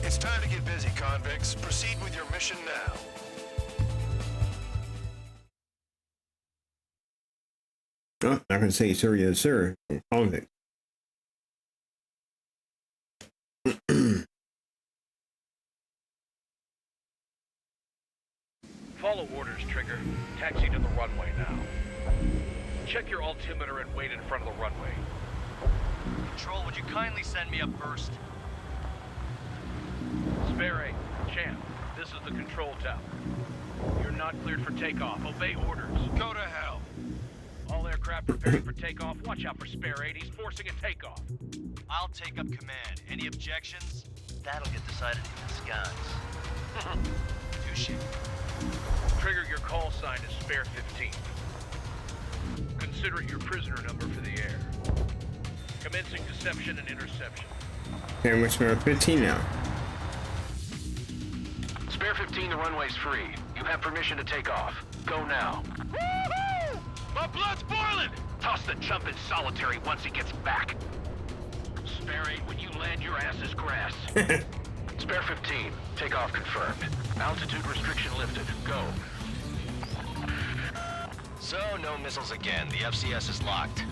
It's time to get busy, convicts. Proceed with your mission now. Oh, I can say sir, yes, sir. Convict. Follow orders, Trigger. Taxi to the runway now. Check your altimeter and wait in front of the runway. Control, would you kindly send me up first? Spare A, Champ, this is the control tower. You're not cleared for takeoff. Obey orders. Go to hell. All aircraft preparing for takeoff. Watch out for Spare 8. He's forcing a takeoff. I'll take up command. Any objections? That'll get decided in the skies. Touche. Trigger, your call sign is Spare 15. Consider it your prisoner number for the air. Commencing deception and interception. Okay, we're Spare 15 now. 15, the runway's free. You have permission to take off. Go now. Woo-hoo! My blood's boiling! Toss the chump in solitary once he gets back. Spare 8, when you land, your ass is grass. Spare 15, take off confirmed. Altitude restriction lifted. Go. So, no missiles again. The FCS is locked.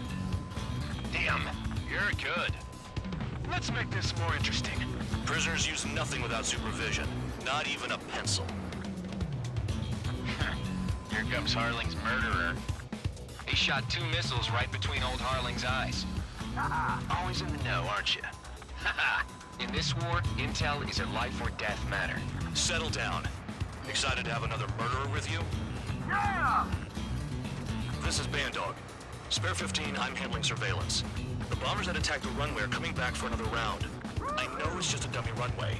Damn, you're good. Let's make this more interesting. Prisoners use nothing without supervision. Not even a pencil. Here comes Harling's murderer. He shot 2 missiles right between old Harling's eyes. Always in the know, aren't you? In this war, intel is a life or death matter. Settle down. Excited to have another murderer with you? Yeah! This is Bandog. Spare 15, I'm handling surveillance. The bombers that attacked the runway are coming back for another round. I know it's just a dummy runway.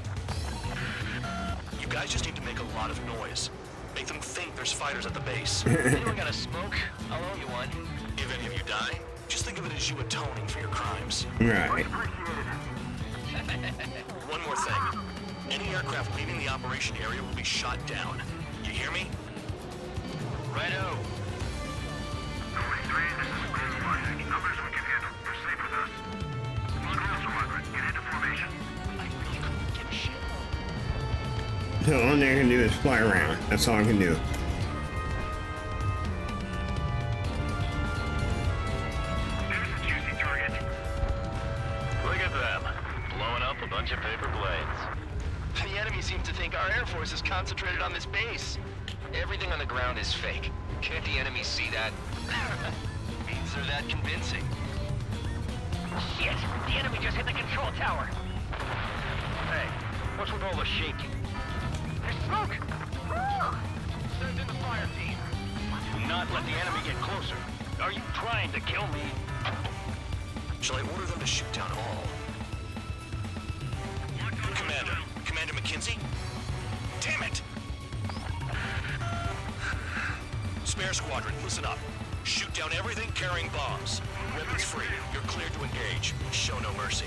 You guys just need to make a lot of noise. Make them think there's fighters at the base. Anyone got a smoke? I'll owe you one. If any of you die, just think of it as you atoning for your crimes. Right. One more thing. Any aircraft leaving the operation area will be shot down. You hear me? Righto. Numbers we can handle. You're safe with us. Control squadron, get into formation. I really couldn't give a shit. So all I can do is fly around. That's all I can do. There's a juicy target. Look at them. Blowing up a bunch of paper blades. The enemy seems to think our Air Force is concentrated on this base. Everything on the ground is fake. Can't the enemy see that? Means they're that convincing. Shit! The enemy just hit the control tower! Hey, what's with all the shaking? There's smoke! Send in the fire team. Do not let the enemy get closer. Are you trying to kill me? Shall I order them to shoot down all? Commander McKenzie? Damn it! Spare squadron, listen up. Shoot down everything carrying bombs. Weapons free. You're cleared to engage. Show no mercy.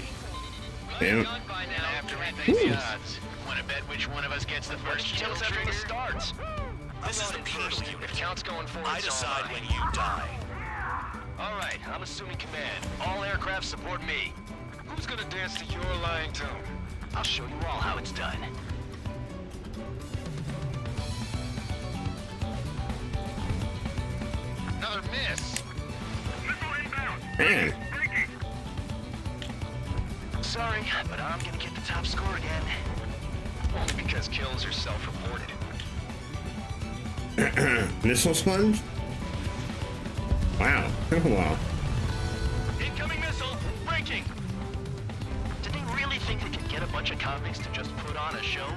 Damn. Done by now. After we face the odds. Want to bet which one of us gets the first kill after trigger? the starts. This is the penal unit. If count's going forward, I decide when you die. All right, I'm assuming command. All aircraft support me. Who's gonna dance to your lying tune? I'll show you all how it's done. Another miss. Man. Sorry, but I'm gonna get the top score again. Only because kills are self-reported. Missile sponge? Wow, took a while. Incoming missile! Breaking! Did they really think they could get a bunch of convicts to just put on a show?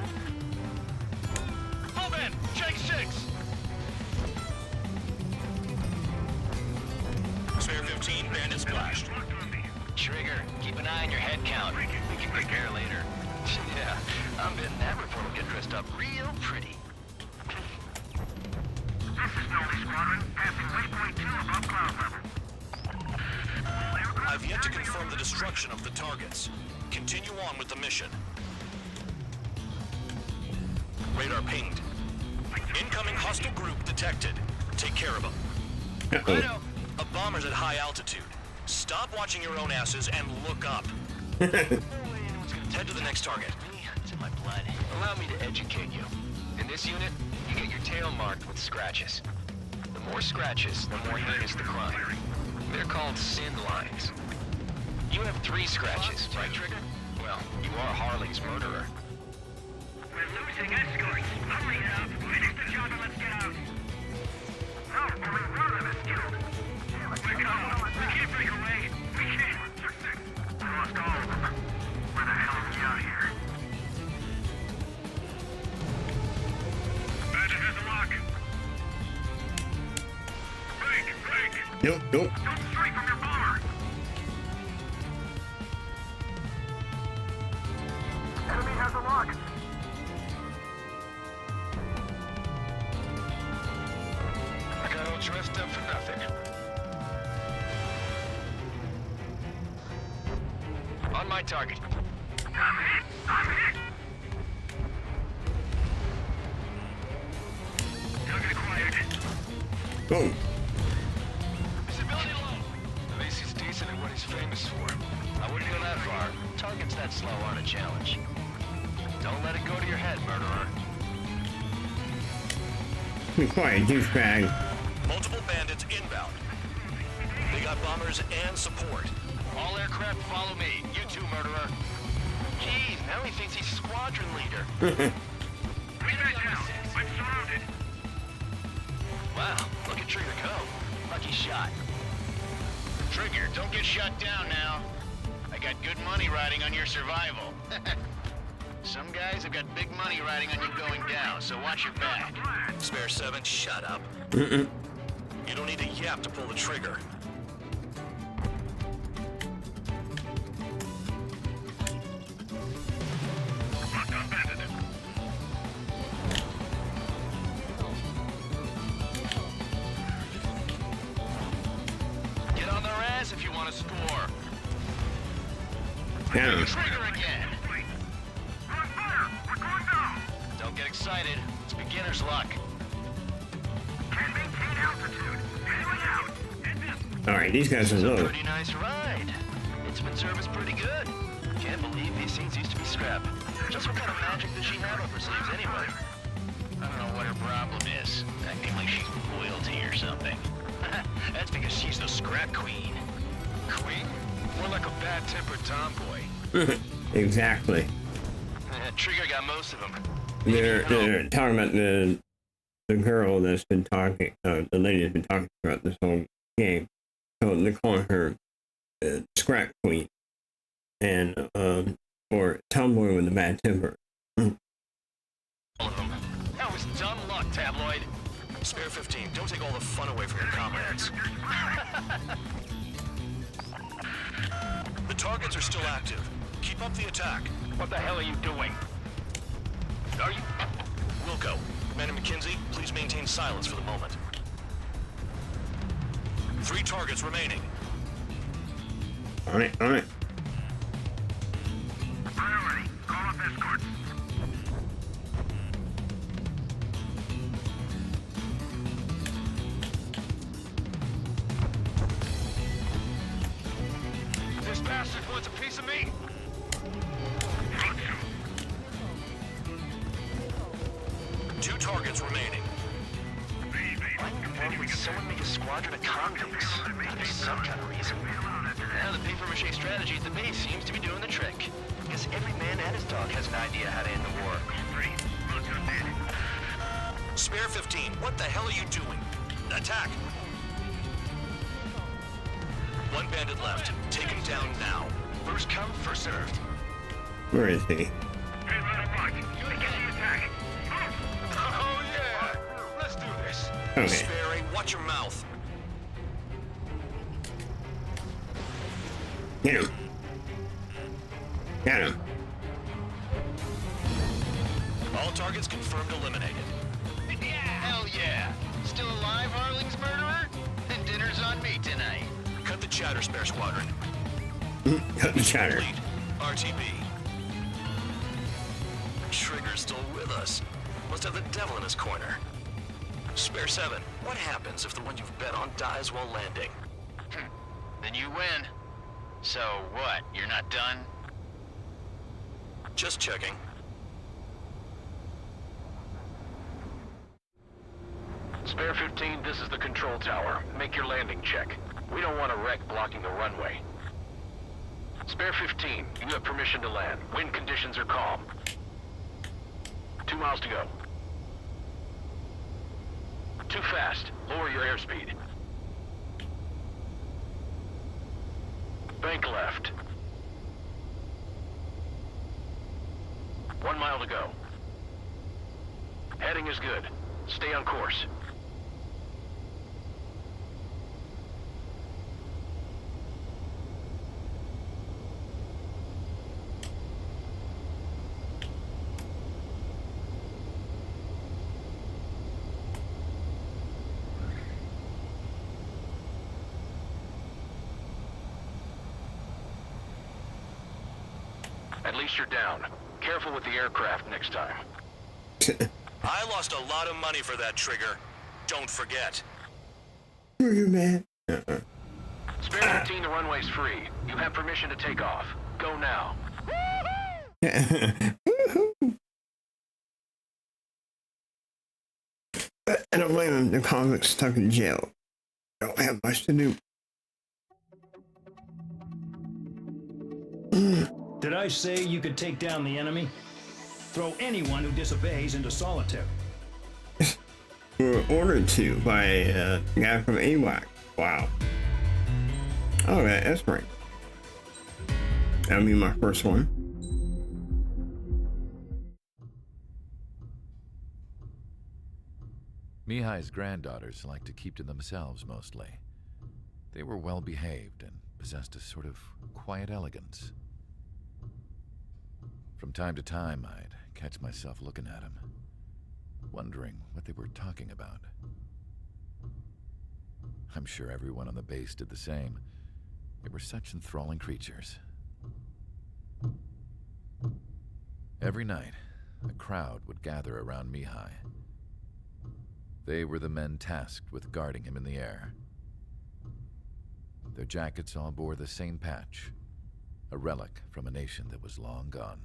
Move in! Check 6! Spare 15, bandit splashed. Trigger, keep an eye on your head count. We can repair later. Yeah, I'm betting that report will get dressed up real pretty. This is Snowy Squadron, passing waypoint 2 above cloud level. I've yet to confirm the destruction of the targets. Continue on with the mission. Radar pinged. Incoming hostile group detected. Take care of them. Uh-oh. A bomber's at high altitude. Stop watching your own asses and look up. Head to the next target. It's in my blood. Allow me to educate you. In this unit, you get your tail marked with scratches. The more scratches, the more heinous the crime. They're called sin lines. You have 3 scratches, right, Trigger? Well, you are Harling's murderer. We're losing escorts. Hurry up. Finish the job and let's get out. No, only one of us killed. Wake up. We can't break away. We can't. We lost all of them. Where the hell are we out here? Bandit has a lock. Break. Nope. Don't strike from your bomber. Enemy has a lock. I got all dressed up for nothing. On my target. I'm hit. Boom. Visibility low. At least he's decent at what he's famous for. I wouldn't go that far. Targets that slow aren't a challenge. Don't let it go to your head, murderer. Be quiet, douchebag. Multiple bandits inbound. They got bombers and support. All aircraft follow me. You too, murderer. Jeez, now he thinks he's squadron leader. We back down. I'm surrounded. Wow, look at Trigger go. Lucky shot. Trigger, don't get shut down now. I got good money riding on your survival. Some guys have got big money riding on you going down, so watch your back. Spare 7, shut up. Mm-mm. You don't need a yap to pull the trigger. Get on their ass if you want to score. Yeah. Trigger again. Don't get excited. It's beginner's luck. Alright, these guys are low. Pretty nice ride. It's been serviced pretty good. Can't believe these things used to be scrap. Just what kind of magic does she have up her sleeves anyway? I don't know what her problem is. Acting like she's royalty or something. That's because she's the scrap queen. Queen? More like a bad-tempered tomboy. Exactly. Trigger got most of them. They're talking about the girl that's been talking, the lady that's been talking about this whole game. So they're calling her Scrap Queen, and or tomboy with a bad temper. All of them. That was dumb luck, tabloid. Spare 15, don't take all the fun away from your comrades. The targets are still active. Keep up the attack. What the hell are you doing? Are you... Wilco, Commander McKenzie, please maintain silence for the moment. 3 targets remaining. On it, on it. Priority. Call up escorts. This bastard wants a piece of me. Two targets remaining. Why would someone make a squadron of convicts? There's some kind of reason. Now the paper-mache strategy at the base seems to be doing the trick. Guess every man and his dog has an idea how to end the war. Spare 15, what the hell are you doing? Attack! 1 bandit left. Take him down now. First come, first served. Where is he? Oh yeah! Let's do this. Okay. Sperry, watch your mouth. Get him. Got him. All targets confirmed eliminated. Hell yeah! Still alive, Harling's murderer? And dinner's on me tonight. Cut the chatter, Spare Squadron. Cut the chatter. Complete. RTB. Trigger's still with us. Must have the devil in his corner. Spare 7, what happens if the one you've bet on dies while landing? Then you win. So what, you're not done? Just checking. Spare 15, this is the control tower. Make your landing check. We don't want a wreck blocking the runway. Spare 15, you have permission to land. Wind conditions are calm. 2 miles to go. Too fast. Lower your airspeed. Bank left. 1 mile to go. Heading is good. Stay on course. At least you're down. Careful with the aircraft next time. I lost a lot of money for that trigger. Don't forget. Who are you, man? Spare 15, the runway's free. You have permission to take off. Go now. I don't blame him. The convict's stuck in jail. Don't have much to do. Did I say you could take down the enemy? Throw anyone who disobeys into solitary. We were ordered to by a guy from AWAC. Wow. Oh, that's right. That'll be my first one. Mihai's granddaughters liked to keep to themselves mostly. They were well behaved and possessed a sort of quiet elegance. From time to time, I'd catch myself looking at them, wondering what they were talking about. I'm sure everyone on the base did the same. They were such enthralling creatures. Every night, a crowd would gather around Mihai. They were the men tasked with guarding him in the air. Their jackets all bore the same patch, a relic from a nation that was long gone.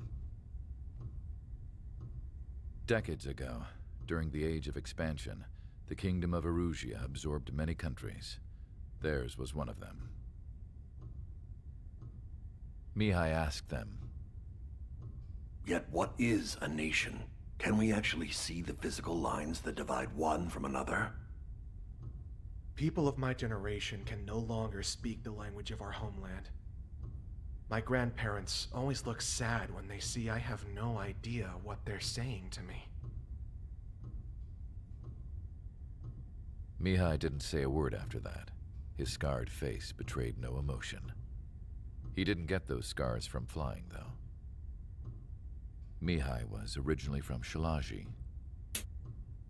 Decades ago, during the Age of Expansion, the Kingdom of Erusia absorbed many countries. Theirs was one of them. Mihai asked them, "Yet what is a nation? Can we actually see the physical lines that divide one from another?" People of my generation can no longer speak the language of our homeland. My grandparents always look sad when they see I have no idea what they're saying to me. Mihai didn't say a word after that. His scarred face betrayed no emotion. He didn't get those scars from flying, though. Mihai was originally from Shalaji.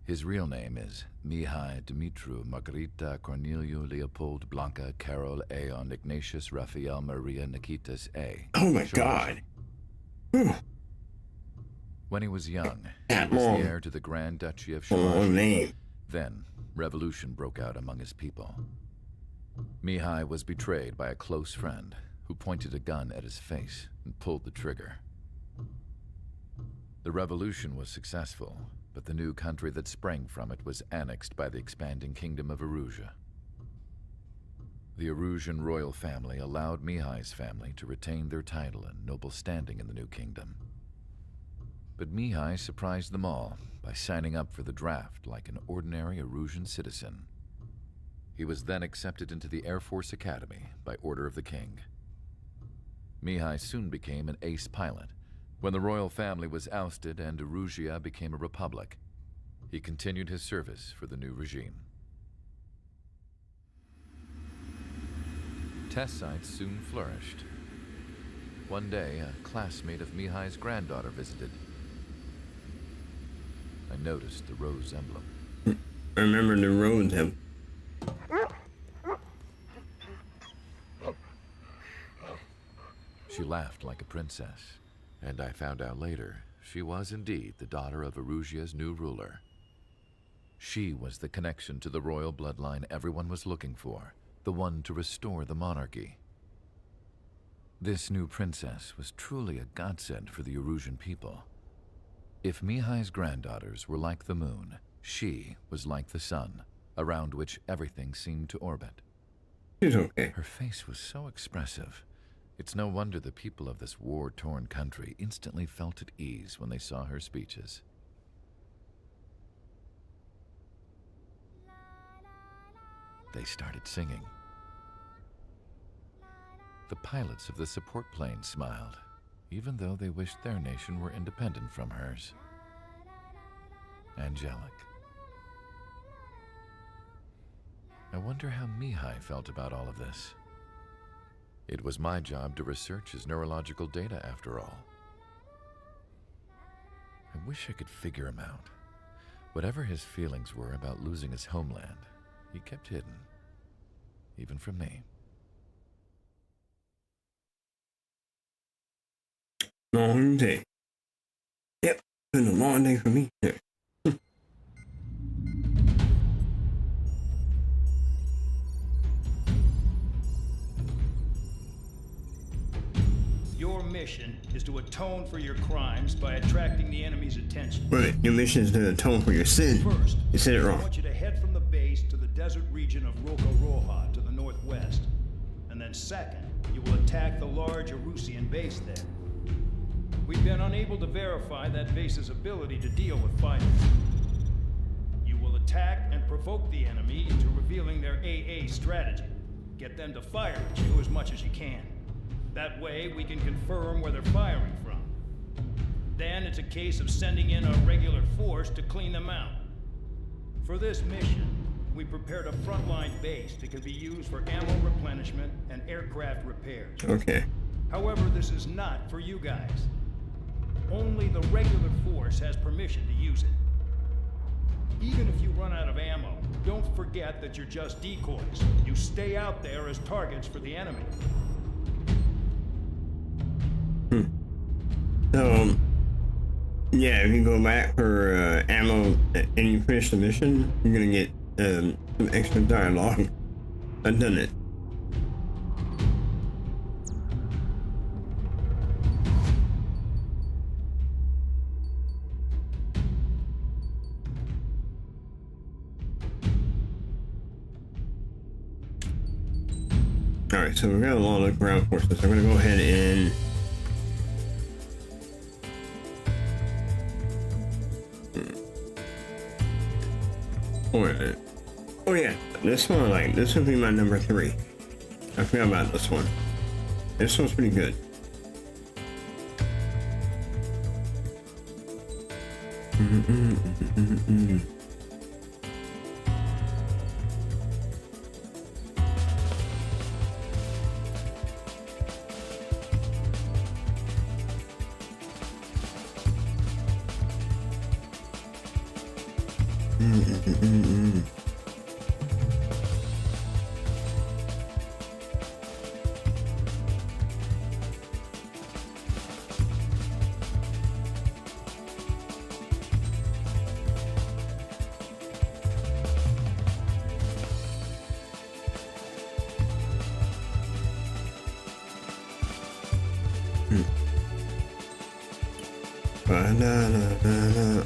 His real name is Mihai Dumitru Margarita Corneliu Leopold Blanca Carol Aeon Ignatius Raphael Maria Nikitas A. Oh my Shalaji. God. When he was young, he That was long. the heir to the Grand Duchy of Long Shalaji. name. Then, revolution broke out among his people. Mihai was betrayed by a close friend who pointed a gun at his face and pulled the trigger. The revolution was successful, but the new country that sprang from it was annexed by the expanding Kingdom of Erusia. The Erusian royal family allowed Mihai's family to retain their title and noble standing in the new kingdom. But Mihai surprised them all by signing up for the draft like an ordinary Erusian citizen. He was then accepted into the Air Force Academy by order of the king. Mihai soon became an ace pilot. When the royal family was ousted and Erusia became a republic, he continued his service for the new regime. Test sites soon flourished. One day, a classmate of Mihai's granddaughter visited. I noticed the rose emblem. I remember the roads have. She laughed like a princess, and I found out later she was indeed the daughter of Erusia's new ruler. She was the connection to the royal bloodline everyone was looking for, the one to restore the monarchy. This new princess was truly a godsend for the Erusian people. If Mihai's granddaughters were like the moon, she was like the sun, around which everything seemed to orbit. She's okay. Her face was so expressive. It's no wonder the people of this war-torn country instantly felt at ease when they saw her speeches. They started singing. The pilots of the support planes smiled, even though they wished their nation were independent from hers. Angelic. I wonder how Mihai felt about all of this. It was my job to research his neurological data, after all. I wish I could figure him out. Whatever his feelings were about losing his homeland, he kept hidden, even from me. Long day. Yep, been a long day for me too. mission is to atone for your crimes by attracting the enemy's attention. Wait, your mission is to atone for your sin. First, you said it I wrong. want you to head from the base to the desert region of Roja to the northwest. And then second, you will attack the large Erusian base there. We've been unable to verify that base's ability to deal with fighters. You will attack and provoke the enemy into revealing their AA strategy. Get them to fire at you as much as you can. That way, we can confirm where they're firing from. Then it's a case of sending in a regular force to clean them out. For this mission, we prepared a frontline base that can be used for ammo replenishment and aircraft repairs. Okay. However, this is not for you guys. Only the regular force has permission to use it. Even if you run out of ammo, don't forget that you're just decoys. You stay out there as targets for the enemy. So, yeah, if you go back for ammo and you finish the mission, you're gonna get some extra dialogue. I've done it. Alright, so we've got a lot of ground forces. I'm gonna go ahead and wait a minute. Oh yeah, this one, like, this would be my number 3. I forgot about this one. This one's pretty good.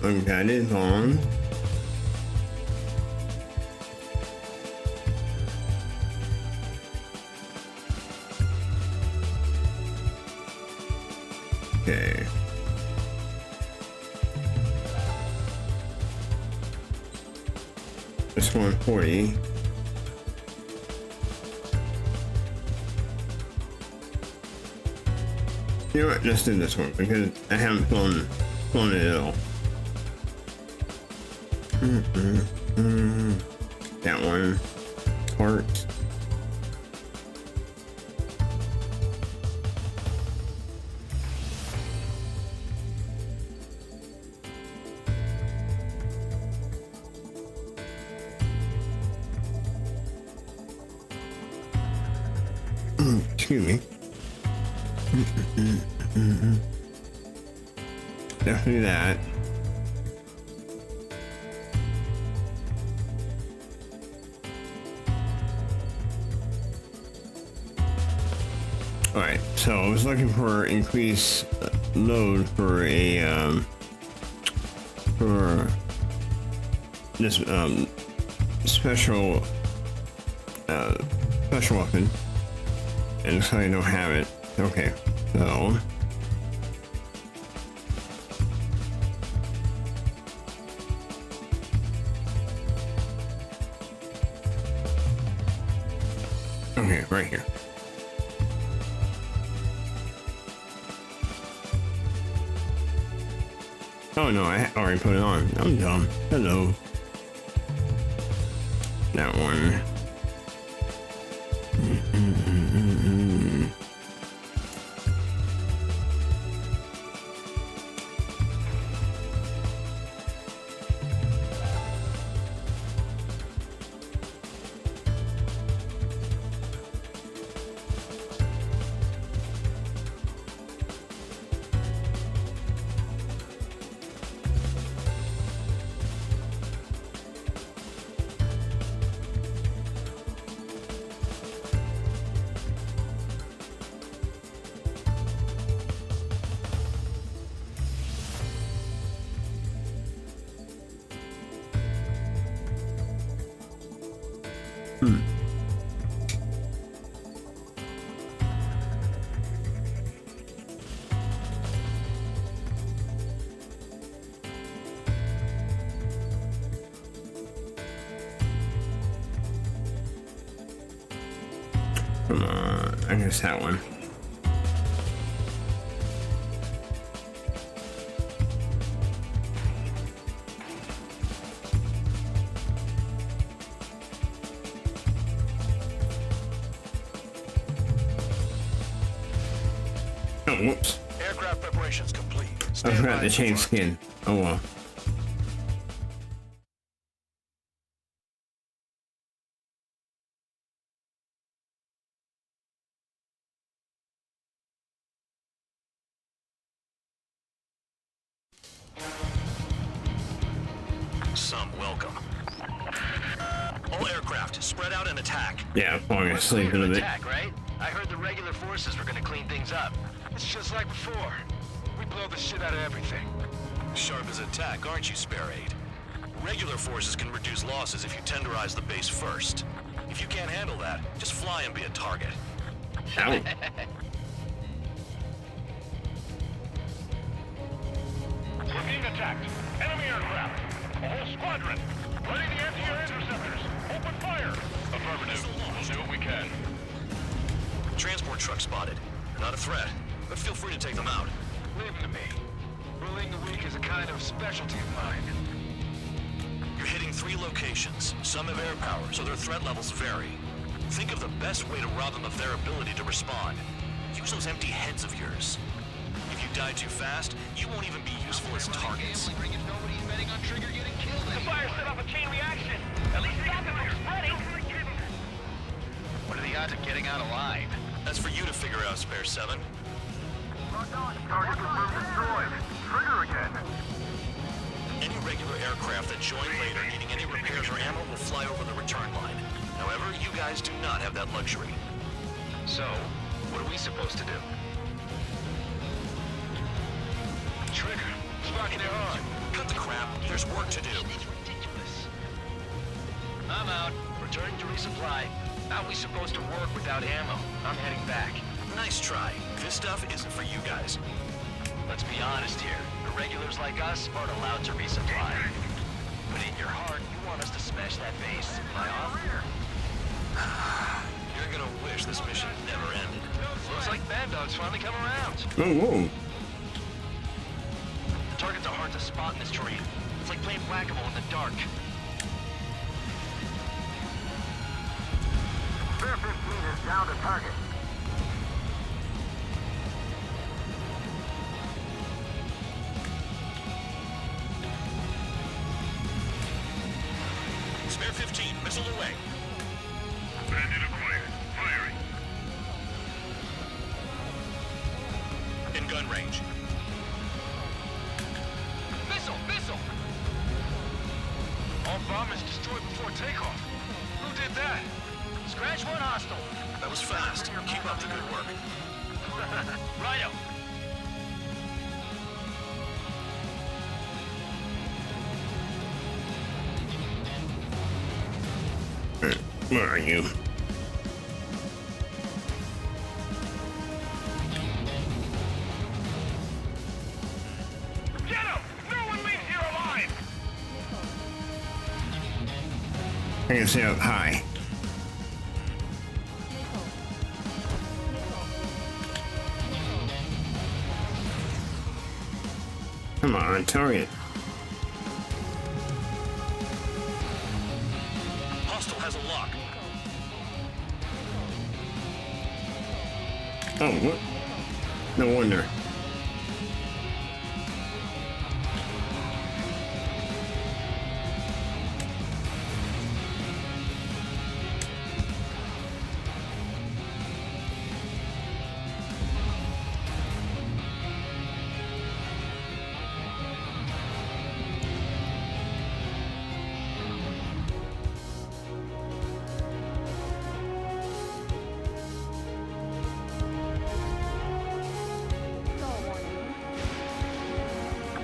Unguided bombs. Okay. This 140. You know what? Let's do this one because I haven't flown it at all. That one. Parts. Excuse me. Definitely that. Alright, so I was looking for increased load for a for this special weapon, and looks like I don't have it. Okay, so okay, right here. Oh no, I already put it on. I'm dumb. Hello. That one. Come on, I guess that one. Oh, whoops. Aircraft preparations complete. I forgot to change skin. Oh well. Some welcome. All aircraft, spread out and attack. Yeah, I'm falling asleep in a bit. Attack, right? I heard the regular forces were gonna clean things up. It's just like before. We blow the shit out of everything. Sharp as attack, aren't you, Spare Aid? Regular forces can reduce losses if you tenderize the base first. If you can't handle that, just fly and be a target. Ow. We're being attacked. Enemy aircraft. A whole squadron. Ready the anti-air interceptors. Open fire. Affirmative. We'll do what we can. Transport truck spotted. They're not a threat, but feel free to take them out. Leave them to me. Bullying the weak is a kind of specialty of mine. You're hitting 3 locations. Some have air power, so their threat levels vary. Think of the best way to rob them of their ability to respond. Use those empty heads of yours. If you die too fast, you won't even be useful as targets. The fire set off a chain reaction. At least stop them from spreading. What are the odds of getting out alive? That's for you to figure out, Spare 7. Target confirmed destroyed. Trigger again. Any regular aircraft that join later needing any repairs or ammo will fly over the return line. However, you guys do not have that luxury. So, what are we supposed to do? Trigger, locking it on. Cut the crap. There's work to do. It's ridiculous. I'm out. Returning to resupply. How are we supposed to work without ammo? I'm heading back. Nice try. This stuff isn't for you guys. Let's be honest here. The regulars like us aren't allowed to resupply. But in your heart, you want us to smash that base. Am I off? You're gonna wish this mission never ended. Looks like Bad Dog's finally come around. Oh, whoa. Targets are hard to spot in this terrain. It's like playing whack-a-mole in the dark. Spare 15 is down to target. Spare 15, missile away. Bandit acquired. Firing. In gun range. Missile! All bombers destroyed before takeoff. Who did that? Scratch one hostile. That was fast. Keep up the good work. Righto. Where are you? Get him! No one leaves here alive! I can see up high. Come on, target. Hostile has a lock. Oh, what? No wonder.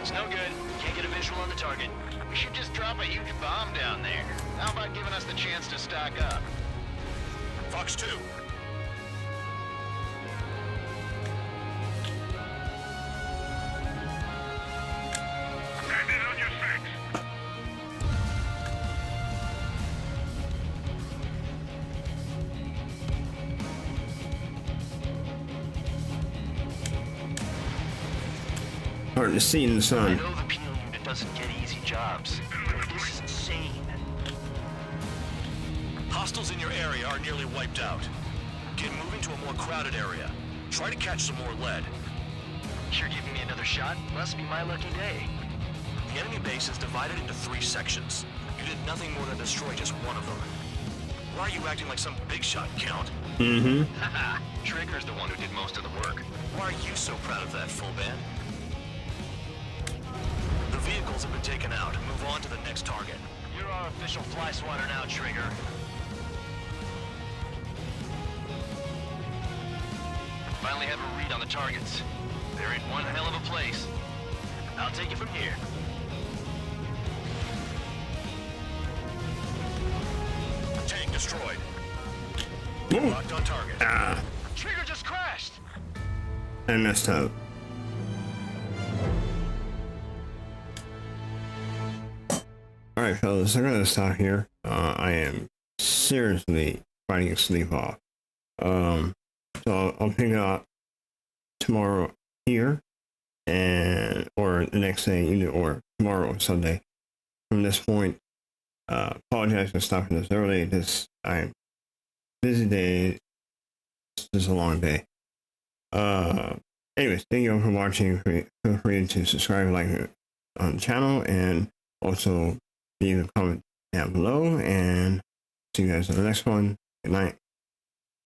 It's no good. Can't get a visual on the target. We should just drop a huge bomb down there. How about giving us the chance to stock up? Fox 2. Bandit on your six. starting to see in the I sun. know the penal unit doesn't get easy jobs. This is insane. Hostiles in your area are nearly wiped out. Get moving to a more crowded area. Try to catch some more lead. You're giving me another shot? Must be my lucky day. The enemy base is divided into 3 sections. You did nothing more than destroy just one of them. Why are you acting like some big shot, Count? Mm-hmm. Haha, Trigger's the one who did most of the work. Why are you so proud of that, full band? The vehicles have been taken out. Move on to the next target. You're our official fly swatter now, Trigger. Finally have a read on the targets. They're in one hell of a place. I'll take it from here. Tank destroyed. Ooh. Locked on target. Ah, Trigger just crashed! I messed up. Alright, fellas, I'm gonna stop here. I am seriously fighting a sleep off. So I'll pick it up tomorrow here, and or the next day, either or tomorrow or Sunday. From this point, apologize for stopping this early. I'm busy day. This is a long day. Anyways, thank you all for watching. Feel free to subscribe, like on the channel, and also leave a comment down below. And see you guys in the next one. Good night.